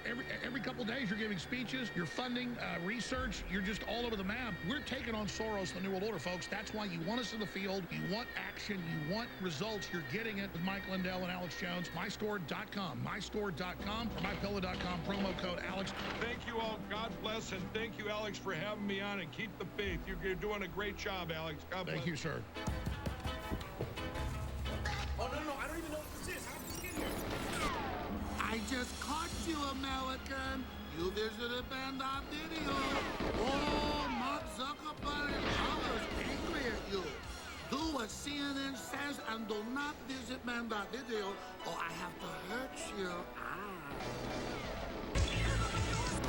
every couple of days, you're giving speeches, you're funding research, you're just all over the map. We're taking on Soros, the New World Order, folks. That's why you want us in the field. You want action. You want results. You're getting it with Mike Lindell and Alex Jones. MyStore.com. MyStore.com or MyPillow.com. Promo code Alex. Thank you all. God bless, and thank you, Alex, for having me on, and keep the faith. You're doing a great job, Alex. God bless. Thank you, sir. Oh, no, I don't even know what this is. How did this get here? I just caught you, American. You visited Band.on Video. Oh, Mark Zuckerberg and others angry at you. Do what CNN says and do not visit Band.on Video, or I have to hurt you.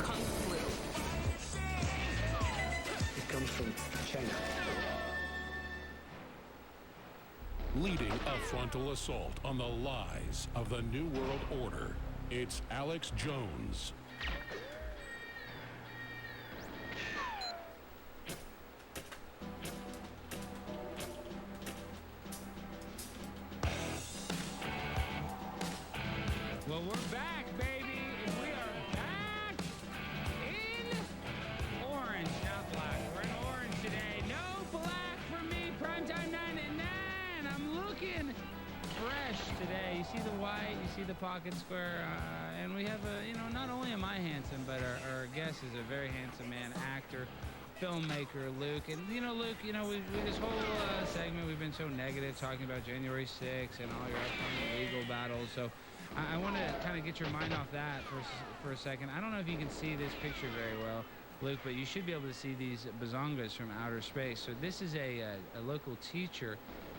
Kung flu. It comes from China. Leading a frontal assault on the lies of the New World Order, it's Alex Jones. Well, we're back, baby, and we are back in orange, not black. We're in orange today. No black for me. Primetime 9 at 9. I'm looking fresh today. You see the white, you see the pocket square, and we have not only am I handsome, but our guest is a very handsome man, actor, filmmaker, Luke. And, Luke, we this whole segment, we've been so negative talking about January 6th and all your upcoming legal battles. So I want to kind of get your mind off that for a second. I don't know if you can see this picture very well, Luke, but you should be able to see these bazongas from outer space. So this is a local teacher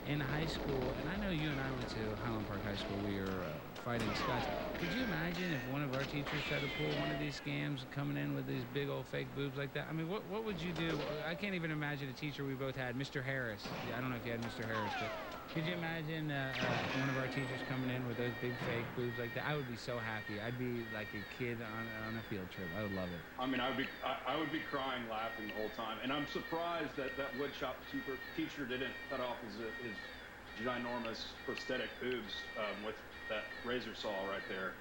in high school, and I know you and I went to Highland Park High School. We were fighting Scots. Could you imagine if one of our teachers tried to pull one of these scams coming in with these big old fake boobs like that? I mean, what would you do? I can't even imagine a teacher we both had, Mr. Harris. I don't know if you had Mr. Harris, but could you imagine one of our teachers coming in with those big fake boobs like that? I would be so happy. I'd be like a kid on a field trip. I would love it. I mean, I would be crying, laughing the whole time. And I'm surprised that woodshop teacher didn't cut off his ginormous prosthetic boobs with that razor saw right there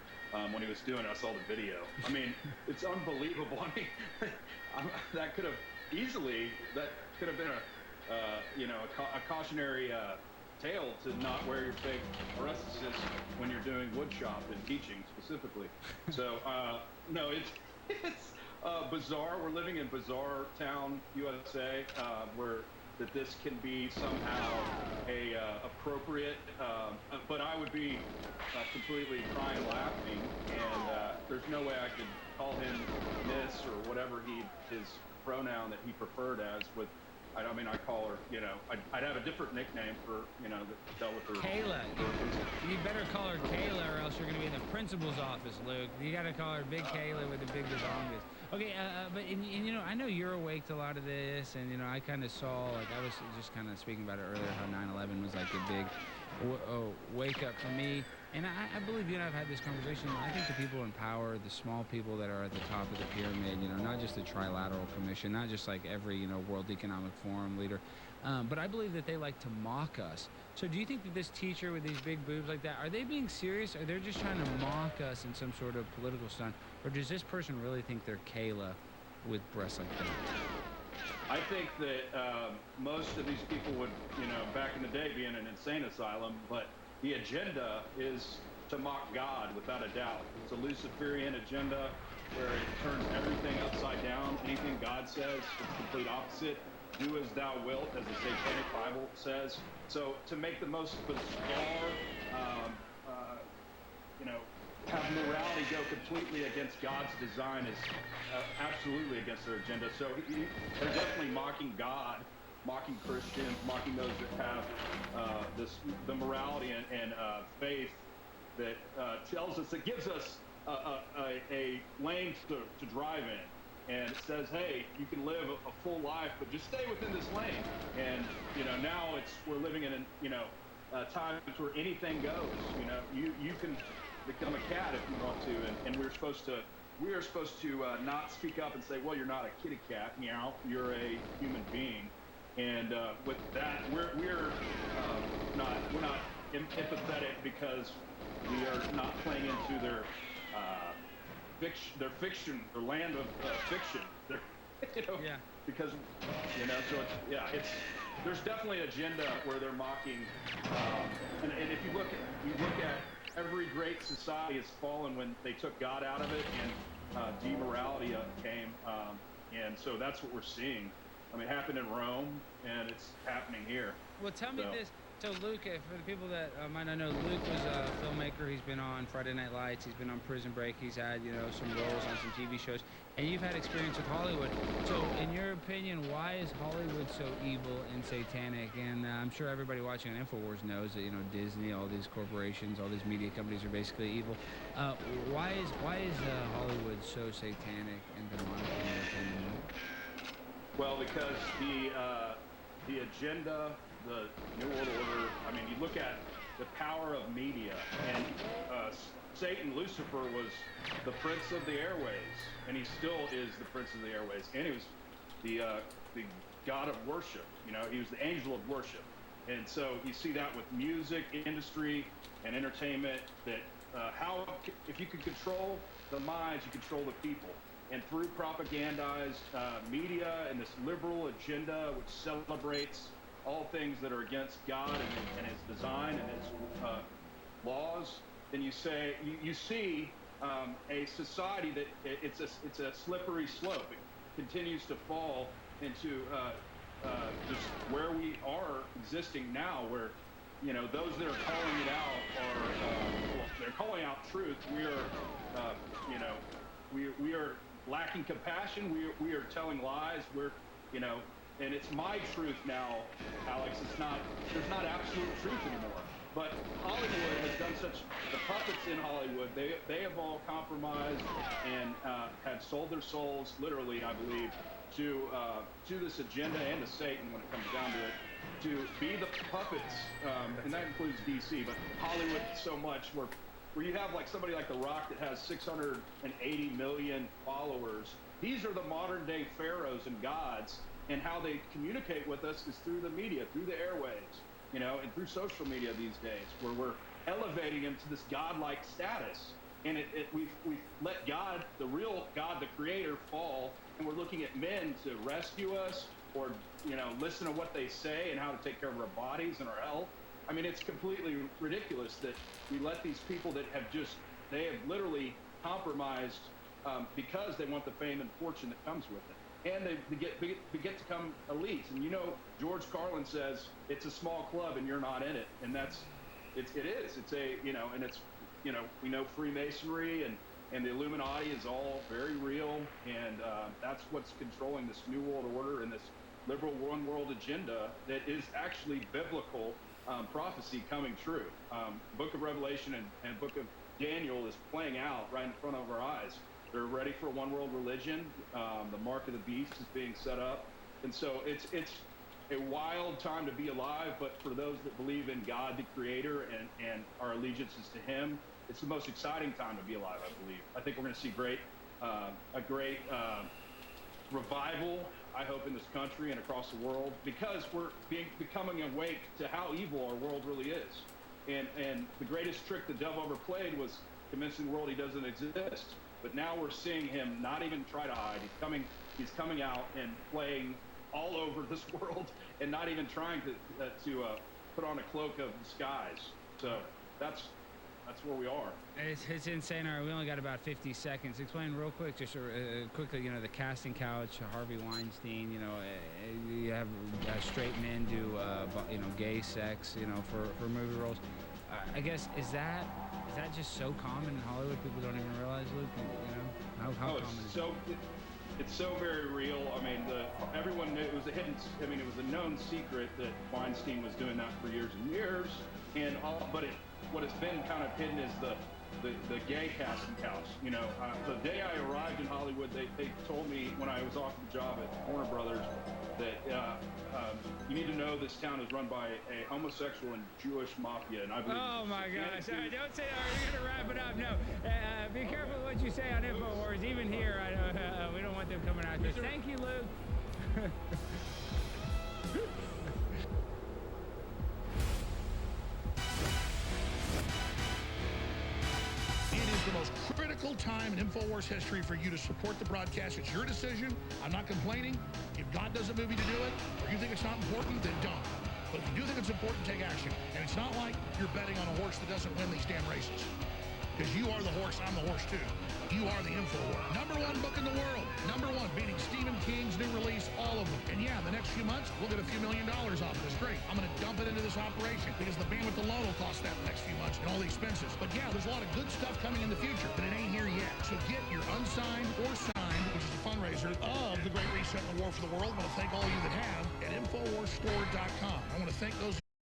when he was doing it. I saw the video. I mean, it's unbelievable. I mean, that could have been a cautionary tale to not wear your fake prosthesis when you're doing woodshop and teaching specifically. So no, it's bizarre. We're living in bizarre town, USA, where that this can be somehow appropriate, but I would be completely crying, laughing, and there's no way I could call him Miss or whatever his pronoun that he preferred as. With, I mean, I call her, I'd have a different nickname for, that dealt with her. Kayla. You better call her Kayla, or else you're going to be in the principal's office, Luke. You got to call her Big Kayla with the big bazongas. Okay, but I know you're awake to a lot of this, and I kind of saw, like, I was just kind of speaking about it earlier, how 9/11 was like a big wake up for me. And I believe you and I've had this conversation. I think the people in power, the small people that are at the top of the pyramid, not just the Trilateral Commission, not just like every, World Economic Forum leader, but I believe that they like to mock us. So do you think that this teacher with these big boobs like that, are they being serious, or they're just trying to mock us in some sort of political stunt? Or does this person really think they're Kayla with breasts like that? I think that most of these people would, back in the day, be in an insane asylum, but the agenda is to mock God, without a doubt. It's a Luciferian agenda where it turns everything upside down. Anything God says, it's the complete opposite. Do as thou wilt, as the Satanic Bible says. So to make the most bizarre, have morality go completely against God's design is absolutely against their agenda. So they're definitely mocking God, mocking Christians, mocking those that have the morality and faith that tells us, it gives us a lane to drive in, and it says, hey, you can live a full life, but just stay within this lane. And now we're living in times where anything goes. You can become a cat if you want to, and we are supposed to not speak up and say, well, you're not a kitty cat, meow, you're a human being. And with that, we're not empathetic because we are not playing into their fiction, their land of fiction. Because it's there's definitely an agenda where they're mocking, and if you look at every great society has fallen when they took God out of it and demorality came, and so that's what we're seeing. I mean, it happened in Rome, and it's happening here. Well, tell me this. So Luke, for the people that might not know, Luke was a filmmaker. He's been on Friday Night Lights. He's been on Prison Break. He's had, some roles on some TV shows. And you've had experience with Hollywood. So in your opinion, why is Hollywood so evil and satanic? And I'm sure everybody watching on InfoWars knows that, Disney, all these corporations, all these media companies are basically evil. Why is Hollywood so satanic and demonic in your opinion? Well, because the agenda, the New World Order, I mean, you look at the power of media, and Satan, Lucifer, was the prince of the airways, and he still is the prince of the airways, and he was the god of worship. He was the angel of worship. And so you see that with music industry and entertainment, that if you could control the minds, you control the people. And through propagandized media and this liberal agenda, which celebrates all things that are against God and His design and His laws, then you see a society that it's a slippery slope. It continues to fall into just where we are existing now, where those that are calling it out are they're calling out truth. We are we are lacking compassion. We are telling lies. And it's my truth now, Alex. There's not absolute truth anymore. But Hollywood has done the puppets in Hollywood, they have all compromised and have sold their souls, literally, I believe, to this agenda and to Satan when it comes down to it, to be the puppets, and that includes DC, but Hollywood so much, where you have like somebody like The Rock that has 680 million followers. These are the modern day pharaohs and gods, and how they communicate with us is through the media, through the airwaves, and through social media these days, where we're elevating him to this godlike status. And we've let God, the real God, the creator, fall, and we're looking at men to rescue us, or listen to what they say and how to take care of our bodies and our health. I mean, it's completely ridiculous that we let these people that they have literally compromised because they want the fame and fortune that comes with it. And they get to become elites. And George Carlin says it's a small club and you're not in it. And it is. It's and it's, we know Freemasonry and the Illuminati is all very real. And that's what's controlling this New World Order and this liberal one world agenda that is actually biblical prophecy coming true. Book of Revelation and Book of Daniel is playing out right in front of our eyes. They're ready for one world religion. The mark of the beast is being set up. And so it's a wild time to be alive, but for those that believe in God, the creator, and our allegiances to him, it's the most exciting time to be alive, I believe. I think we're going to see a great revival, I hope, in this country and across the world, because we're becoming awake to how evil our world really is. And the greatest trick the devil ever played was convincing the world he doesn't exist. But now we're seeing him not even try to hide. He's coming out and playing all over this world, and not even trying to put on a cloak of disguise. So that's where we are. It's insane. All right, we only got about 50 seconds. Explain real quick, just quickly, the casting couch, Harvey Weinstein, you have straight men do, gay sex, for movie roles. I guess, is that just so common in Hollywood? People don't even realize, Luke, how common is it? It's so very real. I mean, everyone knew it was it was a known secret that Weinstein was doing that for years and years. But what has been kind of hidden is the gay casting couch. The day I arrived in Hollywood, they told me when I was offered the job at Warner Brothers that you need to know this town is run by a homosexual and Jewish mafia, and I believe. Oh my gosh! Don't say that. We're gonna wrap it up. No, be careful what you say on InfoWars. Even here, we don't want them coming out there. Thank you, Luke. the most critical time in InfoWars history for you to support the broadcast. It's your decision. I'm not complaining. If God doesn't move you to do it, or you think it's not important, then don't. But if you do think it's important, take action. And it's not like you're betting on a horse that doesn't win these damn races. Because you are the horse, I'm the horse too. You are the InfoWars. #1 book in the world. #1, beating Stephen King's new release, all of them. And yeah, the next few months, we'll get a few $1 million off this. Great. I'm going to dump it into this operation because the bandwidth alone will cost that the next few months and all the expenses. But yeah, there's a lot of good stuff coming in the future, but it ain't here yet. So get your unsigned or signed, which is the fundraiser of the Great Reset and the War for the World. I want to thank all of you that have at InfoWarsStore.com. I want to thank those